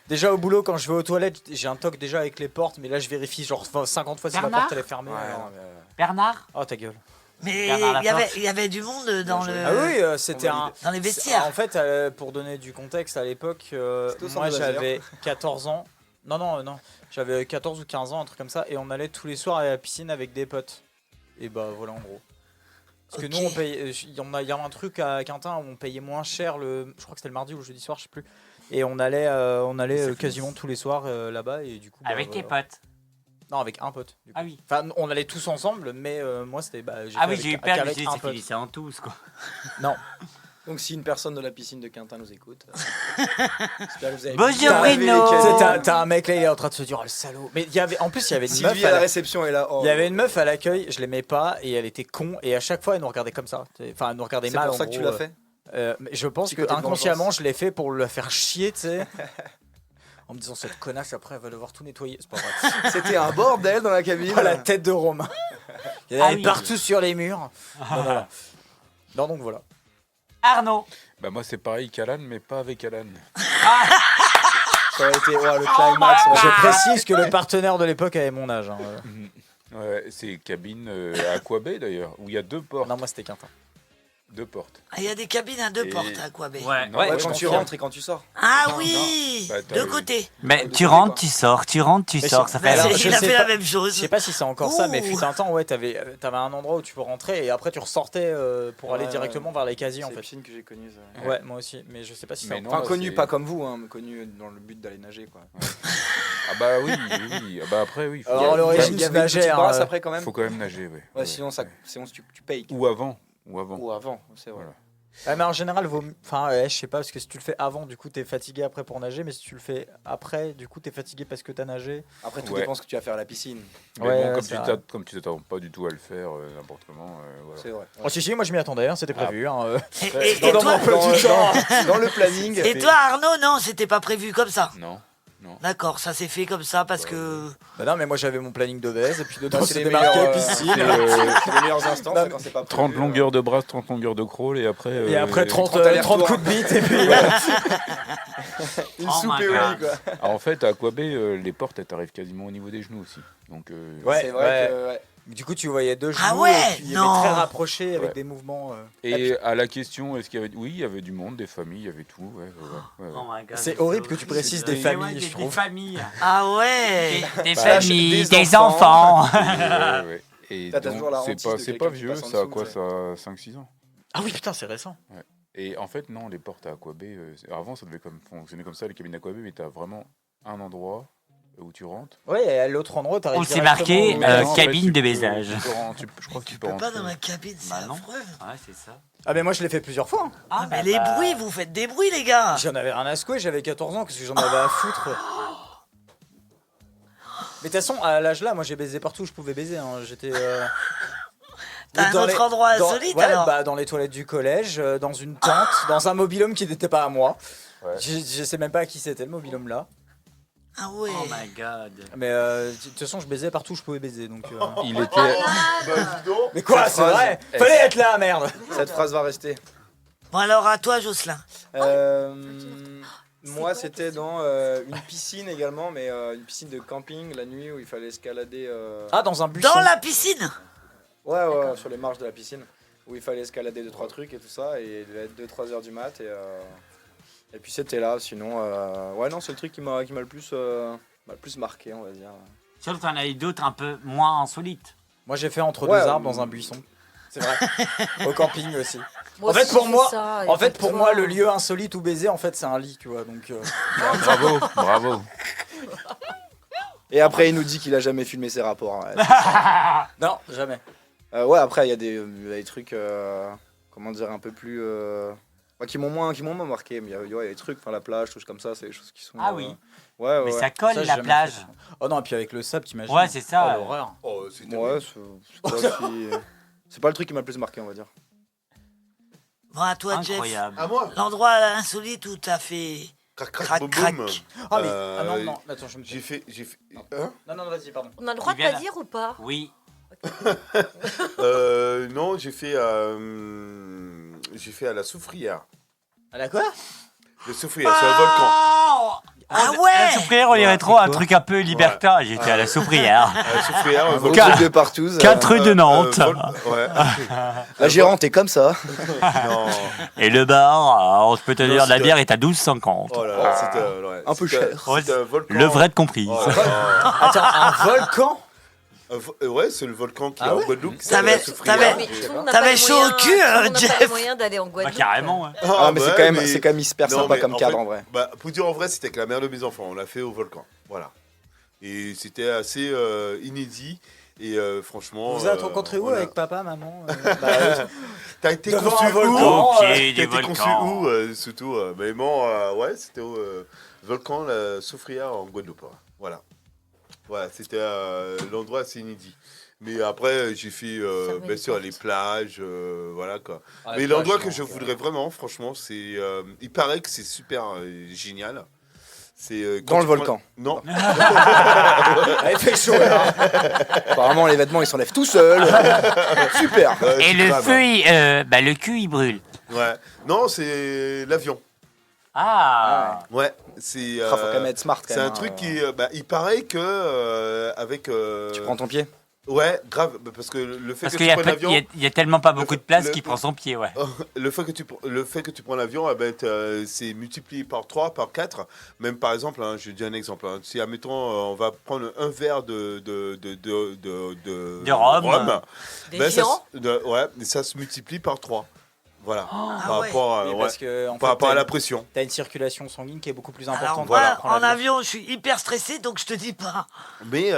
déjà au boulot quand je vais aux toilettes j'ai un toc déjà avec les portes mais là je vérifie genre 50 fois si la Bernard porte elle est fermée. Ouais, alors. non, mais, Bernard? Oh ta gueule. Mais Bernard il y avait, Laporte. il y avait du monde dans le. Ah oui c'était on un valide. Dans les vestiaires. En fait pour donner du contexte à l'époque C'était au centre moi de loisirs. j'avais 14 ans. Non j'avais 14 ou 15 ans un truc comme ça et on allait tous les soirs à la piscine avec des potes. Et bah voilà en gros. Parce que Ok. nous on paye il y a un truc à Quintin où on payait moins cher je crois que c'était le mardi ou le jeudi soir je sais plus. Et on allait quasiment tous les soirs là-bas et du coup bah, Avec tes voilà. potes. Non, avec un pote. Du coup. Ah oui. Enfin, on allait tous ensemble, mais moi c'était. J'ai Ah fait oui, j'ai eu peur, je me qu'avec suis dit, un c'est pote. fini, c'est en tous, quoi. Non. Donc si une personne de la piscine de Quintin nous écoute, j'espère que vous avez Bonjour, bien lavé les Bruno. cadeaux. Tu sais, t'as un mec là, il est en train de se dire, oh le salaud. Mais en plus, il y avait une meuf. Sylvie à la réception est là. Oh. Il y avait une meuf à l'accueil, je l'aimais pas, et elle était con, et à chaque fois, elle nous regardait comme ça. Enfin, elle nous regardait C'est mal. pour en ça que tu gros, l'as fait. Mais je pense Petit que côté de inconsciemment, vengeance. je l'ai fait pour la faire chier, tu sais. En me disant, cette connasse, après, elle va devoir tout nettoyer. C'est pas vrai. C'était un bordel dans la cabine. Oh, la tête de Romain. Il y en Ah avait oui. partout sur les murs. Non, voilà. Non, donc voilà. Arnaud. Bah moi c'est pareil qu'Alan, mais pas avec Alan. Ça aurait été le climax. Je précise que le partenaire de l'époque avait mon âge. Hein. Ouais, c'est cabine à Aquabay d'ailleurs, où il y a deux portes. Non, moi c'était Quintin. 2 portes. Ah, il y a des cabines à 2 Et- portes à Aquabay. Ouais. Non, Ouais, moi, quand je tu confirme. rentres et quand tu sors. Ah Non, oui, non. Bah, t'as de eu- côté. Mais de tu côté, rentres, quoi. tu sors, tu rentres, tu Mais sors. c'est- Ça fait Alors, il je a sais fait pas- la même chose. Je sais pas si c'est encore ça, mais Ouh. fut un temps, ouais, t'avais un endroit où tu peux rentrer et après tu ressortais pour aller Ouais, directement vers les casiers en C'est les fait. piscines que j'ai connues. ça. Ouais, moi aussi, mais je sais pas si c'est Mais encore. non, Enfin, là, connues, c'est- pas comme vous, hein, mais connues dans le but d'aller nager, quoi. Ah bah oui, oui. Ah bah après, oui. Alors, Il y a- l'origine, il y avait c'est une petite nagère, brasse après, quand même. Faut quand même nager, ouais. Ouais, sinon, tu payes. Ou avant. Ou avant. Ou avant, c'est vrai. Voilà. Ouais, mais en général, enfin, ouais, je sais pas, parce que si tu le fais avant, du coup, t'es fatigué après pour nager, mais si tu le fais après, du coup, t'es fatigué parce que t'as nagé. Après, tout Ouais. dépend ce que tu vas faire à la piscine. Mais Ouais, bon, c'est comme tu t'attends pas du tout à le faire n'importe comment, voilà. C'est vrai. Oh, si, moi je m'y attendais, hein, c'était prévu. Hein, Et dans toi, mon emploi du temps. Dans le planning. et toi, Arnaud, non, c'était pas prévu comme ça. Non. D'accord, ça s'est fait comme ça parce que. Bah non, mais moi j'avais mon planning de baise et puis dedans C'est c'était les marqué meilleurs, piscine. c'est les meilleurs instants, ça, quand c'est pas prévu. 30 longueurs de bras, 30 longueurs de crawl et après. Et après 30 allers-retours. coups de bite et puis. Une Oh soupe my et au God. lit, quoi. Alors, en fait, à Aquabay, les portes elles t'arrivent quasiment au niveau des genoux aussi. Donc, Ouais, C'est vrai ouais. que. Ouais. Du coup, tu voyais deux genoux Ah ouais, et puis, non. mais très rapprochés avec Ouais. des mouvements. Et à la question, est-ce qu'il y avait. Oui, il y avait du monde, des familles, il y avait tout. Ouais. Oh my God, C'est horrible que tu précises des Ouais, familles, des- je des trouve. familles. Ah ouais. Des Bah, familles, des des enfants. enfants. Ouais. Et T'as donc, toujours la c'est hantise pas, de c'est quelqu'un pas qui vieux, passe en ça a dessous, quoi tu Ça a 5-6 ans. Ah oui, putain, c'est récent. Et en fait, non, les portes à Aquabay, avant ça devait fonctionner comme ça, les cabines Aquabay, mais t'as vraiment un endroit où tu rentres. Ouais, et à l'autre endroit, t'arrives. Où c'est marqué directement au- Mais non, en fait, cabine tu de peux- baisage. tu peux rentrer- je crois que tu Tu peux peux pas rentrer. dans ma cabine, c'est Bah non. affreux. Ouais, c'est ça. Ah, mais moi je l'ai fait plusieurs fois. hein. Ah, mais bah, les bah. bruits, vous faites des bruits, les gars. J'en avais rien à secouer, j'avais 14 ans, qu'est-ce que j'en avais à foutre. Mais de toute façon, à l'âge là, moi j'ai baisé partout où je pouvais baiser. Hein. J'étais. T'as un dans autre endroit dans- insolite, ouais, alors bah, dans les toilettes du collège, dans une tente, dans un mobil-home qui n'était pas à moi. Ouais. Je sais même pas à qui c'était le mobil-home là. Ah ouais. Oh my God. Mais de toute façon, je baisais partout où je pouvais baiser. Donc, Il était. Bah, dis donc. Mais quoi, Cette c'est phrase, vrai elle- Fallait être là, merde. Cette phrase va rester. Bon, alors à toi, Jocelyn. Moi, c'était dans une piscine également, mais une piscine de camping la nuit où il fallait escalader. Ah, dans un buisson. Dans la piscine. Ouais, sur les marches de la piscine, où il fallait escalader 2-3 trucs et tout ça, et il devait être 2-3 heures du mat, et puis c'était là, sinon, ouais, non, c'est le truc qui m'a le plus marqué, on va dire. Sauf que t'en as eu d'autres un peu moins insolites. Moi, j'ai fait entre Ouais, deux arbres dans un buisson. C'est vrai. Au camping aussi. Moi En fait, aussi, pour j'ai moi, ça, et en fait, pas pour toi. moi, le lieu insolite où baiser, en fait, c'est un lit, tu vois. Donc, Bravo, bravo. Et après, il nous dit qu'il a jamais filmé ses rapports. Ouais, non, jamais. ouais, après, il y a des trucs, comment dire, un peu plus. Qui m'ont moins marqué, mais il y a des trucs, enfin la plage, choses comme ça, c'est des choses qui sont. Ah oui. Ouais, Mais ouais. ça colle Ça, j'ai la jamais plage. fait ça. Oh non, et puis avec le sable, t'imagines. Ouais, c'est ça. Oh, l'horreur. Oh, c'était Ouais, c'est pas le truc qui m'a le plus marqué, on va dire. Bon, à toi, Jeff. Incroyable. À moi. L'endroit insolite où t'as fait. Crac, Crac, crac, boum, crac. boum. Ah, mais. Ah non, Euh, non, attends, je me J'ai fait. Hein Non, vas-y, pardon. On a le droit de Qui vient pas là. dire ou pas? Oui. Non, j'ai fait à la Soufrière. À la quoi? Le Soufrière, c'est un volcan. Ah À la ouais. Soufrière, on dirait trop un truc un peu libertin. J'étais à la Soufrière. À la Soufrière, un Gros volcan. truc de partout. 4 rue de Nantes. Ouais. La gérante est comme ça. Non. Et le bar, on peut te Non, dire, la c'était- bière est à 12,50. Oh là là, c'était ouais, Un peu c'était- cher. c'était un volcan. Le vrai de comprise. Oh là là. Attends, un volcan? Ouais, c'est le volcan qui Ah est en ouais Guadeloupe. qui T'avais- s'appelle la Soufrière. t'avais- Mais tout le monde n'a T'avais pas les chaud au moyens- cul, tout le monde n'a pas Jeff. les moyens d'aller en Bah, Guadeloupe. carrément, ouais. Ah, mais bah c'est ouais, quand même hyper non, sympa mais comme en cadre fait, en vrai. Bah, pour dire en vrai, c'était avec la mère de mes enfants. On l'a fait au volcan. Voilà. Et c'était assez inédit. Et franchement. Vous êtes rencontrés où voilà. avec papa, maman T'as été devant conçu un volcan, où Au pied T'as du été conçu volcan. où surtout mais bon, ouais, c'était au volcan la Soufrière en Guadeloupe. Ouais. Voilà. Voilà, c'était l'endroit assez inédit. Mais après, j'ai fait, bien sûr, les plages, voilà quoi. Ah, Mais les l'endroit plages, que je donc, voudrais vraiment, franchement, c'est. Il paraît que c'est super génial. C'est Dans le volcan. Non. Il fait chaud là. Apparemment, les vêtements ils s'enlèvent tout seuls. Super. Et c'est le grave. feu, le cul, il brûle. Ouais. Non, c'est l'avion. Ah. Ouais. C'est. Faut quand même être smart quand C'est même. un truc qui. Il paraît que avec. Tu prends ton pied. Ouais, grave, parce que le fait Parce que qu'il tu y, prennes l'avion... il y a tellement pas beaucoup de place le- qu'il prend son pied, ouais. Le fait que tu prends l'avion, eh ben, c'est multiplié par 3, par 4. Même par exemple, hein, je dis un exemple. Hein, si, admettons, on va prendre un verre de rhum. Des ben, géants ouais, ça se multiplie par 3. Voilà. Ah par ouais. rapport, à, Oui, ouais, parce que, en par fait, rapport à t'as la une- pression. T'as une circulation sanguine qui est beaucoup plus Alors importante. moi, quand tu prends en l'avion. avion, je suis hyper stressé, donc je te dis pas. Mais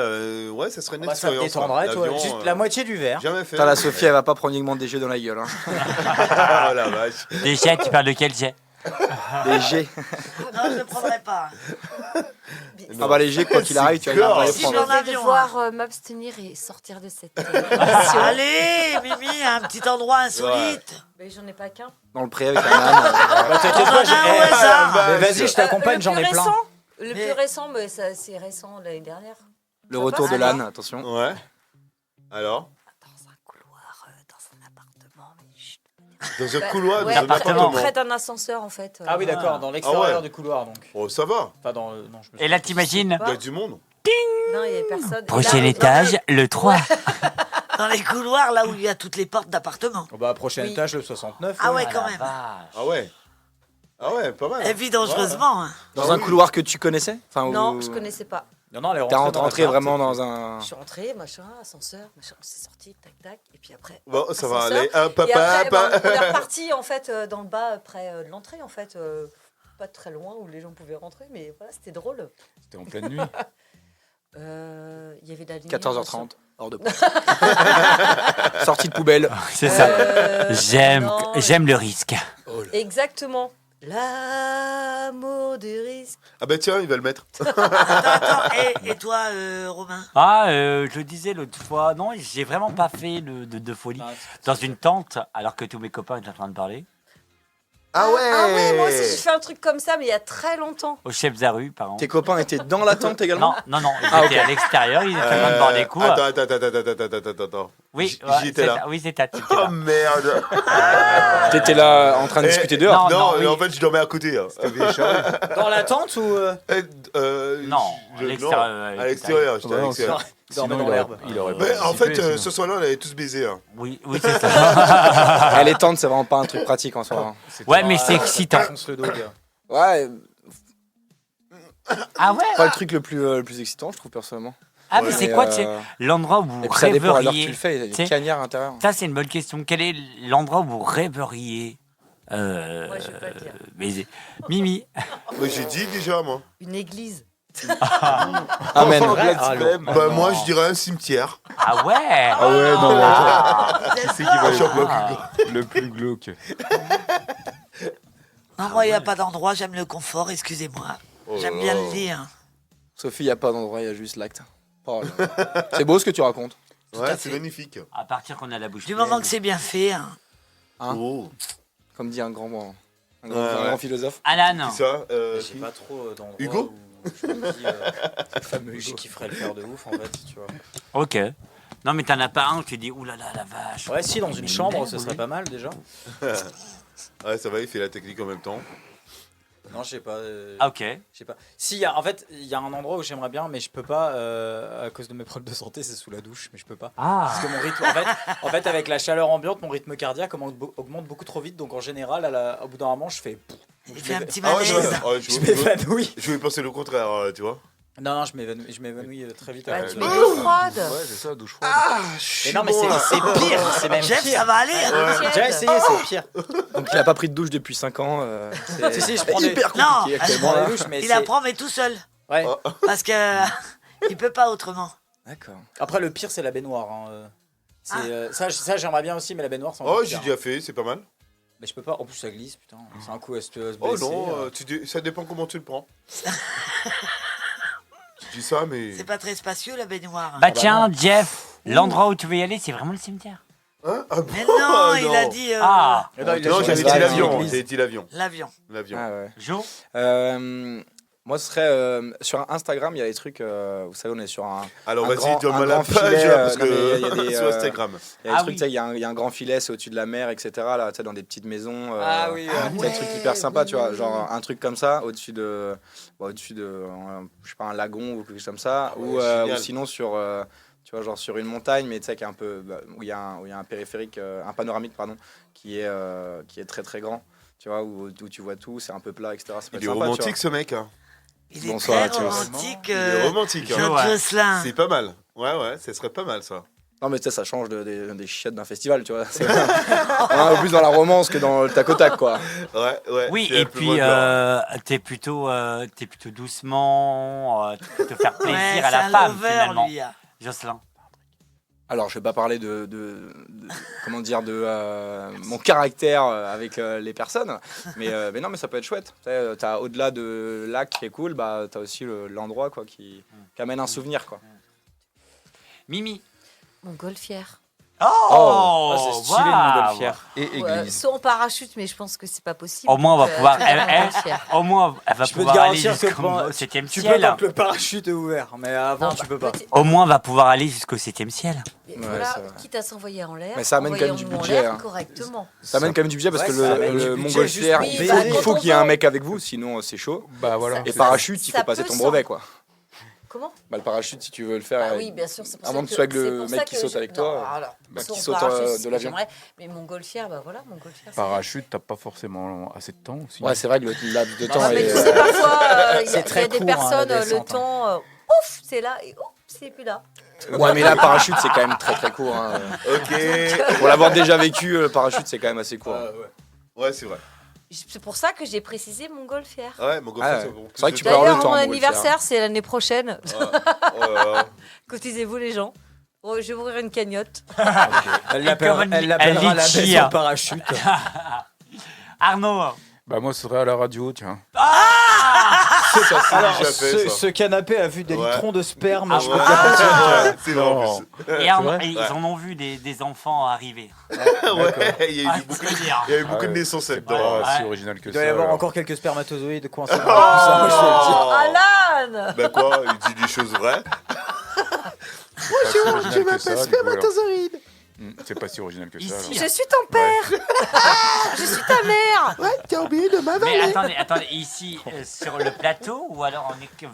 ouais, ça serait une Bah, ça te expérience. détendrait, toi. L'avion, Juste la moitié du verre. Jamais fait. Putain, la Sophie, elle va pas prendre uniquement des jets dans la gueule. Hein. Oh la vache. Des jets, tu parles de quel jet? Des jets. Non, je ne prendrai pas. Ah bah les jets, quoi qu'il arrive, tu vas D'accord. les Si, prendre. en Je vais avion, devoir m'abstenir et sortir de cette émission. Allez, Mimi, un petit endroit insolite. Mais j'en ai pas qu'un. Dans le pré avec un âne. Bah, t'inquiète T'en pas, as un au hasard. Mais vas-y, je t'accompagne, j'en ai plein. Le Mais- plus récent, mais ça, c'est récent l'année dernière. Le retour de Alors l'âne, attention. Ouais. Alors Dans un couloir, dans un appartement. Mais chut. Dans un couloir, Ouais, dans un près, appartement. près d'un ascenseur en fait. Ah oui, d'accord, dans l'extérieur Ah ouais. du couloir, donc. Oh, ça va. Enfin, dans le. Non, je me Et là, t'imagines? Il y a du monde. Non, il n'y avait personne. Et Prochain là, étage, le 3. Dans les couloirs, là où il y a toutes les portes d'appartements. Oh, bah, prochain Oui. étage, le 69. Ah ouais, Ah, quand la même. vache. Ah ouais. Ah ouais, pas mal. Elle vit dangereusement. Hein. Dans un couloir que tu connaissais enfin, Non, où- je connaissais pas. Non, non, elle est T'es rentrée dans rentré l'appart, vraiment et dans puis- un. Je suis rentrée, machin, ascenseur, machin, c'est sorti, tac tac, et puis après. Bon, ça va ascenseur. aller. Hop, hop, Et après, hop. ben, on est reparti en fait dans le bas, près de l'entrée en fait, pas très loin où les gens pouvaient rentrer, mais voilà, c'était drôle. C'était en pleine nuit. Il y avait de la lumière. 14h30, hors de porte. Sortie de poubelle. C'est ça. Euh, non, J'aime le risque. Exactement. L'amour du risque. Ah bah tiens, il va le mettre. Attends, et toi, Romain? Ah, je le disais l'autre fois, non, j'ai vraiment pas fait de folie. Ah, Dans une tente, alors que tous mes copains étaient en train de parler. Ah ouais. Ah ouais, moi aussi j'ai fait un truc comme ça, mais il y a très longtemps. Au chef Zaru, par exemple. Tes copains étaient dans la tente également Non, ils Ah, étaient ok. à l'extérieur, ils étaient en train de boire des coups. Attends. Oui, J'étais c'est là. ça, oui, c'est ça. t'étais Oh là. merde. T'étais là en train de discuter dehors non, mais oui. en fait, je dormais à côté. Hein. Dans la tente ou. Non, à l'extérieur, à l'extérieur. J'étais à l'extérieur. Dormait dans l'herbe. Il aurait Mais en fait, sinon. ce soir-là, on avait tous baisé. Hein. Oui, c'est ça. Les tentes, c'est vraiment pas un truc pratique en soi. Ouais, mais c'est excitant. Fonce le dos, gars. Ouais, Ah ouais? pas le truc le plus excitant, je trouve personnellement. Ah, mais Ouais. c'est Mais, quoi, c'est l'endroit où vous Et puis ça dépend à l'heure que tu rêveriez? le fais, il y a Tu sais, des cagnards à l'intérieur. Ça, c'est une bonne question. Quel est l'endroit où vous rêveriez? Moi, je vais pas le dire. Mais Mimi. Mais j'ai dit déjà, moi. Une église. Amen. Bah, moi, je dirais un cimetière. Ah ouais? Ah ouais, non, Qui c'est qui va Ah. être le plus glauque. Non, moi, il n'y a pas d'endroit, j'aime le confort, excusez-moi. Oh J'aime là bien là. le dire. Sophie, il n'y a pas d'endroit, il y a juste l'acte. Oh là. C'est beau ce que tu racontes. Ouais, à c'est fait. magnifique. À partir qu'on a la bouche Du pleine. moment que c'est bien fait. Hein. Hein Oh. Comme dit un grand Ouais. grand philosophe. Alan. Qui ça J'ai pas trop d'endroits Hugo où je me dis, le fameux Hugo qui ferait le faire de ouf en fait, tu vois. Ok. Non, mais t'en as pas un où tu dis, oulala, la vache. Ouais, si, dans une Mais chambre, merde, ce serait oui. pas mal déjà. Ouais, ça va, il fait la technique en même temps. Non, je sais pas. Ah, ok. Je sais pas. Si, en fait, il y a un endroit où j'aimerais bien, mais je peux pas à cause de mes problèmes de santé, c'est sous la douche, mais je peux pas. Ah. Parce que mon rythme, en fait, avec la chaleur ambiante, mon rythme cardiaque augmente beaucoup trop vite, donc en général, au bout d'un moment, je fais. Il fait un petit Ah ouais, malaise. Je m'évanouis. Je voulais penser le contraire, tu vois. Non, je m'évanouis très vite. Bah, avec tu le- mets de l'eau froide. Ouais, c'est ça, douche froide. Mais non, mais c'est pire, c'est même Jeff, pire. ça va aller. Ouais. J'ai essayé, c'est pire. Donc il a pas pris de douche depuis 5 ans. Si, je prends des- hyper Non, compliqué Je actuellement. prends là. la douche, mais Il c'est- apprend, mais tout seul. Ouais. Parce que il peut pas autrement. D'accord. Après, le pire, c'est la baignoire. Hein. Ça, j'aimerais bien aussi, mais la baignoire, c'est Oh, encore j'ai pire. déjà fait, c'est pas mal. Mais je peux pas. En plus, ça glisse, putain. C'est un coup à se Oh blesser, non, ça dépend comment tu le prends. Je dis ça, mais. C'est pas très spacieux la baignoire. Bah tiens, Jeff, l'endroit où tu veux y aller, c'est vraiment le cimetière. Hein Ah bon Mais non, il a dit Ah, Non, il a Non, dit j'avais la dit vanne, l'avion. l'église. J'avais dit l'avion. l'avion. L'avion. Ah ouais. Jo. Moi, ce serait sur Instagram, il y a des trucs. Vous savez, on est sur un. Alors un vas-y, grand- donne-moi un la grand page filet, parce non, mais il y a que des, sur Instagram. Il y a des Ah trucs, oui. tu sais, il y a un grand filet, c'est au-dessus de la mer, etc. Là, tu sais, dans des petites maisons. Ah oui, Tu sais, des trucs hyper sympas, tu vois. Genre un truc comme ça, au-dessus de je sais pas, un lagon ou quelque chose comme ça. Ah ouais, ou génial. sinon Tu vois, genre sur une montagne, mais tu sais, qui est un peu, où il y a un périphérique, un panoramique, pardon, qui est très très grand. Tu vois, où tu vois tout, c'est un peu plat, etc. Ça peut Il être est sympa, romantique ce mec. Hein. Il est Bonsoir, très Mathieu. romantique. Il est romantique. Hein. Jean Josselin. C'est pas mal. Ouais, ça serait pas mal ça. Non, mais tu sais, ça change des chiottes d'un festival, tu vois. C'est un peu plus dans la romance que dans le tac au tac, quoi. Ouais. Oui, c'est un et peu puis moins t'es plutôt doucement, te faire plaisir Ouais, à la c'est un femme lover, finalement. lui. Jocelyn. Alors, je vais pas parler de comment dire, de mon caractère avec les personnes, mais non, mais ça peut être chouette. Tu sais, t'as au-delà de lac qui est cool, bah t'as aussi l'endroit quoi qui amène un souvenir quoi. Mimi. Montgolfière. Oh, c'est stylé une montgolfière. Et Ouais, église. saut en parachute, mais je pense que c'est pas possible. Au moins on va Donc, pouvoir, c'est la montgolfière. au moins elle va Je peux te pouvoir aller garantir que jusqu'au pendant- 7e tu peux ciel. quand le parachute est ouvert, mais avant Non, tu bah, peux pas. Au moins on va pouvoir aller jusqu'au 7e ciel. Et Ouais, voilà, c'est vrai. quitte à s'envoyer en l'air, Mais ça amène quand même du envoyons-nous en budget, l'air hein. correctement. Ça amène quand même du budget parce Ouais, que ça amène le du budget montgolfière, juste il pour- faut, Oui, il faut bah, qu'il y ait un quand on mec avec vous, sinon c'est chaud. Bah voilà. Et parachute, il ça faut passer peut ton s'en- brevet quoi. Comment Bah le parachute, si tu veux le faire, Ah oui, bien sûr, c'est pour avant ça que que tu sois avec c'est le pour mec ça qui que saute je- avec non, toi, alors, bah, saut qui en saute parachute, de c'est ce que l'avion. j'aimerais, mais montgolfière, bah voilà, montgolfière. c'est- Parachute, t'as pas forcément assez de temps aussi. Ouais, c'est vrai que le laps de temps Non, mais est. tu sais, parfois, il y C'est a très des court, hein, personnes, la le descente, temps, ouf, c'est là, et ouf, c'est plus là. Ouais, mais là, parachute, c'est quand même très très court. Hein. Ok. Pour l'avoir déjà vécu, le parachute, c'est quand même assez court. Ouais, c'est vrai. C'est pour ça que j'ai précisé montgolfière. Ouais, montgolfière, Ah, c'est ouais. bon. C'est vrai que tu peux avoir D'ailleurs, le temps. mon montgolfière. anniversaire, c'est l'année prochaine. Oh là là. Cotisez-vous les gens. Oh, je vais ouvrir une cagnotte. Elle comme l'appellera la Litchi, baisse hein. au parachute. Arnaud. Bah moi, ce serait à la radio, tiens. Ça, c'est Alors, déjà fait, ça. ce canapé a vu des Ouais. litrons de sperme. Ah je ouais. peux te garantir que- Ouais, c'est vrai en plus. Et, vrai et ils en ont vu des enfants arriver. Ouais, il y a Ah, eu beaucoup, je veux dire. il y a eu beaucoup de naissances C'est là-dedans. pas si Ouais. original que Il ça. doit y avoir alors. encore quelques spermatozoïdes coincés dans tout ça, moi, je te le dis. Oh. Alan Bah quoi, il dit des choses vraies. C'est pas si original que ça, du coup, alors. C'est pas si original que ça. alors. Je suis ton père. Je suis ta mère. Ouais, t'as oublié de Mais attendez, ici sur le plateau ou alors on est que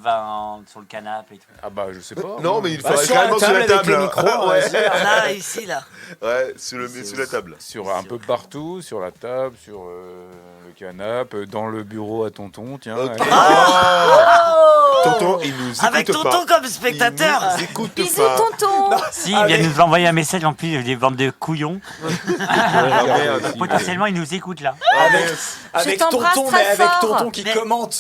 sur le canapé et tout. Ah bah je sais pas. Non, mais il Bah, faudrait sur carrément la sur table la avec table. les micros, Ouais, Là, ici, là. ouais, sur la table. Sur un peu partout, sur la table, sur le canapé, dans le bureau à tonton, tiens. Ok. ouais. Oh. Tonton, il nous écoute Avec tonton pas. comme spectateur. Il nous écoute Bisous, pas. tonton. Si, il vient de nous envoyer un message en plus des bandes de couillons. Ah, merde. Potentiellement, il nous écoute là. Ah, merde. Avec t'embrasse tonton, très mais avec fort. tonton qui Mais- commente.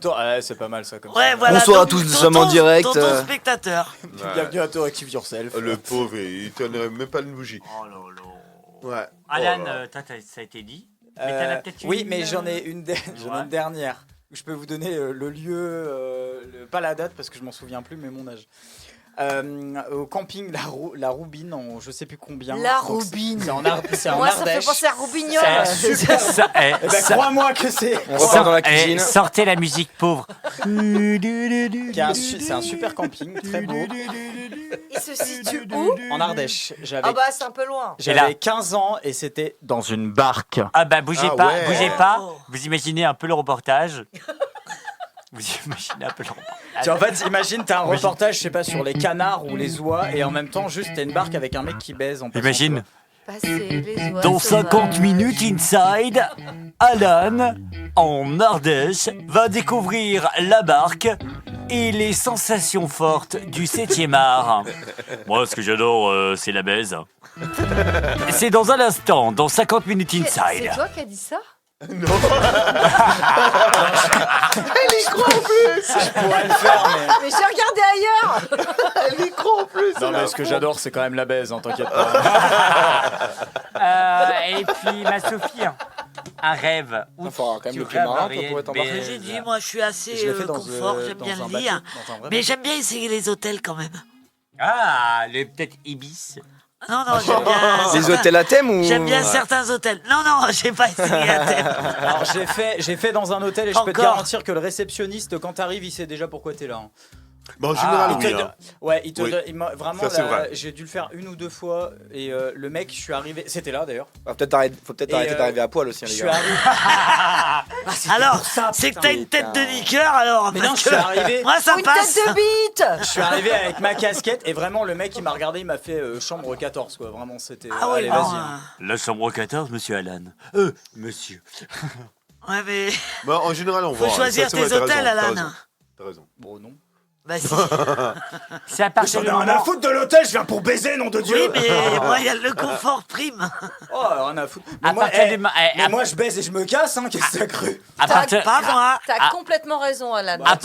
Ouais, c'est pas mal ça comme Ouais, ça. voilà. Bonsoir à donc, tous, nous sommes en direct. Tonton spectateur. Bienvenue à To Active Yourself. Le pauvre, il tenait même pas une bougie. Oh là là. Ouais. Alan, Oh là. toi, ça a été dit. Mais t'en as peut-être Oui, une, mais j'en ai une, j'en ai Ouais. une dernière. Je peux vous donner le lieu, pas la date parce que je m'en souviens plus, mais mon âge. Au camping La Roubine, en je sais plus combien. La Donc, Roubine. C'est en Moi, ça me fait Ardèche. penser à Roubignol. Eh ben, crois-moi que c'est. On repart dans la cuisine. Sortez la musique pauvre. C'est un super camping, très beau. Il se situe où? En Ardèche. Ah bah, c'est un peu loin. J'avais 15 ans et c'était dans une barque. Ah bah bougez Ah pas, ouais. bougez pas. Vous imaginez un peu le reportage. Vous imaginez un peu le reportage. En fait, imagine, t'as un reportage, je sais pas, sur les canards ou les oies, et en même temps, juste, t'as une barque avec un mec qui baise en passant, Imagine. Passer les oies Dans sauvages. 50 minutes inside, Alan, en Ardèche, va découvrir la barque et les sensations fortes du 7e art. Moi, ce que j'adore, c'est la baise. C'est dans un instant, dans 50 minutes C'est inside. toi qui as dit ça? Elle y croit en plus. Je pourrais le faire, mais... Mais j'ai regardé ailleurs. Elle y croit en plus. Non, mais ce que j'adore, c'est quand même la baise, hein, t'inquiète pas. Et puis, ma Sophie, un rêve. Où Il faudra quand même tu le plus marin rêverais pour pouvoir être t'embarquer. baise. J'ai dit, moi, je suis assez Je l'ai fait dans, confort, j'aime dans bien un le bateau, lit. dans un vrai Mais bateau. j'aime bien essayer les hôtels quand même. Ah, peut-être Ibis. Non, non, j'aime bien. Les certains- hôtels à thème ou. J'aime bien certains hôtels. Non, non, j'ai pas essayé à thème. Alors, j'ai fait dans un hôtel et je peux te Encore. garantir que le réceptionniste, quand t'arrives, il sait déjà pourquoi t'es là. Hein. Bah, en général, il te oui. donne- hein. Ouais, il te Oui. donne- vraiment, Ça, c'est là, vrai. j'ai dû le faire 1 ou 2 fois et le mec, je suis arrivé. C'était là d'ailleurs. Faut peut-être arrêter d'arriver à poil aussi, Je les suis gars. arrivé. Alors, ça, c'est que putain, t'as une tête de niqueur alors. Mais non, parce je suis que arrivé. Moi, ça Une passe. tête de bite. Je suis arrivé avec ma casquette et vraiment le mec il m'a regardé, il m'a fait chambre 14 quoi. Vraiment c'était. Ah oui, allez, non, vas-y. hein. La chambre 14, monsieur Alan. Monsieur. Ouais, mais Bah, en général, on faut voit. choisir Ça, tes ouais, t'as hôtels, raison, Alan. T'as raison. Bon non. Bah si. C'est à partir J'en du ai rien à moment... foutre de l'hôtel, je viens pour baiser, nom de Dieu. Oui, mais moi, il y a le confort prime. Oh, rien à foutre. Mais, À moi, partir du mo- mais moi je baise et je me casse, hein, qu'est-ce que t'as cru? À partir... Pas moi. T'as complètement raison, Alan. Bah,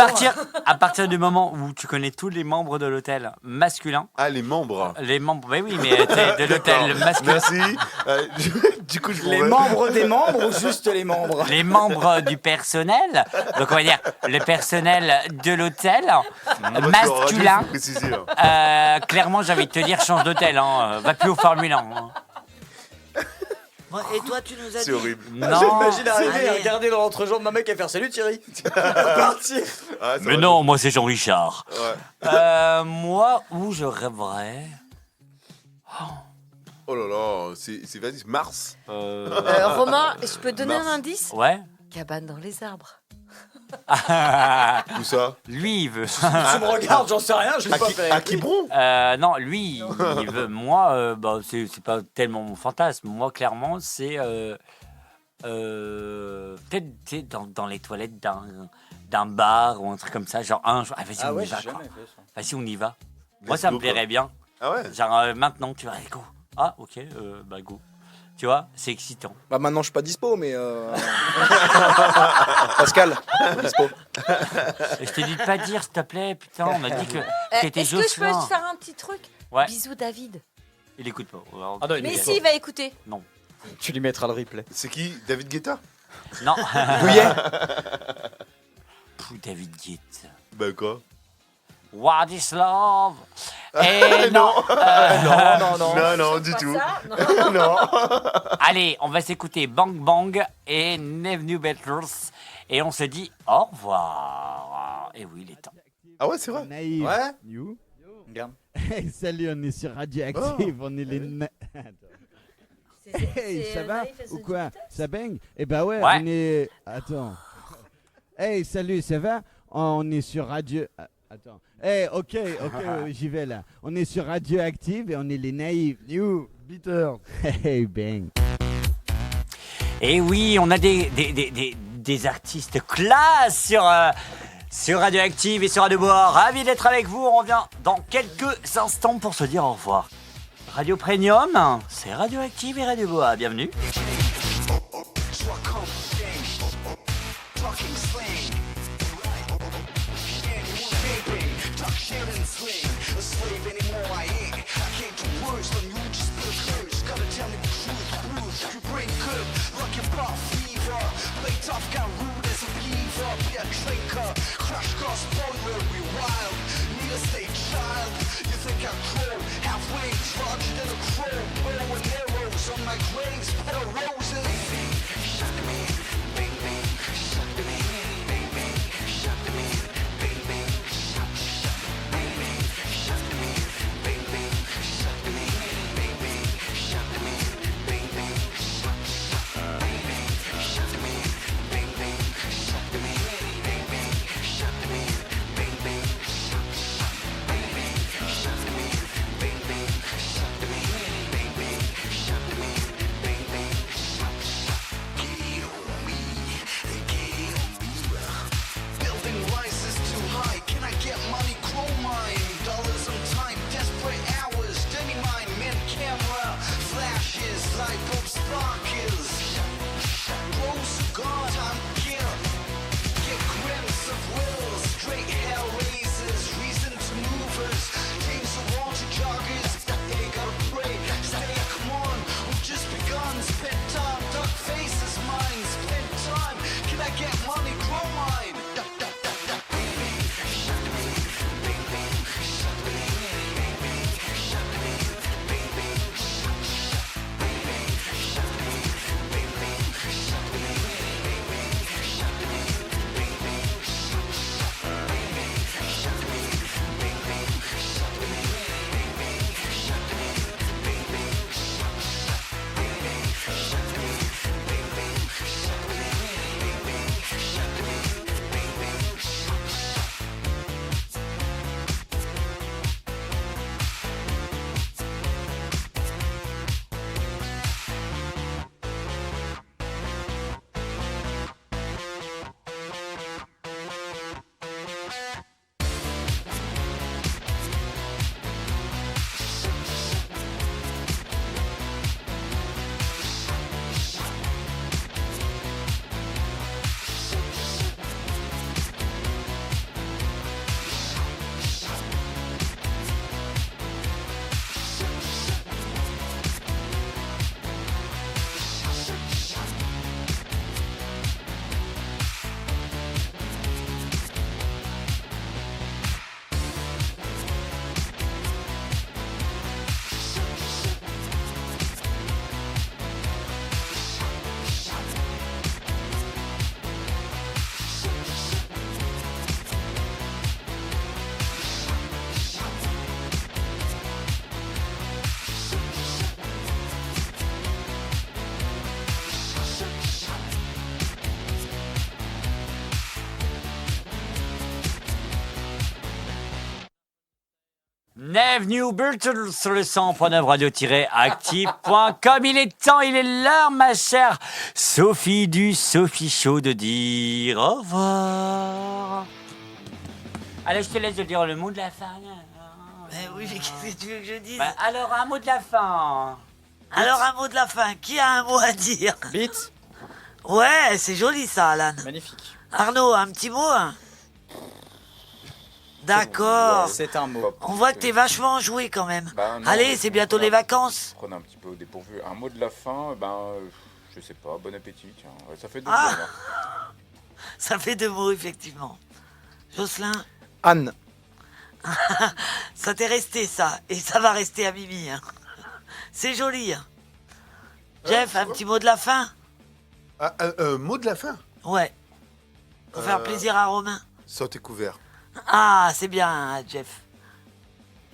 À partir du moment où tu connais tous les membres de l'hôtel masculin, Ah, les membres. les membres, oui, mais t'es de l'hôtel masculin, Merci. Du coup, je Les pourrais- membres des membres ou juste les membres? les membres du personnel, donc on va dire le personnel de l'hôtel masculin. Faut préciser, hein. Clairement, j'ai envie de te dire, change d'hôtel, hein. Va plus au Formule 1. hein. Et toi, tu nous as dit. C'est horrible. Non, J'imagine arriver allez. à regarder dans l'entrejambe d'un mec et faire salut Thierry. Partir. Ah, ça mais va. non, moi c'est Jean-Richard. Ouais. Moi, où je rêverais. Oh là là, c'est vas-y, Mars. Romain, je peux te donner Mars. un indice? Ouais. Cabane dans les arbres. Où ça? Lui, il veut. Tu me regardes, j'en sais rien, je l'ai pas fait. À Quiberon? Non, lui, il veut. Moi, bah, c'est pas tellement mon fantasme. Moi, clairement, c'est peut-être tu sais, dans les toilettes d'un bar ou un truc comme ça. Genre un jour. Ah, vas-y, Ah on ouais, y va. j'ai Quoi. jamais fait ça. Vas-y, on y va. Moi, Let's ça me go, quoi. plairait bien. Ah ouais? Genre maintenant, tu vas, allez, go. Ah, ok, bah go. Tu vois, c'est excitant. Bah maintenant je suis pas dispo, mais Pascal, dispo. Je t'ai dit de pas dire, s'il te plaît. Putain, on m'a dit que t'étais Est-ce que je peux Jocelyn. te faire un petit truc? Ouais. Bisous, David. Il écoute pas. Alors, Ah non, il Mais écoute si, il va écouter. Non. Tu lui mettras le replay. C'est qui? David Guetta? Non. Douillet. Pouh, David Guetta. Bah quoi? What is love? Et non. Non, du Pas tout. ça, non. Non. Allez, on va s'écouter Bang Bang et Never New Beatles. Et on se dit au revoir. Et oui, il est temps. Ah ouais, c'est vrai. Naïf. Ouais. You. Regarde. Hey, salut, on est sur Radioactive, on est les... Hey, ça va ou quoi? Ça baigne? Eh ben ouais, Ouais. on est... Attends. Hey, salut, ça va? On est sur Radio... Attends. Hey, ok, j'y vais là. On est sur Radioactive et on est les naïfs. You, Beatles. Hey, bang. Et oui, on a des artistes classe sur Radioactive et sur Radio Bois. Ravi d'être avec vous. On revient dans quelques instants pour se dire au revoir. Radio Premium, c'est Radioactive et Radio Bois. Bienvenue. Neve New Beatles sur le 100.9 radio-active.com. Il est temps, il est l'heure, ma chère Sophie du Sophie Show, de dire au revoir. Allez, je te laisse dire le mot de la fin. Mais oui, mais qu'est-ce que tu veux que je dise? Alors, un mot de la fin. Alors, un mot de la fin. Qui a un mot à dire? Beat. Ouais, c'est joli ça, Alan. Magnifique. Arnaud, un petit mot hein? D'accord. C'est un mot. On voit que t'es vachement enjoué quand même. Bah, non, Allez, c'est bientôt les vacances. Prenez un petit peu au dépourvu. Un mot de la fin, je sais pas, bon appétit, tiens. Ouais, ça fait 2 Ah. mots, là. Ça fait 2 mots, effectivement. Jocelyn, Anne. ça t'est resté ça. Et ça va rester à Mimi. Hein. C'est joli. Hein. Jeff, un petit mot de la fin? Mot de la fin. Ouais. Pour faire plaisir à Romain. Sortez couvert. Ah, c'est bien, hein, Jeff.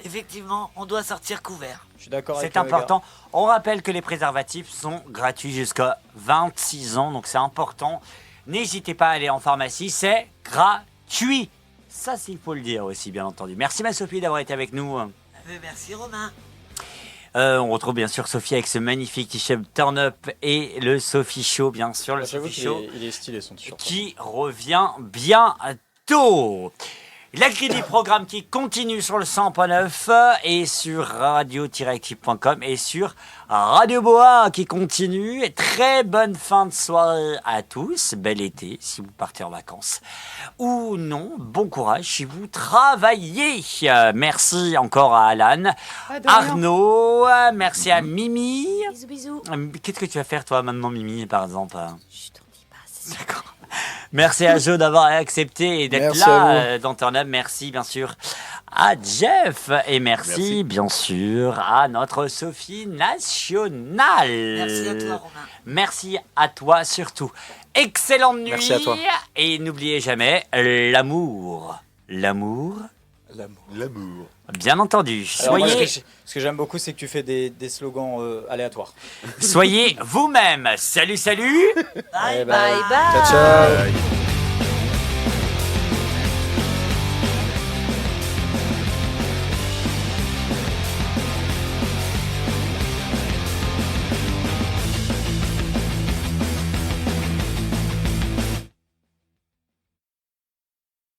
Effectivement, on doit sortir couvert. Je suis d'accord avec C'est toi, les gars. important. On rappelle que les préservatifs sont gratuits jusqu'à 26 ans, donc c'est important. N'hésitez pas à aller en pharmacie, c'est gratuit. Ça, il faut le dire aussi, bien entendu. Merci, ma Sophie, d'avoir été avec nous. Merci, Romain. On retrouve bien sûr Sophie avec ce magnifique t-shirt Turn Up et le Sophie Show, bien sûr, le J'avoue Sophie qu'il Show est, il est stylé son t-shirt. qui revient bientôt. La grille du programme qui continue sur le 100.9 et sur radio-active.com et sur Radio Boa qui continue. Très bonne fin de soirée à tous. Bel été si vous partez en vacances. Ou non, bon courage si vous travaillez. Merci encore à Alan, Arnaud, merci à Mimi. Bisous, bisous. Qu'est-ce que tu vas faire toi maintenant, Mimi, par exemple? D'accord. Merci à Jo d'avoir accepté et d'être Merci à là dans Turn Up. Merci bien sûr à Jeff et merci bien sûr à notre Sophie nationale. Merci à toi, Romain. Merci à toi surtout. Excellente nuit. Merci à toi. Et n'oubliez jamais l'amour. L'amour, L'amour. bien entendu. Alors, moi, Soyez, ce que j'aime beaucoup, c'est que tu fais des slogans aléatoires. soyez vous-même. Salut, salut. Bye Eh ben, bye. Bye bye. Ciao, ciao.